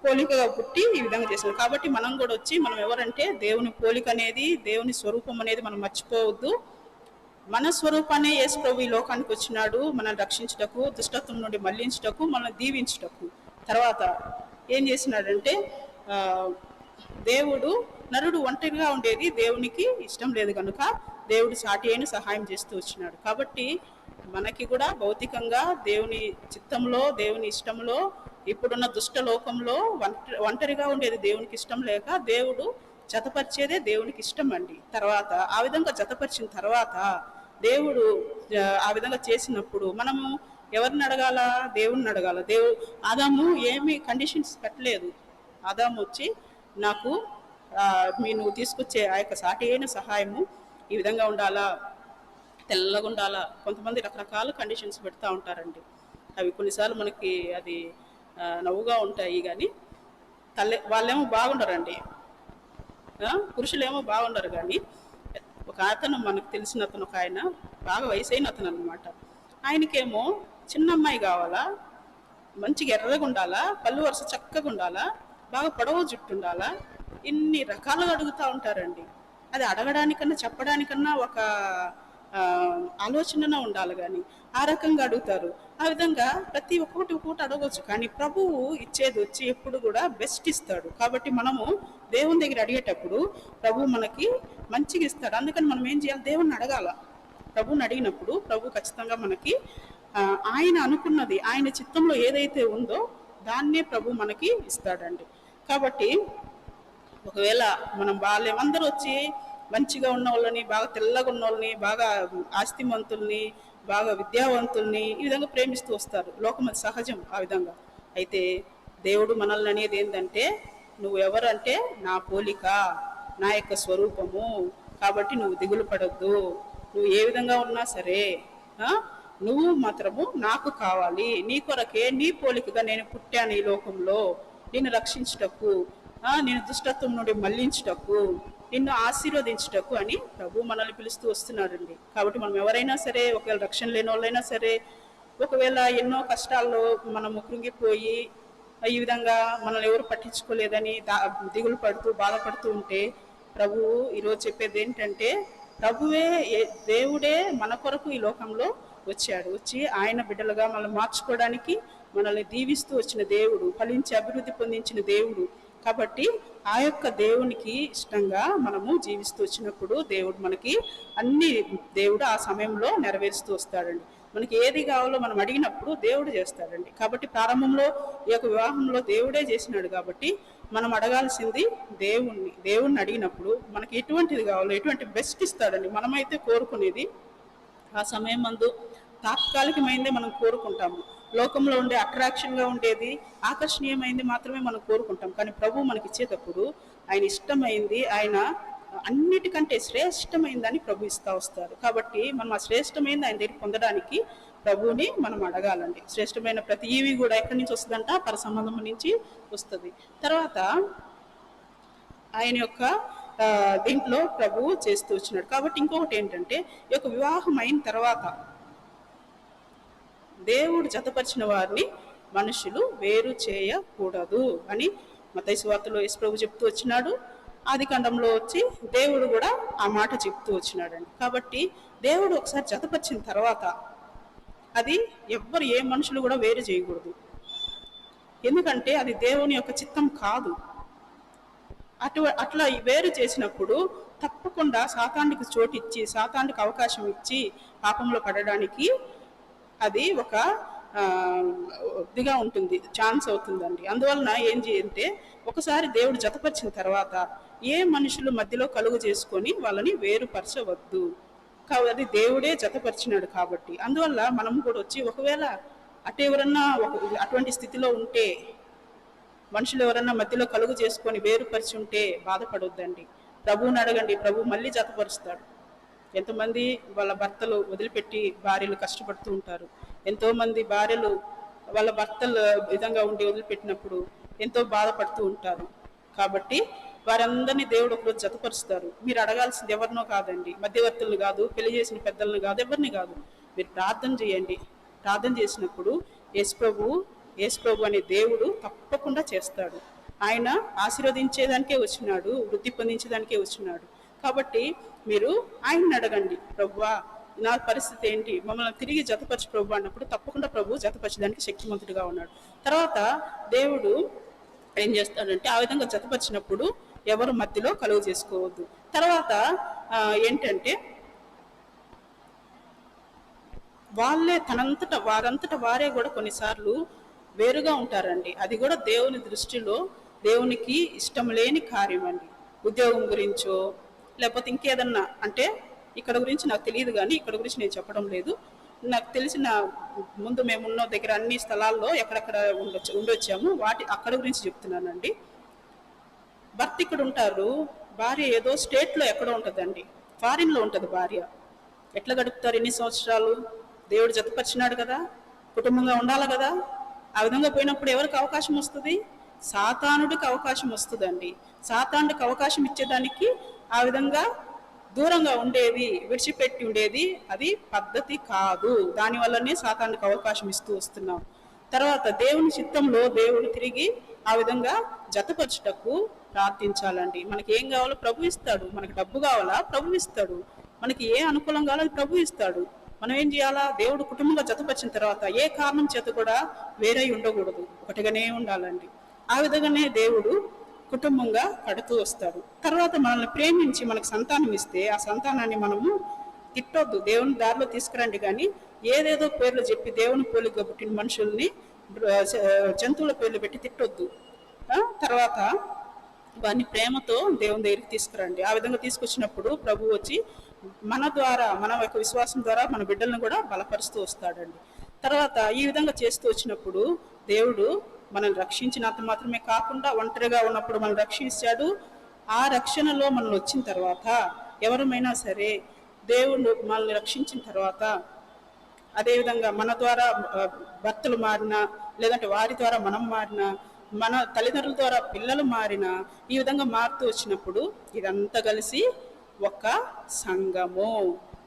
పోలికగా పుట్టి ఈ విధంగా చేస్తున్నాడు. కాబట్టి మనం కూడా వచ్చి మనం ఎవరంటే దేవుని పోలిక అనేది, దేవుని స్వరూపం అనేది మనం మర్చిపోవద్దు. మన స్వరూపాన్ని యేసు ప్రభు ఈ లోకానికి వచ్చినాడు మనల్ని రక్షించుటకు, దుష్టత్వం నుండి మళ్లించుటకు, మనల్ని దీవించుటకు. తర్వాత ఏం చేసినాడంటే దేవుడు నరుడు ఒంటరిగా ఉండేది దేవునికి ఇష్టం లేదు కనుక దేవుడు సాటి అయిన సహాయం చేస్తూ వచ్చినాడు. కాబట్టి మనకి కూడా భౌతికంగా దేవుని చిత్తంలో, దేవుని ఇష్టంలో, ఇప్పుడున్న దుష్ట లోకంలో ఒంటరిగా ఉండేది దేవునికి ఇష్టం లేక దేవుడు జతపరిచేదే దేవునికి ఇష్టం అండి. తర్వాత ఆ విధంగా జతపరిచిన తర్వాత దేవుడు ఆ విధంగా చేసినప్పుడు మనము ఎవరిని అడగాల? దేవుణ్ణి అడగాల. ఆదాము ఏమి కండిషన్స్ పెట్టలేదు. ఆదాము వచ్చి నాకు నువ్వు తీసుకొచ్చే ఆ యొక్క సాటి అయిన సహాయము ఈ విధంగా ఉండాలా, తెల్లగా ఉండాలా. కొంతమంది రకరకాల కండిషన్స్ పెడతా ఉంటారండి. అవి కొన్నిసార్లు మనకి అది నవ్వుగా ఉంటాయి. కానీ వాళ్ళేమో బాగుండరండి, పురుషులేమో బాగుండరు. కానీ ఒక అతను మనకు తెలిసిన అతను, ఒక ఆయన బాగా వయసు అయిన అతను అనమాట. ఆయనకేమో చిన్న అమ్మాయి కావాలా, మంచిగా ఎర్రగా ఉండాలా, పళ్ళు వరుస చక్కగా ఉండాలా, బాగా పొడవు జుట్టు ఉండాలా, ఇన్ని రకాలుగా అడుగుతూ ఉంటారండి. అది అడగడానికన్నా చెప్పడానికన్నా ఒక ఆలోచన ఉండాలి. కానీ ఆ రకంగా అడుగుతారు. ఆ విధంగా ప్రతి ఒక్కొక్కటి అడగవచ్చు. కానీ ప్రభువు ఇచ్చేది వచ్చి ఎప్పుడు కూడా బెస్ట్ ఇస్తాడు. కాబట్టి మనము దేవుని దగ్గర అడిగేటప్పుడు ప్రభువు మనకి మంచిగా ఇస్తాడు. అందుకని మనం ఏం చేయాలి? దేవుణ్ణి అడగాల. ప్రభువుని అడిగినప్పుడు ప్రభు ఖచ్చితంగా మనకి ఆయన అనుకున్నది, ఆయన చిత్తంలో ఏదైతే ఉందో దాన్నే ప్రభు మనకి ఇస్తాడండి. కాబట్టి ఒకవేళ మనం అందరూ వచ్చి మంచిగా ఉన్న వాళ్ళని, బాగా తెల్లగా ఉన్న వాళ్ళని, బాగా ఆస్తిమంతుల్ని, బాగా విద్యావంతుల్ని ఈ విధంగా ప్రేమిస్తూ వస్తారు. లోకం అది సహజం ఆ విధంగా. అయితే దేవుడు మనల్ని అనేది ఏంటంటే, నువ్వు ఎవరంటే నా పోలిక, నా యొక్క స్వరూపము, కాబట్టి నువ్వు దిగులు పడొద్దు. నువ్వు ఏ విధంగా ఉన్నా సరే నువ్వు మాత్రము నాకు కావాలి, నీ కొరకే నీ పోలికగా నేను పుట్టాను ఈ లోకంలో, నిన్ను రక్షించుటకు, నేను దుష్టత్వం నుండి మళ్లించుటకు, నిన్ను ఆశీర్వదించుటకు అని ప్రభు మనల్ని పిలుస్తూ వస్తున్నాడండి. కాబట్టి మనం ఎవరైనా సరే, ఒకవేళ రక్షణ లేని వాళ్ళైనా సరే, ఒకవేళ ఎన్నో కష్టాల్లో మనము కృంగిపోయి ఈ విధంగా మనల్ని ఎవరు పట్టించుకోలేదని దిగులు పడుతూ బాధపడుతూ ఉంటే ప్రభువు ఈరోజు చెప్పేది ఏంటంటే, దేవుడే మన కొరకు ఈ లోకంలో వచ్చాడు. వచ్చి ఆయన బిడ్డలుగా మనల్ని మార్చుకోవడానికి మనల్ని దీవిస్తూ వచ్చిన దేవుడు, ఫలించి అభివృద్ధి పొందించిన దేవుడు. కాబట్టి ఆ యొక్క దేవునికి ఇష్టంగా మనము జీవిస్తూ వచ్చినప్పుడు దేవుడు మనకి దేవుడు ఆ సమయంలో నెరవేరుస్తూ వస్తాడండి. మనకి ఏది కావాలో మనం అడిగినప్పుడు దేవుడు చేస్తాడండి. కాబట్టి ప్రారంభంలో ఈ యొక్క వివాహంలో దేవుడే చేసినాడు. కాబట్టి మనం అడగాల్సింది దేవుణ్ణి అడిగినప్పుడు మనకి ఎటువంటిది కావాలో, ఎటువంటి బెస్ట్ ఇస్తాడండి. మనమైతే కోరుకునేది ఆ సమయం మందు తాత్కాలికమైందే మనం కోరుకుంటాము. లోకంలో ఉండే అట్రాక్షన్గా ఉండేది, ఆకర్షణీయమైంది మాత్రమే మనం కోరుకుంటాం. కానీ ప్రభు మనకి ఇచ్చేటప్పుడు ఆయన ఇష్టమైంది, ఆయన అన్నిటికంటే శ్రేష్టమైందని ప్రభు ఇస్తూ వస్తారు. కాబట్టి మనం ఆ శ్రేష్టమైంది ఆయన దగ్గర పొందడానికి ప్రభువుని మనం అడగాలండి. శ్రేష్టమైన ప్రతి ఈవి కూడా ఎక్కడి నుంచి వస్తుందంట? పర సంబంధం నుంచి వస్తుంది. తర్వాత ఆయన యొక్క దీంట్లో ప్రభువు చేస్తూ వచ్చినాడు. కాబట్టి ఇంకొకటి ఏంటంటే, ఈ యొక్క వివాహం అయిన తర్వాత దేవుడు జతపరిచిన వారిని మనుషులు వేరు చేయకూడదు అని మత్తయి సువార్తలో యేసు ప్రభు చెప్తూ వచ్చినాడు. ఆదికాండంలో వచ్చి దేవుడు కూడా ఆ మాట చెప్తూ వచ్చినాడండి. కాబట్టి దేవుడు ఒకసారి జతపరిచిన తర్వాత అది ఏ మనుషులు కూడా వేరు చేయకూడదు. ఎందుకంటే అది దేవుని యొక్క చిత్తం కాదు. అట్లా వేరు చేసినప్పుడు తప్పకుండా సాతానికి చోటిచ్చి, సాతానికి అవకాశం ఇచ్చి పాపంలో పడడానికి అది ఒక ఇదిగా ఉంటుంది, ఛాన్స్ అవుతుందండి. అందువలన ఏం చేయంటే, ఒకసారి దేవుడు జతపరిచిన తర్వాత ఏ మనుషులు మధ్యలో కలుగు చేసుకొని వాళ్ళని వేరుపరచవద్దు. కాబట్టి అది దేవుడే జతపరిచినాడు కాబట్టి, అందువల్ల మనం కూడా వచ్చి ఒకవేళ అటు ఎవరన్నా అటువంటి స్థితిలో ఉంటే, మనుషులు ఎవరన్నా మధ్యలో కలుగు చేసుకొని వేరుపరిచి ఉంటే బాధపడొద్దండి. ప్రభువుని అడగండి, ప్రభు మళ్ళీ జతపరుస్తాడు. ఎంతమంది వాళ్ళ భర్తలు వదిలిపెట్టి భార్యలు కష్టపడుతూ ఉంటారు. ఎంతోమంది భార్యలు వాళ్ళ భర్తలు విధంగా ఉండి వదిలిపెట్టినప్పుడు ఎంతో బాధపడుతూ ఉంటారు. కాబట్టి వారందరినీ దేవుడు ఒకరోజు జతపరుస్తారు. మీరు అడగాల్సింది ఎవరినో కాదండి, మధ్యవర్తులను కాదు, పెళ్లి చేసిన పెద్దలను కాదు, ఎవరిని కాదు. మీరు ప్రార్థన చేయండి. ప్రార్థన చేసినప్పుడు యేసు ప్రభు అనే దేవుడు తప్పకుండా చేస్తాడు. ఆయన ఆశీర్వదించేదానికే వచ్చినాడు, వృద్ధి పొందించేదానికే వచ్చినాడు. కాబట్టి మీరు ఆయన్ని అడగండి, ప్రభువా నా పరిస్థితి ఏంటి, మమ్మల్ని తిరిగి జతపరచు ప్రభు అన్నప్పుడు తప్పకుండా ప్రభు జతపరచడానికి శక్తిమంతుడిగా ఉన్నాడు. తర్వాత దేవుడు ఏం చేస్తాడంటే, ఆ విధంగా జతపరిచినప్పుడు ఎవరు మధ్యలో కలుగు చేసుకోవద్దు. తర్వాత ఏంటంటే, వాళ్ళే వారంతట వారే కూడా కొన్నిసార్లు వేరుగా ఉంటారండి. అది కూడా దేవుని దృష్టిలో దేవునికి ఇష్టం లేని కార్యం అండి. ఉద్యోగం గురించో లేకపోతే ఇంకేదన్నా, అంటే ఇక్కడ గురించి నాకు తెలియదు కానీ ఇక్కడ గురించి నేను చెప్పడం లేదు. నాకు తెలిసిన ముందు మేమున్న దగ్గర అన్ని స్థలాల్లో ఎక్కడెక్కడ ఉండొచ్చాము, అక్కడ గురించి చెప్తున్నానండి. భర్త ఇక్కడ ఉంటారు, భార్య ఏదో స్టేట్లో ఎక్కడో ఉంటుందండి, ఫారిన్లో ఉంటుంది భార్య. ఎట్లా గడుపుతారు ఇన్ని సంవత్సరాలు? దేవుడు జతపరిచినాడు కదా, కుటుంబంగా ఉండాలి కదా. ఆ విధంగా పోయినప్పుడు ఎవరికి అవకాశం వస్తుంది? సాతానుడికి అవకాశం వస్తుందండి. సాతానుడికి అవకాశం ఇచ్చేదానికి ఆ విధంగా దూరంగా ఉండేది, విడిచిపెట్టి ఉండేది అది పద్ధతి కాదు. దానివల్లనే సాతానుడికి అవకాశం ఇస్తూ వస్తున్నాం. తర్వాత దేవుని చిత్తంలో దేవుడు తిరిగి ఆ విధంగా జతపరచుటకు ప్రార్థించాలండి. మనకి ఏం కావాలో ప్రభు ఇస్తాడు. మనకి డబ్బు కావాలా, ప్రభు ఇస్తాడు. మనకి ఏ అనుకూలం కావాలో అది ప్రభు ఇస్తాడు. మనం ఏం చేయాలా? దేవుడు కుటుంబంగా జతపరిచిన తర్వాత ఏ కారణం చేత కూడా వేరై ఉండకూడదు, ఒకటిగానే ఉండాలండి. ఆ విధంగానే దేవుడు కుటుంబంగా కడుతూ వస్తాడు. తర్వాత మనల్ని ప్రేమించి మనకు సంతానం ఇస్తే ఆ సంతానాన్ని మనము తిట్టొద్దు, దేవుని దారిలో తీసుకురండి. కానీ ఏదేదో పేర్లు చెప్పి దేవుని పోలికగా పుట్టిన మనుషుల్ని జంతువుల పేర్లు పెట్టి తిట్టొద్దు. తర్వాత వారిని ప్రేమతో దేవుని దగ్గరికి తీసుకురండి. ఆ విధంగా తీసుకొచ్చినప్పుడు ప్రభు వచ్చి మన ద్వారా, మన యొక్క విశ్వాసం ద్వారా మన బిడ్డలను కూడా బలపరుస్తూ వస్తాడండి. తర్వాత ఈ విధంగా చేస్తూ వచ్చినప్పుడు దేవుడు మనల్ని రక్షించినంత మాత్రమే కాకుండా ఒంటరిగా ఉన్నప్పుడు మనల్ని రక్షించాడు. ఆ రక్షణలో మనం వచ్చిన తర్వాత ఎవరమైనా సరే దేవుడు మనల్ని రక్షించిన తర్వాత అదేవిధంగా మన ద్వారా భర్తలు మారినా, లేదంటే వారి ద్వారా మనం మారినా, మన తల్లిదండ్రుల ద్వారా పిల్లలు మారినా, ఈ విధంగా మారుతూ వచ్చినప్పుడు ఇదంతా కలిసి ఒక సంఘము,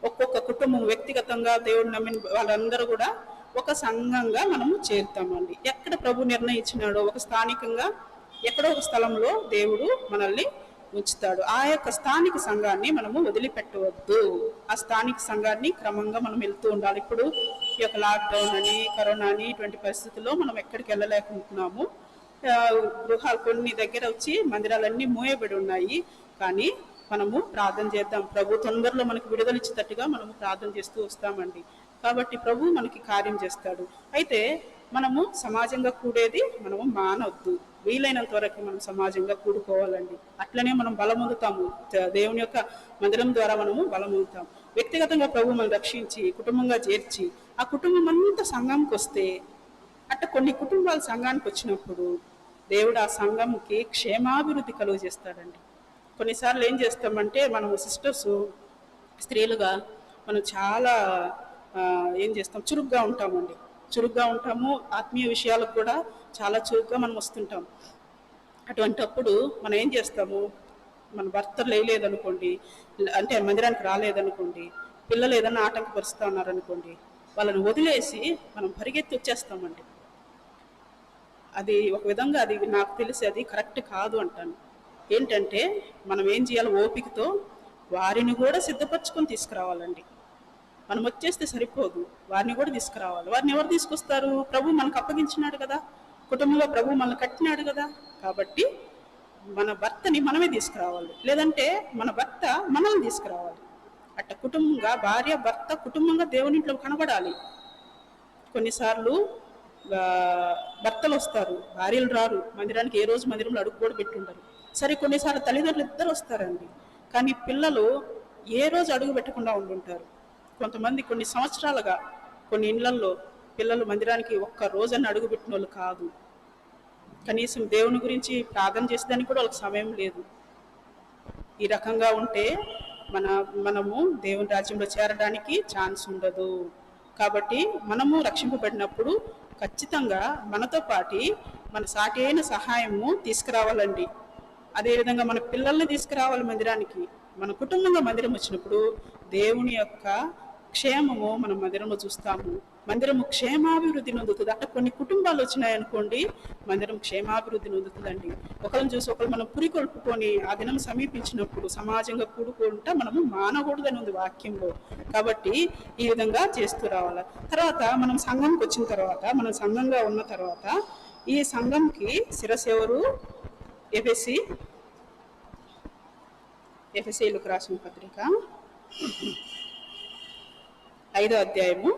ఒక్కొక్క కుటుంబం వ్యక్తిగతంగా దేవుడు నమ్మిన వాళ్ళందరూ కూడా ఒక సంఘంగా మనము చేరుతామండి. ఎక్కడ ప్రభు నిర్ణయించినాడో ఒక స్థానికంగా ఎక్కడో ఒక స్థలంలో దేవుడు మనల్ని ఉంచుతాడు. ఆ యొక్క స్థానిక సంఘాన్ని మనము వదిలిపెట్టవద్దు. ఆ స్థానిక సంఘాన్ని క్రమంగా మనం వెళ్తూ ఉండాలి. ఇప్పుడు ఈ యొక్క లాక్డౌన్ అని, కరోనా అని, ఇటువంటి పరిస్థితుల్లో మనం ఎక్కడికి వెళ్ళలేకుంటున్నాము. గృహాలు కొన్ని దగ్గర వచ్చి మందిరాలన్నీ మూయబడి ఉన్నాయి. కానీ మనము ప్రార్థన చేద్దాం. ప్రభు తొందరలో మనకు విడుదలిచ్చేటట్టుగా మనము ప్రార్థన చేస్తూ వస్తామండి. కాబట్టి ప్రభు మనకి కార్యం చేస్తాడు. అయితే మనము సమాజంగా కూడేది మనము మానవద్దు. వీలైనంత వరకు మనం సమాజంగా కూడుకోవాలండి. అట్లనే మనం బలమొందుతాము. దేవుని యొక్క మందిరం ద్వారా మనము బలమొందుతాం. వ్యక్తిగతంగా ప్రభు మనం రక్షించి కుటుంబంగా చేర్చి ఆ కుటుంబం అంతా సంఘంకి వస్తే, అట్లా కొన్ని కుటుంబాలు సంఘానికి వచ్చినప్పుడు దేవుడు ఆ సంఘంకి క్షేమాభివృద్ధి కలుగు చేస్తాడండి. కొన్నిసార్లు ఏం చేస్తామంటే మనము సిస్టర్స్, స్త్రీలుగా మనం చాలా ఏం చేస్తాం, చురుగ్గా ఉంటామండి. చురుగ్గా ఉంటాము. ఆత్మీయ విషయాలకు కూడా చాలా చురుగ్గా మనం వస్తుంటాం. అటువంటప్పుడు మనం ఏం చేస్తాము, మన భర్త లేదనుకోండి, అంటే మందిరానికి రాలేదనుకోండి, పిల్లలు ఏదైనా ఆటంకపరుస్తూ ఉన్నారనుకోండి, వాళ్ళని వదిలేసి మనం పరిగెత్తి వచ్చేస్తామండి. అది ఒక విధంగా అది నాకు తెలిసి అది కరెక్ట్ కాదు అంటాను. ఏంటంటే మనం ఏం చేయాలి, ఓపికతో వారిని కూడా సిద్ధపరచుకొని తీసుకురావాలండి. మనం వచ్చేస్తే సరిపోదు, వారిని కూడా తీసుకురావాలి. వారిని ఎవరు తీసుకొస్తారు? ప్రభు మనకు అప్పగించినాడు కదా, కుటుంబంలో ప్రభు మనల్ని కట్టినాడు కదా. కాబట్టి మన భర్తని మనమే తీసుకురావాలి, లేదంటే మన భర్త మనల్ని తీసుకురావాలి. అట్ట కుటుంబంగా భార్య భర్త కుటుంబంగా దేవుని ఇంట్లో కనబడాలి. కొన్నిసార్లు భర్తలు వస్తారు, భార్యలు రారు మందిరానికి. ఏ రోజు మందిరంలో అడుగు కూడా పెట్టుంటారు. సరే, కొన్నిసార్లు తల్లిదండ్రులు ఇద్దరు వస్తారండి. కానీ పిల్లలు ఏ రోజు అడుగు పెట్టకుండా ఉండుంటారు. కొంతమంది కొన్ని సంవత్సరాలుగా కొన్ని ఇళ్లల్లో పిల్లలు మందిరానికి ఒక్క రోజని అడుగుపెట్టిన వాళ్ళు కాదు. కనీసం దేవుని గురించి ప్రార్థన చేసేదానికి కూడా వాళ్ళకి సమయం లేదు. ఈ రకంగా ఉంటే మనము దేవుని రాజ్యంలో చేరడానికి ఛాన్స్ ఉండదు. కాబట్టి మనము రక్షింపబడినప్పుడు ఖచ్చితంగా మనతో పాటు మన సాటి అయిన సహాయము తీసుకురావాలండి. అదేవిధంగా మన పిల్లల్ని తీసుకురావాలి మందిరానికి. మన కుటుంబంగా మందిరం వచ్చినప్పుడు దేవుని యొక్క క్షేమము మనం మందిరంలో చూస్తాము. మందిరము క్షేమాభివృద్ధి నొందుతుంది. అట్లా కొన్ని కుటుంబాలు వచ్చినాయనుకోండి, మందిరం క్షేమాభివృద్ధి నొందుతుందండి. ఒకరిని చూసి ఒకరు మనం పురికొల్పుకొని ఆ దినం సమీపించినప్పుడు సమాజంగా కూడుకుంటా మనము మానకూడదని ఉంది వాక్యంలో. కాబట్టి ఈ విధంగా చేస్తూ రావాలి. తర్వాత మనం సంఘంకి వచ్చిన తర్వాత, మనం సంఘంగా ఉన్న తర్వాత ఈ సంఘంకి శిరస్సు ఎవరు? ఎఫెసీయులకు రాసిన పత్రిక 5వ అధ్యాయము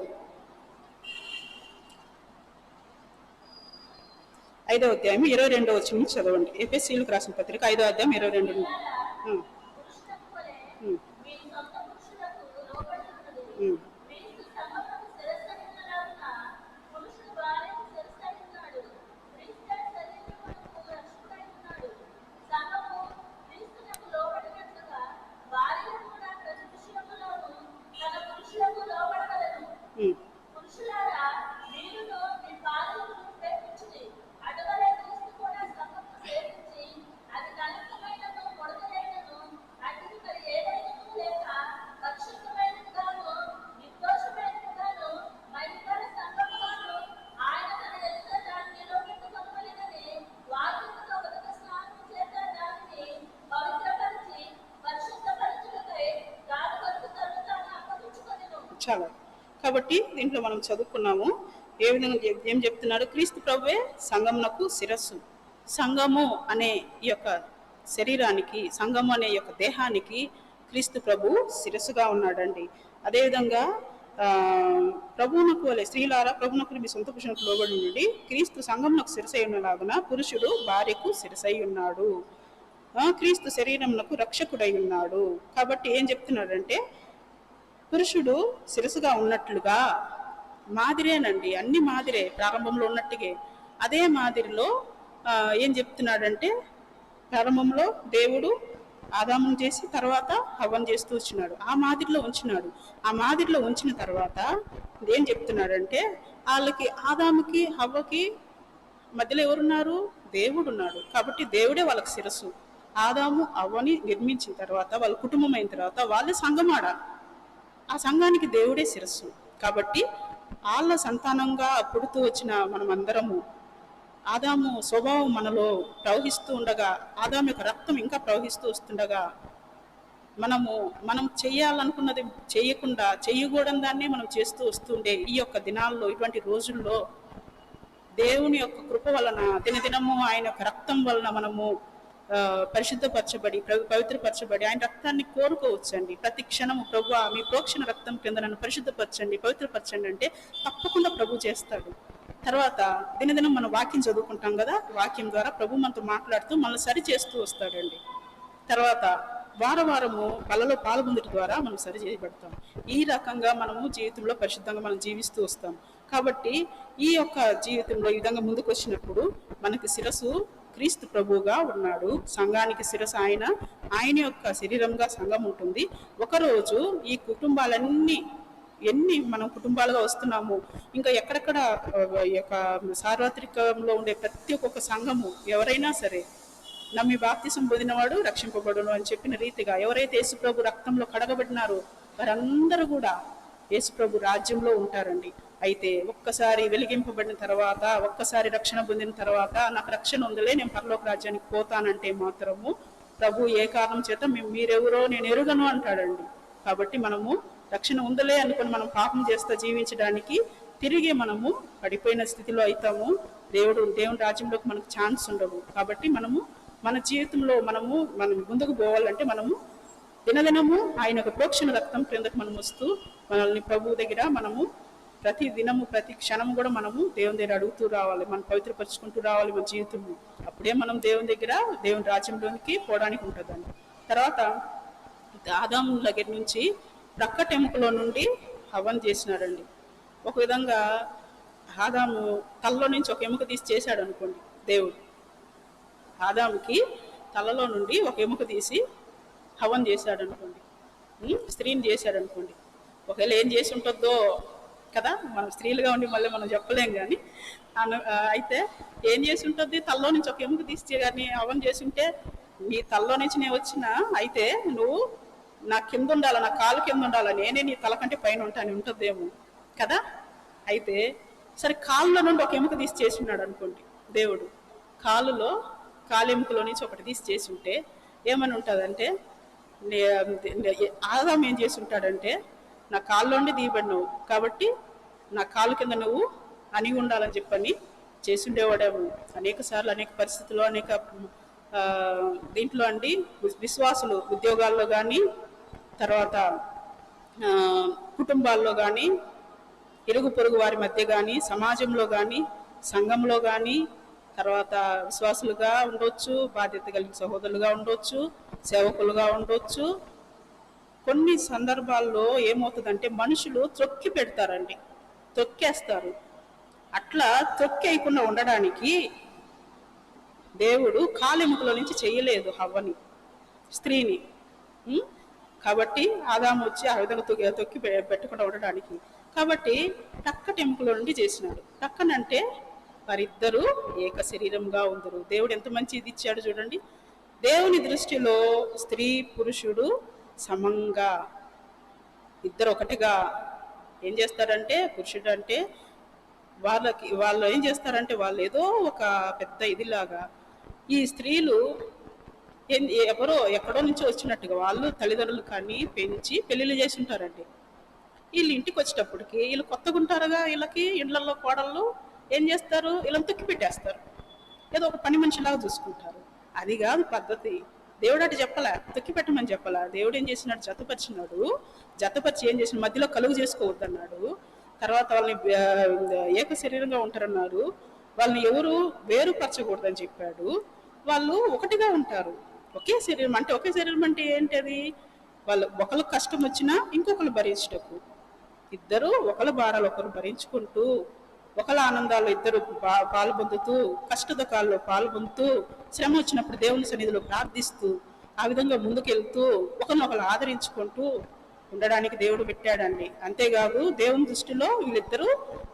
22వ వచనం చదవండి. ఎఫెసీయులకు రాసిన పత్రిక 5వ అధ్యాయం 22. చాలా. కాబట్టి దీంట్లో మనం చదువుకున్నాము ఏ విధంగా ఏం చెప్తున్నాడు? క్రీస్తు ప్రభువే సంఘమునకు శిరస్సు. సంఘము అనే ఈ యొక్క శరీరానికి, సంఘము అనే యొక్క దేహానికి క్రీస్తు ప్రభు శిరస్సుగా ఉన్నాడండి. అదేవిధంగా ప్రభువునకు వలె స్త్రీలారా ప్రభువునకు మీ సొంత పురుషులకు లోబడి ఉండి క్రీస్తు సంఘమునకు శిరసై ఉన్నలాగున పురుషుడు భార్యకు శిరసై ఉన్నాడు. క్రీస్తు శరీరమునకు రక్షకుడై ఉన్నాడు. కాబట్టి ఏం చెప్తున్నాడంటే పురుషుడు శిరస్సుగా ఉన్నట్లుగా మాదిరేనండి, అన్ని మాదిరే, ప్రారంభంలో ఉన్నట్టుగే. అదే మాదిరిలో ఏం చెప్తున్నాడంటే ప్రారంభంలో దేవుడు ఆదామును చేసి తర్వాత హవ్వను చేస్తూ వచ్చినాడు. ఆ మాదిరిలో ఉంచినాడు. ఆ మాదిరిలో ఉంచిన తర్వాత ఏం చెప్తున్నాడంటే వాళ్ళకి ఆదాముకి హవ్వకి మధ్యలో ఎవరున్నారు? దేవుడు ఉన్నాడు. కాబట్టి దేవుడే వాళ్ళకి శిరస్సు. ఆదాము హవ్వని నిర్మించిన తర్వాత, వాళ్ళ కుటుంబం అయిన తర్వాత వాళ్ళే సంఘమాడ. ఆ సంఘానికి దేవుడే శిరస్సు. కాబట్టి వాళ్ళ సంతానంగా పుడుతూ వచ్చిన మనమందరము ఆదాము స్వభావం మనలో ప్రవహిస్తూ ఉండగా, ఆదాము యొక్క రక్తం ఇంకా ప్రవహిస్తూ వస్తుండగా మనం చేయాలనుకున్నది చేయకుండా చేయకూడని దాన్నే మనం చేస్తూ వస్తుండే ఈ యొక్క దినాల్లో, ఇటువంటి రోజుల్లో దేవుని యొక్క కృప వలన దినదినము ఆయన యొక్క రక్తం వలన మనము పరిశుద్ధపరచబడి పవిత్రపరచబడి ఆయన రక్తాన్ని కోరుకోవచ్చండి. ప్రతి క్షణము ప్రభు మీ ప్రోక్షణ రక్తం కింద నన్ను పరిశుద్ధపరచండి, పవిత్రపరచండి అంటే తప్పకుండా ప్రభు చేస్తాడు. తర్వాత దినదినం మనం వాక్యం చదువుకుంటాం కదా, వాక్యం ద్వారా ప్రభు మనతో మాట్లాడుతూ మనల్ని సరి చేస్తూ వస్తాడండి. తర్వాత వారము కళలో పాల్గొనడం ద్వారా మనం సరి చేయబడతాం. ఈ రకంగా మనము జీవితంలో పరిశుద్ధంగా మనం జీవిస్తూ వస్తాం. కాబట్టి ఈ యొక్క జీవితంలో ఈ విధంగా ముందుకు వచ్చినప్పుడు మనకి శిరస్సు క్రీస్తు ప్రభువుగా ఉన్నాడు. సంఘానికి శిరస్సు ఆయన యొక్క శరీరంగా సంఘం ఉంటుంది. ఒకరోజు ఈ కుటుంబాలన్నీ ఎన్ని మనం కుటుంబాలుగా వస్తున్నాము, ఇంకా ఎక్కడెక్కడ ఈ యొక్క సార్వత్రికంలో ఉండే ప్రతి ఒక్క సంఘము ఎవరైనా సరే నమ్మి బాప్తిసం పొందినవాడు రక్షింపబడును అని చెప్పిన రీతిగా ఎవరైతే యేసుప్రభు రక్తంలో కడగబడినారో వారందరూ కూడా యేసుప్రభు రాజ్యంలో ఉంటారండి. అయితే ఒక్కసారి వెలిగింపబడిన తర్వాత, ఒక్కసారి రక్షణ పొందిన తర్వాత నాకు రక్షణ ఉందిలే నేను పరలోక రాజ్యానికి పోతానంటే మాత్రము ప్రభు ఏ కారణం చేత మీరెవరో నేను ఎరుగను అంటాడండి. కాబట్టి మనము రక్షణ ఉందలే అనుకుని మనం పాపం చేస్తూ జీవించడానికి తిరిగి మనము పడిపోయిన స్థితిలో అవుతాము. దేవుని రాజ్యంలోకి మనకు ఛాన్స్ ఉండవు. కాబట్టి మన జీవితంలో మనం ముందుకు పోవాలంటే మనము దినదినము ఆయన యొక్క ప్రోక్షణ రక్తం క్రిందకు మనం వస్తూ మనల్ని ప్రభు దగ్గర మనము ప్రతి దినము ప్రతి క్షణము కూడా మనము దేవుని దగ్గర అడుగుతూ రావాలి, మనం పవిత్రపరుచుకుంటూ రావాలి మన జీవితంలో. అప్పుడే మనం దేవుని రాజ్యంలోనికి పోవడానికి ఉంటుందండి. తర్వాత ఆదాము దగ్గర నుంచి ప్రక్కటెముకలో నుండి హవ్వను చేసినాడండి. ఒక విధంగా ఆదాము తలలో నుంచి ఒక ఎముక తీసి చేశాడు అనుకోండి. దేవుడు ఆదాముకి తలలో నుండి ఒక ఎముక తీసి హవ్వను చేశాడు అనుకోండి, స్త్రీని చేశాడు అనుకోండి. ఒకవేళ ఏం చేసి ఉంటుందో కదా, మనం స్త్రీలుగా ఉండి మళ్ళీ మనం చెప్పలేం. కానీ అయితే ఏం చేసి ఉంటుంది? తలలో నుంచి ఒక ఎముక తీసి కానీ హవ్వను చేసి ఉంటే, నీ తలలో నుంచి నేను వచ్చిన అయితే నువ్వు నా కింద ఉండాలి, నా కాలు కింద ఉండాలి, నేనే నీ తల కంటే పైన ఉంటాను ఉంటుందేమో కదా. అయితే సరే, కాళ్ళలో నుండి ఒక ఎముక తీసి చేసి ఉన్నాడు అనుకోండి దేవుడు. కాలు ఎముకలో నుంచి ఒకటి తీసి చేసి ఉంటే ఏమని ఉంటుందంటే, ఆదాము ఏం చేసి ఉంటాడంటే, నా కాళ్ళలోండి తీయబడినవు కాబట్టి నా కాలు కింద నువ్వు అణిగి ఉండాలని చెప్పని చేసి ఉండేవాడేమో. అనేక సార్లు అనేక పరిస్థితుల్లో అనేక దీంట్లో అండి విశ్వాసులు ఉద్యోగాల్లో కానీ, తర్వాత కుటుంబాల్లో కానీ, ఇరుగు పొరుగు వారి మధ్య కానీ, సమాజంలో కానీ, సంఘంలో కానీ, తర్వాత విశ్వాసులుగా ఉండొచ్చు, బాధ్యత కలిగిన సహోదరులుగా ఉండొచ్చు, సేవకులుగా ఉండొచ్చు. కొన్ని సందర్భాల్లో ఏమవుతుందంటే మనుషులు త్రొక్కి పెడతారండి, తొక్కేస్తారు. అట్లా తొక్కేయకుండా ఉండడానికి దేవుడు కాలెముకలో నుంచి చేయలేదు హవ్వని, స్త్రీని. కాబట్టి ఆదాము వచ్చి ఆ విధంగా తొక్కి పెట్టకుండా ఉండడానికి కాబట్టి ప్రక్కటెముకలో నుండి చేసినాడు. ప్రక్కనంటే వారిద్దరూ ఏక శరీరంగా ఉందరు. దేవుడు ఎంత మంచి ఇది ఇచ్చాడు చూడండి. దేవుని దృష్టిలో స్త్రీ పురుషుడు సమంగా ఇద్దరు ఒకటిగా ఏం చేస్తారంటే, పురుషుడు అంటే వాళ్ళు ఏం చేస్తారంటే, వాళ్ళు ఏదో ఒక పెద్ద ఇదిలాగా, ఈ స్త్రీలు ఎవరో ఎక్కడో నుంచి వచ్చినట్టుగా వాళ్ళు తల్లిదండ్రులు కానీ పెంచి పెళ్ళిళ్ళు చేసి ఉంటారండి. వీళ్ళు ఇంటికి వచ్చేటప్పటికి వీళ్ళు కొత్తగా ఉంటారుగా, వీళ్ళకి ఇండ్లలో కోడళ్ళు ఏం చేస్తారు, వీళ్ళని తొక్కి పెట్టేస్తారు, ఏదో ఒక పని మనిషిలాగా చూసుకుంటారు. అది కాదు పద్ధతి. దేవుడు అటు చెప్పలా, తొక్కి పెట్టమని చెప్పలా. దేవుడు ఏం చేసినాడు, జతపరిచి ఏం చేసిన మధ్యలో కలుగు చేసుకోవద్దన్నాడు. తర్వాత వాళ్ళని ఏక శరీరంగా ఉంటారన్నారు. వాళ్ళని ఎవరు వేరుపరచకూడదని చెప్పాడు. వాళ్ళు ఒకటిగా ఉంటారు, ఒకే శరీరం. అంటే ఒకే శరీరం అంటే ఏంటది, వాళ్ళు ఒకరికి కష్టం వచ్చినా ఇంకొకరు భరించటకు, ఇద్దరు ఒకళ్ళ భారాలు ఒకరు భరించుకుంటూ, ఒకళ్ళ ఆనందాల్లో ఇద్దరు పాలు పొందుతూ, కష్టదుఖాల్లో పాలు పొందుతూ, శ్రమ వచ్చినప్పుడు దేవుని సన్నిధిలో ప్రార్థిస్తూ, ఆ విధంగా ముందుకెళ్తూ ఒకరినొకరు ఆదరించుకుంటూ ఉండడానికి దేవుడు పెట్టాడండి. అంతేకాదు దేవుని దృష్టిలో వీళ్ళిద్దరూ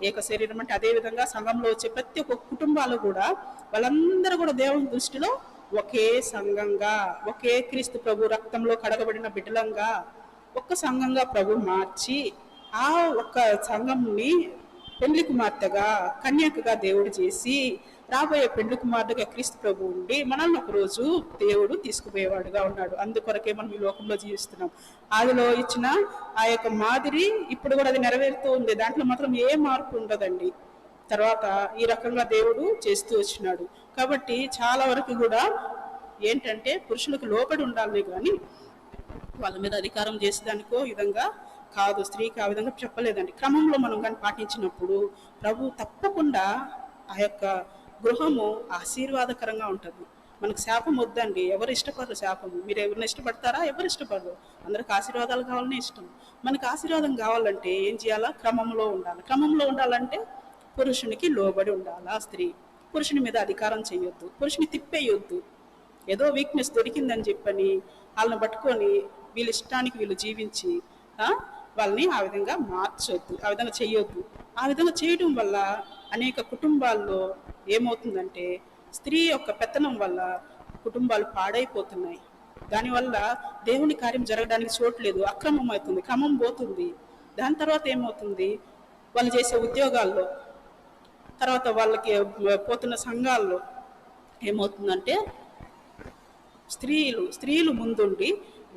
ఏక శరీరం. అంటే అదేవిధంగా సంఘంలో వచ్చే ప్రతి ఒక్క కుటుంబాలు కూడా వాళ్ళందరూ కూడా దేవుని దృష్టిలో ఒకే సంఘంగా, ఒకే క్రీస్తు ప్రభు రక్తంలో కడగబడిన బిడ్డలంగా ఒక్క సంఘంగా ప్రభు మార్చి ఆ ఒక్క సంఘంని పెండ్లి కుమార్తెగా, కన్యకగా దేవుడు చేసి రాబోయే పెండ్లి కుమార్తెగా క్రీస్తు ప్రభు ఉండి మనల్ని ఒకరోజు దేవుడు తీసుకుపోయేవాడుగా ఉన్నాడు. అందుకొరకే మనం ఈ లోకంలో జీవిస్తున్నాం. ఆదిలో ఇచ్చిన ఆ యొక్క మాదిరి ఇప్పుడు కూడా అది నెరవేరుతూ ఉంది. దాంట్లో మాత్రం ఏ మార్పు ఉండదండి. తర్వాత ఈ రకంగా దేవుడు చేస్తూ వచ్చినాడు. కాబట్టి చాలా వరకు కూడా ఏంటంటే పురుషులకు లోబడి ఉండాలి కానీ వాళ్ళ మీద అధికారం చేసేదానికో విధంగా కాదు. స్త్రీకి ఆ విధంగా చెప్పలేదండి. క్రమంలో మనం కానీ పాటించినప్పుడు ప్రభు తప్పకుండా ఆ యొక్క గృహము ఆశీర్వాదకరంగా ఉంటుంది. మనకు శాపం వద్దండి. ఎవరు ఇష్టపడరు శాపము. మీరు ఎవరిని ఇష్టపడతారా? ఎవరు ఇష్టపడరు. అందరికి ఆశీర్వాదాలు కావాలనే ఇష్టం. మనకు ఆశీర్వాదం కావాలంటే ఏం చేయాలా? క్రమంలో ఉండాలి. క్రమంలో ఉండాలంటే పురుషునికి లోబడి ఉండాలా. స్త్రీ పురుషుని మీద అధికారం చేయొద్దు, పురుషుని తిప్పేయొద్దు. ఏదో వీక్నెస్ దొరికిందని చెప్పని వాళ్ళని పట్టుకొని వీళ్ళ ఇష్టానికి వీళ్ళు జీవించి వాళ్ళని ఆ విధంగా మార్చొద్దు, ఆ విధంగా చేయొద్దు. ఆ విధంగా చేయడం వల్ల అనేక కుటుంబాల్లో ఏమవుతుందంటే స్త్రీ యొక్క పెత్తనం వల్ల కుటుంబాలు పాడైపోతున్నాయి. దానివల్ల దేవుని కార్యం జరగడానికి చోట్లేదు, అక్రమం అవుతుంది, క్రమం పోతుంది. దాని తర్వాత ఏమవుతుంది, వాళ్ళు చేసే ఉద్యోగాల్లో, తర్వాత వాళ్ళకి పోతున్న సంఘాల్లో ఏమవుతుందంటే స్త్రీలు ముందుండి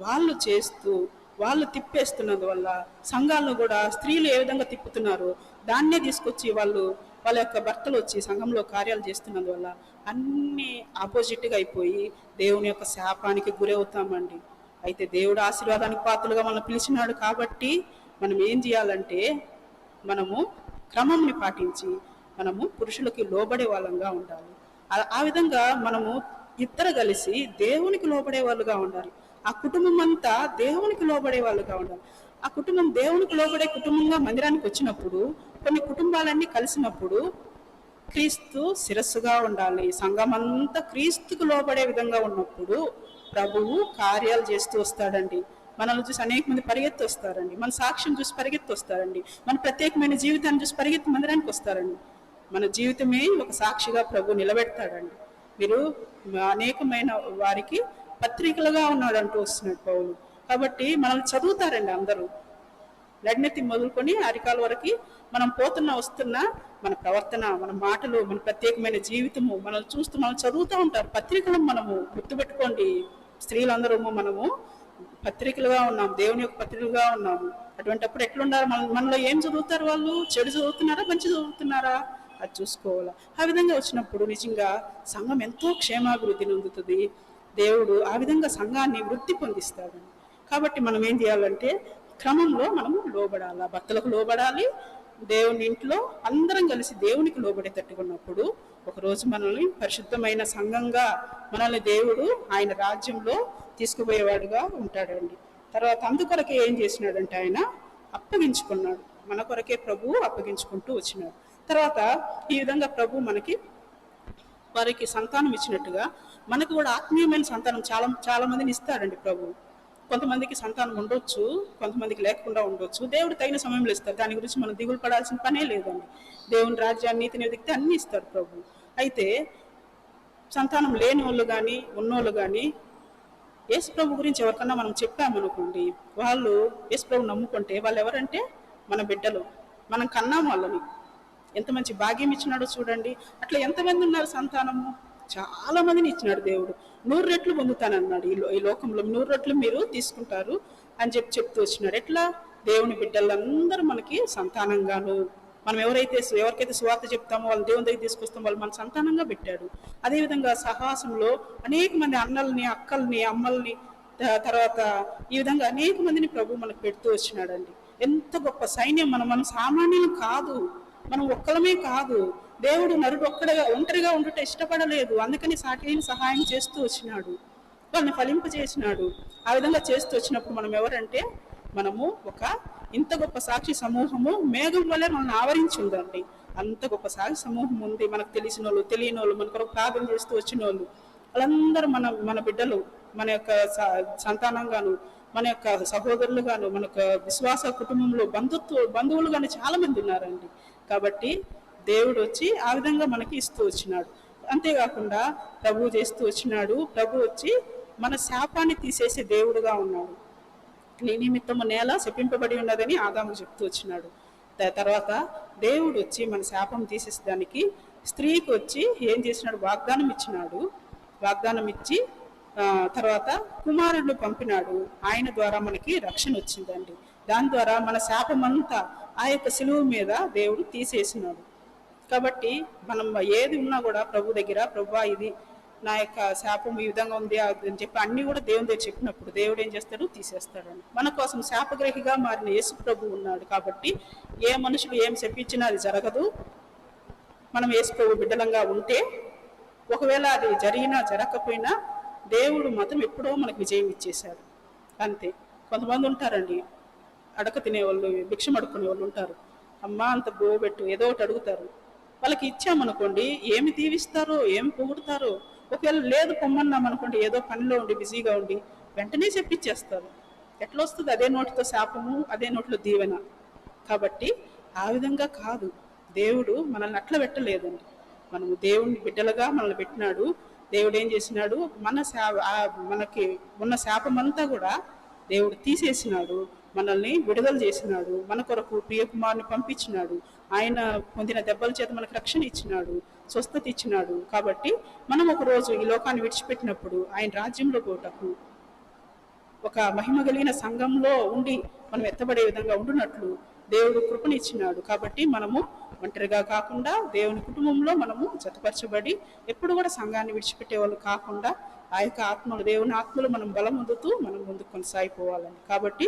వాళ్ళు చేస్తూ వాళ్ళు తిప్పేస్తున్నందువల్ల సంఘాల్లో కూడా స్త్రీలు ఏ విధంగా తిప్పుతున్నారు దాన్నే తీసుకొచ్చి వాళ్ళ యొక్క భర్తలు వచ్చి సంఘంలో కార్యాలు చేస్తున్నందువల్ల అన్నీ ఆపోజిట్గా అయిపోయి దేవుని యొక్క శాపానికి గురవుతామండి. అయితే దేవుడు ఆశీర్వాదానికి పాత్రలుగా మనం పిలిచినాడు కాబట్టి మనం ఏం చేయాలంటే మనము క్రమంని పాటించి మనము పురుషులకి లోబడే వాళ్ళంగా ఉండాలి. ఆ విధంగా మనము ఇద్దరు కలిసి దేవునికి లోబడే వాళ్ళుగా ఉండాలి. ఆ కుటుంబం అంతా దేవునికి లోబడే వాళ్ళుగా ఉండాలి. ఆ కుటుంబం దేవునికి లోబడే కుటుంబంగా మందిరానికి వచ్చినప్పుడు, కొన్ని కుటుంబాలన్నీ కలిసినప్పుడు క్రీస్తు శిరస్సుగా ఉండాలి. సంఘం అంతా క్రీస్తుకు లోబడే విధంగా ఉన్నప్పుడు ప్రభువు కార్యాలు చేస్తూ వస్తాడండి. మనల్ని చూసి అనేక మంది పరిగెత్తి వస్తారండి. మన సాక్ష్యం చూసి పరిగెత్తి వస్తారండి. మన ప్రత్యేకమైన జీవితాన్ని చూసి పరిగెత్తి మందిరానికి వస్తారండి. మన జీవితమే ఒక సాక్షిగా ప్రభు నిలబెడతాడండి. మీరు అనేకమైన వారికి పత్రికలుగా ఉన్నాడు అంటూ వస్తున్నాడు పౌలు. కాబట్టి మనల్ని చదువుతారండి అందరూ. లడ్నెత్తి మొదలుకొని అరికాల వరకు మనం పోతున్నా వస్తున్నా మన ప్రవర్తన, మన మాటలు, మన ప్రత్యేకమైన జీవితము మనల్ని చూస్తూ మనం చదువుతూ ఉంటారు. పత్రికలు మనము గుర్తుపెట్టుకోండి, స్త్రీలందరూ మనము పత్రికలుగా ఉన్నాము, దేవుని యొక్క పత్రికలుగా ఉన్నాము. అటువంటిప్పుడు ఎట్లుండాలి? మనలో ఏం చదువుతారు వాళ్ళు? చెడు చదువుతున్నారా, మంచి చదువుతున్నారా? అది చూసుకోవాలా. ఆ విధంగా వచ్చినప్పుడు నిజంగా సంఘం ఎంతో క్షేమాభివృద్ధి నొందుతుంది. దేవుడు ఆ విధంగా సంఘాన్ని వృద్ధి పొందిస్తాడు. కాబట్టి మనం ఏం చేయాలంటే క్రమంలో మనము లోబడాలా, భర్తలకు లోబడాలి. దేవుని ఇంట్లో అందరం కలిసి దేవునికి లోబడేటట్టుకున్నప్పుడు ఒకరోజు మనల్ని పరిశుద్ధమైన సంఘంగా మనల్ని దేవుడు ఆయన రాజ్యంలో తీసుకుపోయేవాడుగా ఉంటాడండి. తర్వాత అందుకొరకే ఏం చేసినాడంటే ఆయన అప్పగించుకున్నాడు. మన కొరకే ప్రభు అప్పగించుకుంటూ వచ్చినాడు. తర్వాత ఈ విధంగా ప్రభు మనకి వారికి సంతానం ఇచ్చినట్టుగా మనకు కూడా ఆత్మీయమైన సంతానం చాలా మందిని ఇస్తాడండి ప్రభు. కొంతమందికి సంతానం ఉండొచ్చు, కొంతమందికి లేకుండా ఉండొచ్చు. దేవుడు తగిన సమయంలో ఇస్తారు. దాని గురించి మనం దిగులు పడాల్సిన పనే లేదండి. దేవుని రాజ్యాన్ని, నీతిని వెతికితే అన్నీ ఇస్తాడు ప్రభు. అయితే సంతానం లేని వాళ్ళు కానీ ఉన్నోళ్ళు కానీ యేసు ప్రభు గురించి ఎవరికన్నా మనం చెప్పామనుకోండి, వాళ్ళు యేసు ప్రభు నమ్ముకుంటే వాళ్ళు ఎవరంటే మన బిడ్డలు. మనం కన్నాం వాళ్ళని. ఎంత మంచి భాగ్యం ఇచ్చినాడో చూడండి. అట్లా ఎంతమంది ఉన్నారు సంతానము? చాలా మందిని ఇచ్చినాడు దేవుడు. 100 రెట్లు పొందుతానన్నాడు. ఈ లోకంలో 100 రెట్లు మీరు తీసుకుంటారు అని చెప్తూ వచ్చినాడు. ఎట్లా? దేవుని బిడ్డలందరూ మనకి సంతానంగాను, మనం ఎవరికైతే సువార్త చెప్తామో వాళ్ళు దేవుని దగ్గర తీసుకొస్తాం, వాళ్ళు మన సంతానంగా పెట్టాడు. అదేవిధంగా సహాసంలో అనేక మంది అన్నల్ని, అక్కల్ని, అమ్మల్ని, తర్వాత ఈ విధంగా అనేక మందిని ప్రభు మనకు పెడుతూ వచ్చినాడండి. ఎంత గొప్ప సైన్యం! మనం సామాన్యులు కాదు, మనం ఒక్కలమే కాదు. దేవుడు నరుడు ఒంటరిగా ఉండుట ఇష్టపడలేదు. అందుకని సాటిని సహాయం చేస్తూ వచ్చినాడు, వాళ్ళని ఫలింపజేసినాడు. ఆ విధంగా చేస్తూ వచ్చినప్పుడు మనం ఎవరంటే మనము ఇంత గొప్ప సాక్షి సమూహము మేఘం వల్లే మనల్ని ఆవరించి ఉందండి. అంత గొప్ప సాక్షి సమూహం ఉంది. మనకు తెలిసిన వాళ్ళు, తెలియని వాళ్ళు, మన కొరకు ప్రార్థన చేస్తూ వచ్చిన వాళ్ళు, వాళ్ళందరూ మన బిడ్డలు, మన యొక్క సంతానంగాను, మన యొక్క సహోదరులుగాను, మన యొక్క విశ్వాస కుటుంబంలో బంధువులు గాను చాలా మంది ఉన్నారండి. కాబట్టి దేవుడు వచ్చి ఆ విధంగా మనకి ఇస్తూ వచ్చినాడు. అంతేకాకుండా ప్రభు చేస్తూ వచ్చినాడు. ప్రభు వచ్చి మన శాపాన్ని తీసేసే దేవుడుగా ఉన్నాడు. నీ నిమిత్తము నేల శపింపబడి ఉన్నదని ఆదాము చెప్తూ వచ్చినాడు. తర్వాత దేవుడు వచ్చి మన శాపం తీసేసేదానికి స్త్రీకి వచ్చి ఏం చేసినాడు? వాగ్దానం ఇచ్చినాడు. వాగ్దానం ఇచ్చి తర్వాత కుమారుడు పంపినాడు. ఆయన ద్వారా మనకి రక్షణ వచ్చిందండి. దాని ద్వారా మన శాపమంతా ఆ యొక్క సిలువ మీద దేవుడు తీసేసినాడు. కాబట్టి మనం ఏది ఉన్నా కూడా ప్రభు దగ్గర, ప్రభువా ఇది నా యొక్క శాపం ఈ విధంగా ఉంది అని చెప్పి అన్ని కూడా దేవుని దగ్గర చెప్పినప్పుడు దేవుడు ఏం చేస్తాడు? తీసేస్తాడని. మన కోసం శాపగ్రహిగా మారిన యేసు ప్రభు ఉన్నాడు. కాబట్టి ఏ మనుషులు ఏం చెప్పించినా అది జరగదు. మనం యేసు ప్రభు బిడ్డలంగా ఉంటే, ఒకవేళ అది జరిగినా జరగకపోయినా దేవుడు మాత్రం ఎప్పుడో మనకు విజయం ఇచ్చేశాడు. అంతే. కొంతమంది ఉంటారండి, అడక తినేవాళ్ళు, భిక్షం అడుక్కునే వాళ్ళు ఉంటారు. అమ్మా అంత బోబెట్టు ఏదో ఒకటి అడుగుతారు. వాళ్ళకి ఇచ్చామనుకోండి, ఏమి దీవిస్తారో, ఏమి పొగుడుతారో. ఒకవేళ లేదు పొమ్మన్నాం అనుకోండి, ఏదో పనిలో ఉండి బిజీగా ఉండి వెంటనే చెప్పిచ్చేస్తారు. ఎట్లా వస్తుంది? అదే నోటితో శాపము, అదే నోటిలో దీవెన. కాబట్టి ఆ విధంగా కాదు, దేవుడు మనల్ని అట్లా పెట్టలేదండి. మనము దేవుని బిడ్డలుగా మనల్ని పెట్టినాడు. దేవుడు ఏం చేసినాడు? మనకి ఉన్న శాపమంతా కూడా దేవుడు తీసేసినాడు. మనల్ని విడుదల చేసినాడు. మన కొరకు ప్రియకుమారుని పంపించినాడు. ఆయన పొందిన దెబ్బల చేత మనకు రక్షణ ఇచ్చినాడు, స్వస్థత ఇచ్చినాడు. కాబట్టి మనం ఒకరోజు ఈ లోకాన్ని విడిచిపెట్టినప్పుడు ఆయన రాజ్యంలో పోటకు ఒక మహిమ కలిగిన సంఘంలో ఉండి మనం ఎత్తబడే విధంగా ఉండునట్లు దేవుడు కృపనిచ్చినాడు. కాబట్టి మనము ఒంటరిగా కాకుండా దేవుని కుటుంబంలో మనము జతపరచబడి ఎప్పుడు కూడా సంఘాన్ని విడిచిపెట్టే వాళ్ళు కాకుండా ఆ యొక్క ఆత్మలు, దేవుని ఆత్మలు మనం బలం పొందుతూ మనం ముందుకు కొనసాగిపోవాలని. కాబట్టి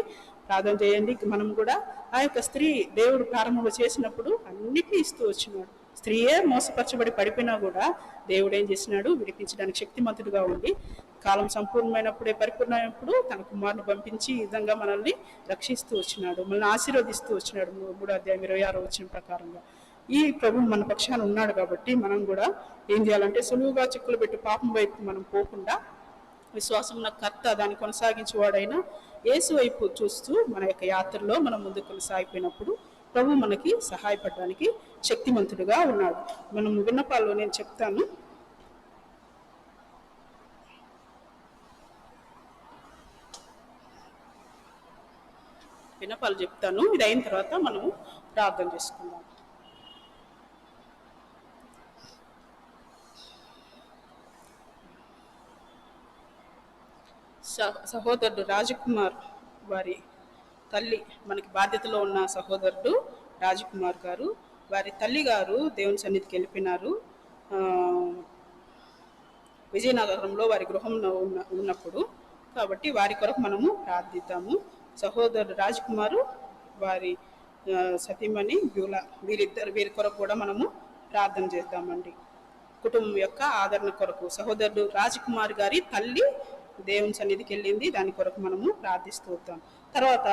ప్రార్థన చేయండి. మనం కూడా ఆ యొక్క స్త్రీ దేవుడు ప్రారంభంలో చేసినప్పుడు అన్నిటినీ ఇస్తూ వచ్చినాడు. స్త్రీయే మోసపరచబడి పడిపోయినా కూడా దేవుడు ఏం చేసినాడు, విడిపించడానికి శక్తిమంతుడిగా ఉండి కాలం సంపూర్ణమైనప్పుడే పరిపూర్ణమైనప్పుడు తన కుమారుని పంపించి ఈ విధంగా మనల్ని రక్షిస్తూ వచ్చినాడు, మనల్ని ఆశీర్వదిస్తూ వచ్చినాడు. 3:26 ప్రకారంగా ఈ ప్రభు మన పక్షాన ఉన్నాడు కాబట్టి మనం కూడా ఏం చేయాలంటే సులువుగా చిక్కులు పెట్టి పాపం వైపు మనం పోకుండా విశ్వాసం ఉన్న కర్త దాన్ని కొనసాగించేవాడైనా యేసు వైపు చూస్తూ మన యొక్క యాత్రలో మనం ముందుకు కొనసాగిపోయినప్పుడు ప్రభు మనకి సహాయపడడానికి శక్తిమంతుడిగా ఉన్నాడు. మనం విన్నపాల్లో నేను చెప్తాను. విన్నపాలు చెప్తాను, ఇది అయిన తర్వాత మనము ప్రార్థన చేసుకుందాం. సహోదరుడు రాజకుమార్ వారి తల్లి, మనకి బాధ్యతలో ఉన్న సహోదరుడు రాజకుమార్ గారు, వారి తల్లి గారు దేవుని సన్నిధికి వెళ్ళిపోయినారు. విజయనగరంలో వారి గృహంలో ఉన్నప్పుడు, కాబట్టి వారి కొరకు మనము ప్రార్థిద్దాము. సహోదరుడు రాజకుమారు వారి సతీమణి బ్యూలా, వీరి కొరకు కూడా మనము ప్రార్థన చేద్దామండి. కుటుంబం యొక్క ఆదరణ కొరకు సహోదరుడు రాజకుమార్ గారి తల్లి దేవుని సన్నిధికి వెళ్ళింది, దాని కొరకు మనము ప్రార్థిస్తూ వద్దాం. తర్వాత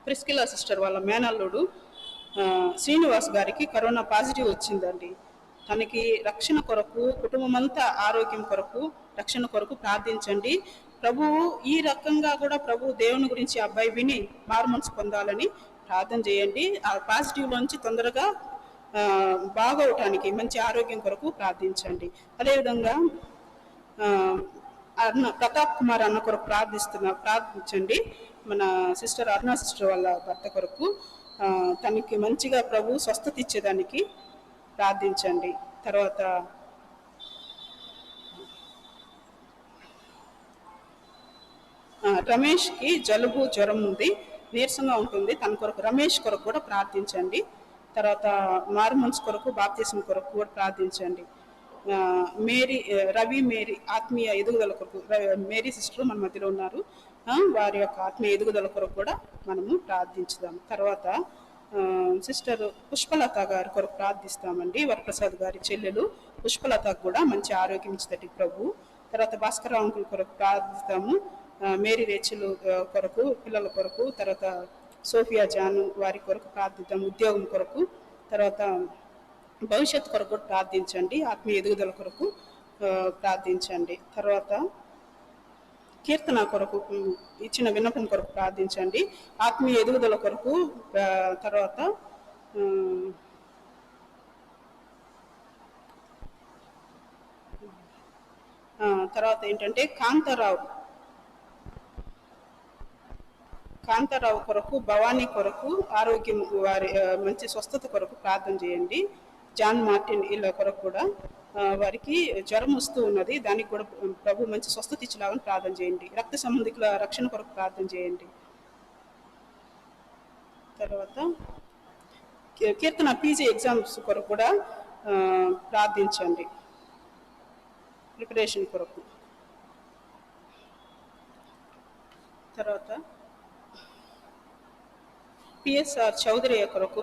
ప్రిస్కిలా సిస్టర్ వాళ్ళ మేనల్లుడు శ్రీనివాస్ గారికి కరోనా పాజిటివ్ వచ్చిందండి. తనకి రక్షణ కొరకు, కుటుంబం అంతా ఆరోగ్యం కొరకు, రక్షణ కొరకు ప్రార్థించండి. ప్రభువు ఈ రకంగా కూడా ప్రభు దేవుని గురించి అబ్బాయి విని మారుమనసు పొందాలని ప్రార్థన చేయండి. ఆ పాజిటివ్లోంచి తొందరగా బాగవటానికి మంచి ఆరోగ్యం కొరకు ప్రార్థించండి. అదేవిధంగా ప్రతాప్ కుమార్ అన్న కొరకు ప్రార్థించండి. మన సిస్టర్ అరుణ సిస్టర్ వాళ్ళ భర్త కొరకు తనకి మంచిగా ప్రభు స్వస్థత ఇచ్చేదానికి ప్రార్థించండి. తర్వాత రమేష్కి జలుబు జ్వరం ఉంది, నీరసంగా ఉంటుంది, తన కొరకు రమేష్ కొరకు కూడా ప్రార్థించండి. తర్వాత మారుమనసు కొరకు, బాప్తిసం కొరకు కూడా ప్రార్థించండి. రవి మేరీ ఆత్మీయ ఎదుగుదల కొరకు, మేరీ సిస్టర్ మన మధ్యలో ఉన్నారు, వారి యొక్క ఆత్మీయ ఎదుగుదల కొరకు కూడా మనము ప్రార్థించుదాం. తర్వాత సిస్టర్ పుష్పలత గారి కొరకు ప్రార్థిస్తామండి. వరప్రసాద్ గారి చెల్లెలు పుష్పలతకు కూడా మంచి ఆరోగ్యం ఇచ్చేటట్టు ప్రభు. తర్వాత భాస్కర్ అంకుల్ కొరకు ప్రార్థిస్తాము. మేరీ రేచులు కొరకు, పిల్లల కొరకు, తర్వాత సోఫియా జాను వారి కొరకు ప్రార్థిద్దాం, ఉద్యోగం కొరకు. తర్వాత భవిష్యత్తు కొరకు కూడా ప్రార్థించండి, ఆత్మీయ ఎదుగుదల కొరకు ప్రార్థించండి. తర్వాత కీర్తన కొరకు ఇచ్చిన విన్నపం కొరకు ప్రార్థించండి, ఆత్మీయ ఎదుగుదల కొరకు. తర్వాత ఏంటంటే కాంతారావు కొరకు, భవానీ కొరకు ఆరోగ్యం, వారి మంచి స్వస్థత కొరకు ప్రార్థన చేయండి. జాన్ మార్టిన్ వీళ్ళ కొరకు కూడా వారికి జ్వరం వస్తూ ఉన్నది, దానికి కూడా ప్రభు మంచి స్వస్థత ఇచ్చేలాగా ప్రార్థన చేయండి. రక్త సంబంధికుల రక్షణ కొరకు ప్రార్థన చేయండి. తర్వాత కీర్తన పీజీ ఎగ్జామ్స్ కొరకు కూడా ప్రార్థించండి, ప్రిపరేషన్ కొరకు. తర్వాత పిఎస్ఆర్ చౌదరి కొరకు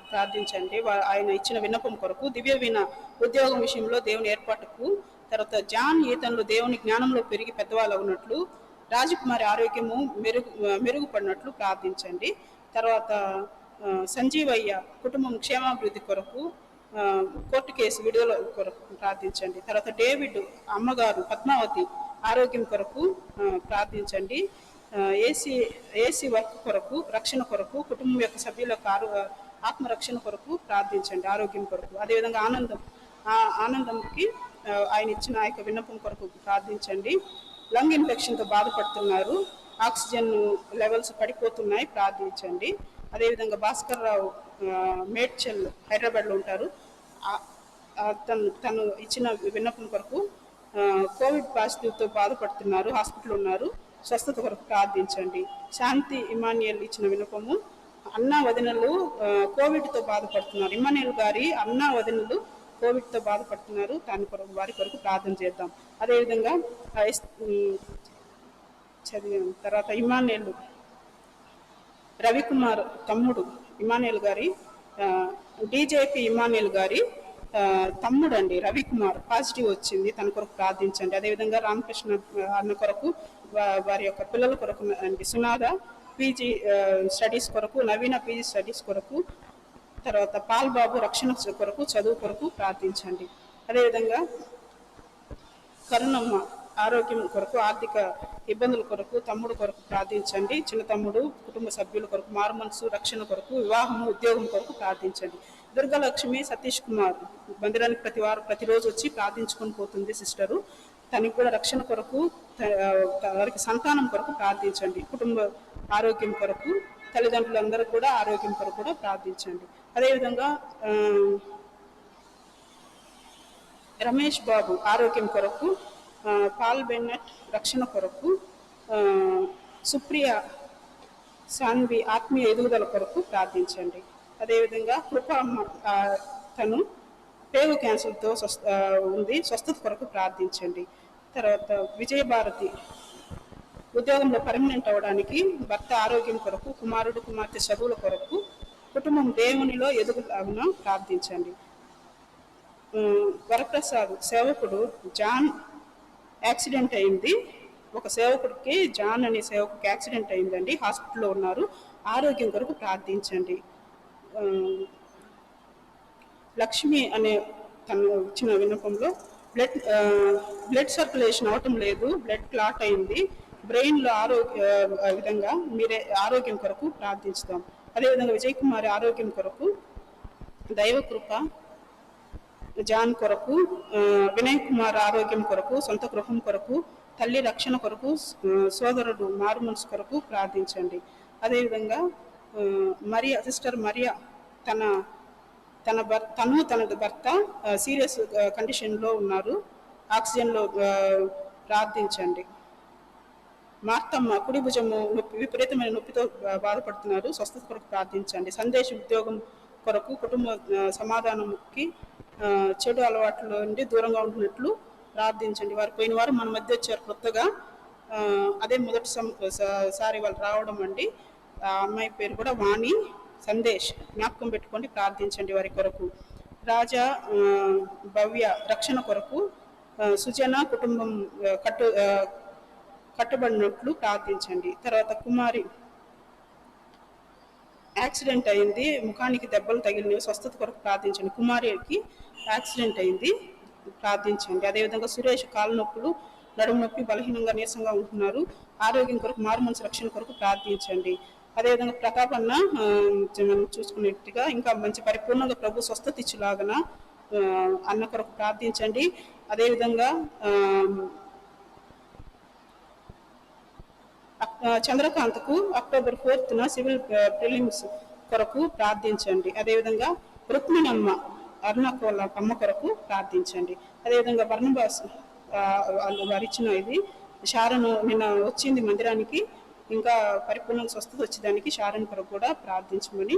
ప్రార్థించండి, ఆయన ఇచ్చిన విన్నపం కొరకు. దివ్య వీణ ఉద్యోగం విషయంలో దేవుని ఏర్పాటుకు. తర్వాత జాన్ ఈతన్లు దేవుని జ్ఞానంలో పెరిగి పెద్దవాళ్ళు ఉన్నట్లు, రాజకుమారి ఆరోగ్యము మెరుగుపడినట్లు ప్రార్థించండి. తర్వాత సంజీవయ్య కుటుంబం క్షేమాభివృద్ధి కొరకు, కోర్టు కేసు విడుదల కొరకు ప్రార్థించండి. తర్వాత డేవిడ్ అమ్మగారు పద్మావతి ఆరోగ్యం కొరకు ప్రార్థించండి. ఏసీ వర్క్ కొరకు, రక్షణ కొరకు, కుటుంబం యొక్క సభ్యుల ఆత్మరక్షణ కొరకు ప్రార్థించండి, ఆరోగ్యం కొరకు. అదేవిధంగా ఆనందంకి ఆయన ఇచ్చిన ఆ యొక్క విన్నపం కొరకు ప్రార్థించండి. లంగ్ ఇన్ఫెక్షన్తో బాధపడుతున్నారు, ఆక్సిజన్ లెవెల్స్ పడిపోతున్నాయి, ప్రార్థించండి. అదేవిధంగా భాస్కర్ రావు మేడ్చల్ హైదరాబాద్లో ఉంటారు, తను ఇచ్చిన విన్నపం కొరకు. కోవిడ్ పాజిటివ్తో బాధపడుతున్నారు, హాస్పిటల్ ఉన్నారు, స్వస్థత కొరకు ప్రార్థించండి. శాంతి ఇమాన్యుయల్ ఇచ్చిన విన్నపము. అన్నా వదినలు కోవిడ్తో బాధపడుతున్నారు, ఇమాన్యుయల్ గారి అన్నా వదినలు కోవిడ్తో బాధపడుతున్నారు, దాని కొరకు వారి కొరకు ప్రార్థన చేద్దాం. అదేవిధంగా తర్వాత ఇమాన్యుయల్ రవికుమార్ తమ్ముడు ఇమాన్యుయల్ గారి డీజేపీ ఇమానుయల్ గారి తమ్ముడు అండి రవికుమార్ పాజిటివ్ వచ్చింది, తన కొరకు ప్రార్థించండి. అదేవిధంగా రామకృష్ణ అన్న కొరకు, వారి యొక్క పిల్లల కొరకు అండి, సునాద పీజీ స్టడీస్ కొరకు, నవీన పీజీ స్టడీస్ కొరకు, తర్వాత పాల్ బాబు రక్షణ కొరకు, చదువు కొరకు ప్రార్థించండి. అదేవిధంగా కరుణమ్మ ఆరోగ్యం కొరకు, ఆర్థిక ఇబ్బందుల కొరకు, తమ్ముడు కొరకు ప్రార్థించండి. చిన్న తమ్ముడు కుటుంబ సభ్యుల కొరకు, మారుమనసు రక్షణ కొరకు, వివాహము ఉద్యోగం కొరకు ప్రార్థించండి. దుర్గాలక్ష్మి సతీష్ కుమార్ మందిరానికి ప్రతిరోజు వచ్చి ప్రార్థించుకొని పోతుంది సిస్టరు. తనకి కూడా రక్షణ కొరకు, వారికి సంతానం కొరకు ప్రార్థించండి. కుటుంబ ఆరోగ్యం కొరకు, తల్లిదండ్రులందరూ కూడా ఆరోగ్యం కొరకు కూడా ప్రార్థించండి. అదేవిధంగా రమేష్ బాబు ఆరోగ్యం కొరకు, పాల్ బెన్నెట్ రక్షణ కొరకు, సుప్రియ సాన్వి ఆత్మీయ ఎదుగుదల కొరకు ప్రార్థించండి. అదేవిధంగా కృపమ్మ తను పేగు క్యాన్సర్తో ఉంది, స్వస్థత కొరకు ప్రార్థించండి. తర్వాత విజయభారతి ఉద్యోగంలో పర్మనెంట్ అవ్వడానికి, భర్త ఆరోగ్యం కొరకు, కుమారుడు కుమార్తె చదువుల కొరకు, కుటుంబం దేవునిలో ఎదుగులాగున ప్రార్థించండి. వరప్రసాద్ సేవకుడు జాన్ యాక్సిడెంట్ అయింది, ఒక సేవకుడికి జాన్ అనే సేవకుడికి యాక్సిడెంట్ అయిందండి, హాస్పిటల్లో ఉన్నారు, ఆరోగ్యం కొరకు ప్రార్థించండి. లక్ష్మి అనే తను ఇచ్చిన విన్నపంలో బ్లడ్ సర్క్యులేషన్ అవటం లేదు, బ్లడ్ క్లాట్ అయింది, బ్రెయిన్లో విధంగా మీరే ఆరోగ్యం కొరకు ప్రార్థించుతాం. అదేవిధంగా విజయ్ కుమార్ ఆరోగ్యం కొరకు, దైవకృప జాన్ కొరకు, వినయ్ కుమార్ ఆరోగ్యం కొరకు, సొంత గృహం కొరకు, తల్లి రక్షణ కొరకు, సోదరుడు మారుమనసు కొరకు ప్రార్థించండి. అదేవిధంగా మరియా సిస్టర్ మరియా తన భర్త సీరియస్ కండిషన్లో ఉన్నారు, ఆక్సిజన్లో ప్రార్థించండి. మార్తమ్మ కుడి భుజము విపరీతమైన నొప్పితో బాధపడుతున్నారు, స్వస్థత కొరకు ప్రార్థించండి. సందేశ ఉద్యోగం కొరకు, కుటుంబ సమాధానంకి, చెడు అలవాట్ల నుండి దూరంగా ఉంటున్నట్లు ప్రార్థించండి. వారు పోయిన వారం మన మధ్య వచ్చారు కొత్తగా, అదే మొదటిసారి వాళ్ళు రావడం అండి. ఆ అమ్మాయి పేరు కూడా వాణి సందేశ్, జ్ఞాపకం పెట్టుకోండి, ప్రార్థించండి వారి కొరకు. రాజా భవ్య రక్షణ కొరకు, సుజన కుటుంబం కట్టుబడినట్లు ప్రార్థించండి. తర్వాత కుమారి యాక్సిడెంట్ అయింది, ముఖానికి దెబ్బలు తగిలినవి, స్వస్థత కొరకు ప్రార్థించండి. కుమారికి యాక్సిడెంట్ అయింది, ప్రార్థించండి. అదేవిధంగా సురేష్ కాళ్ళ నొప్పులు, నడుము నొప్పి, బలహీనంగా నీరసంగా ఉంటున్నారు, ఆరోగ్యం కొరకు, మారుమనసు రక్షణ కొరకు ప్రార్థించండి. అదేవిధంగా ప్రతాప్ అన్న మనం చూసుకున్నట్టుగా ఇంకా మంచి పరిపూర్ణంగా ప్రభు స్వస్థత ఇచ్చులాగన అన్న కొరకు ప్రార్థించండి. అదేవిధంగా చంద్రకాంత్కు అక్టోబర్ 4న సివిల్ ప్రిలిమ్స్ కొరకు ప్రార్థించండి. అదేవిధంగా రుక్మిణమ్మ అరుణకోల అమ్మ కొరకు ప్రార్థించండి. అదేవిధంగా బర్ణబాస్ వారిచ్చిన ఇది శారను నిన్న వచ్చింది మందిరానికి, ఇంకా పరిపూర్ణంగా స్వస్థత వచ్చేదానికి శారన్ కొరకు కూడా ప్రార్థించమని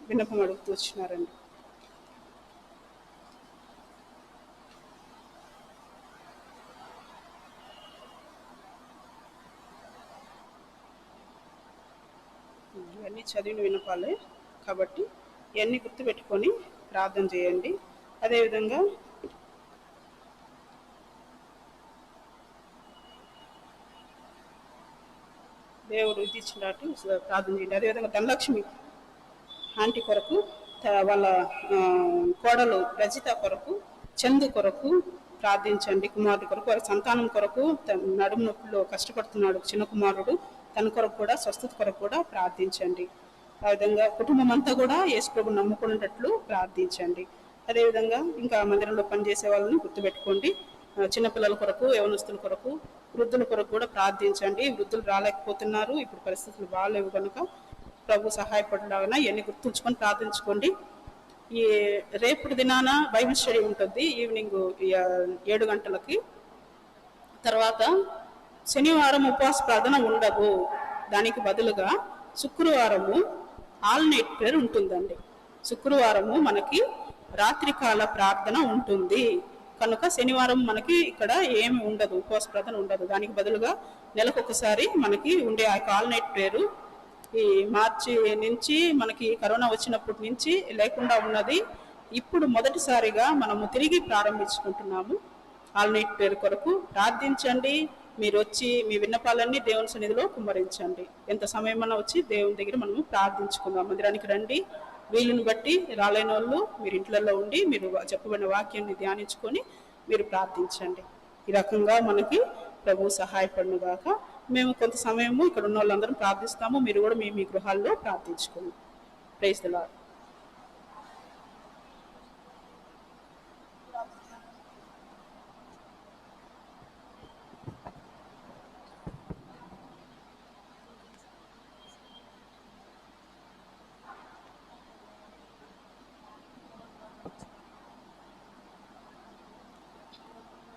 విన్నపం అడుగుతూ వచ్చినారండి. ఇవన్నీ చదివిన వినపాలే కాబట్టి ఇవన్నీ గుర్తుపెట్టుకొని ప్రార్థన చేయండి. అదేవిధంగా దేవుడు ఇది ఇచ్చినట్టు ప్రార్థన చేయండి. అదేవిధంగా ధనలక్ష్మి ఆంటీ కొరకు, వాళ్ళ కోడలు రజిత కొరకు, చందు కొరకు ప్రార్థించండి. కుమారుడు కొరకు, వారి సంతానం కొరకు, నడుము నొప్పిలో కష్టపడుతున్నాడు చిన్న కుమారుడు, తన కొరకు కూడా స్వస్థత కొరకు కూడా ప్రార్థించండి. ఆ విధంగా కుటుంబం అంతా కూడా యేసు ప్రభువుని నమ్ముకునేటట్లు ప్రార్థించండి. అదేవిధంగా ఇంకా మందిరంలో పనిచేసే వాళ్ళని గుర్తుపెట్టుకోండి. చిన్నపిల్లల కొరకు, యవనస్తుల కొరకు, వృద్ధుల కొరకు కూడా ప్రార్థించండి. వృద్ధులు రాలేకపోతున్నారు, ఇప్పుడు పరిస్థితులు బాగాలేవు కనుక ప్రభు సహాయపడలాగా ఇవన్నీ గుర్తుంచుకొని ప్రార్థించుకోండి. ఈ రేపు దినాన బైబిల్ స్టడీ ఉంటుంది ఈవినింగ్ 7 గంటలకి. తర్వాత శనివారం ఉపవాస ప్రార్థన ఉండదు, దానికి బదులుగా శుక్రవారము ఆల్ నైట్ ప్రేయర్ ఉంటుందండి. శుక్రవారము మనకి రాత్రికాల ప్రార్థన ఉంటుంది కనుక శనివారం మనకి ఇక్కడ ఏమి ఉండదు, ఉపవాస ప్రార్థన ఉండదు. దానికి బదులుగా నెలకొకసారి మనకి ఉండే ఆ ఆల్ నైట్ ప్రేయర్ ఈ మార్చి నుంచి మనకి కరోనా వచ్చినప్పటి నుంచి లేకుండా ఉన్నది. ఇప్పుడు మొదటిసారిగా మనము తిరిగి ప్రారంభించుకుంటున్నాము. ఆల్ నీట్ పేరు కొరకు ప్రార్థించండి. మీరు వచ్చి మీ విన్నపాలన్నీ దేవుని సన్నిధిలో కుమ్మరించండి. ఎంత సమయమన్నా వచ్చి దేవుని దగ్గర మనము ప్రార్థించుకుందాం. మందిరానికి రండి. వీలుని బట్టి రాలేని వాళ్ళు మీరు ఇంట్లలో ఉండి మీరు చెప్పబడిన వాక్యాన్ని ధ్యానించుకొని మీరు ప్రార్థించండి. ఈ రకంగా మనకి ప్రభు సహాయపడును గాక. మేము కొంత సమయము ఇక్కడ ఉన్న వాళ్ళందరం ప్రార్థిస్తాము. మీరు కూడా మీ గృహాల్లో ప్రార్థించుకోండి. Praise the lord.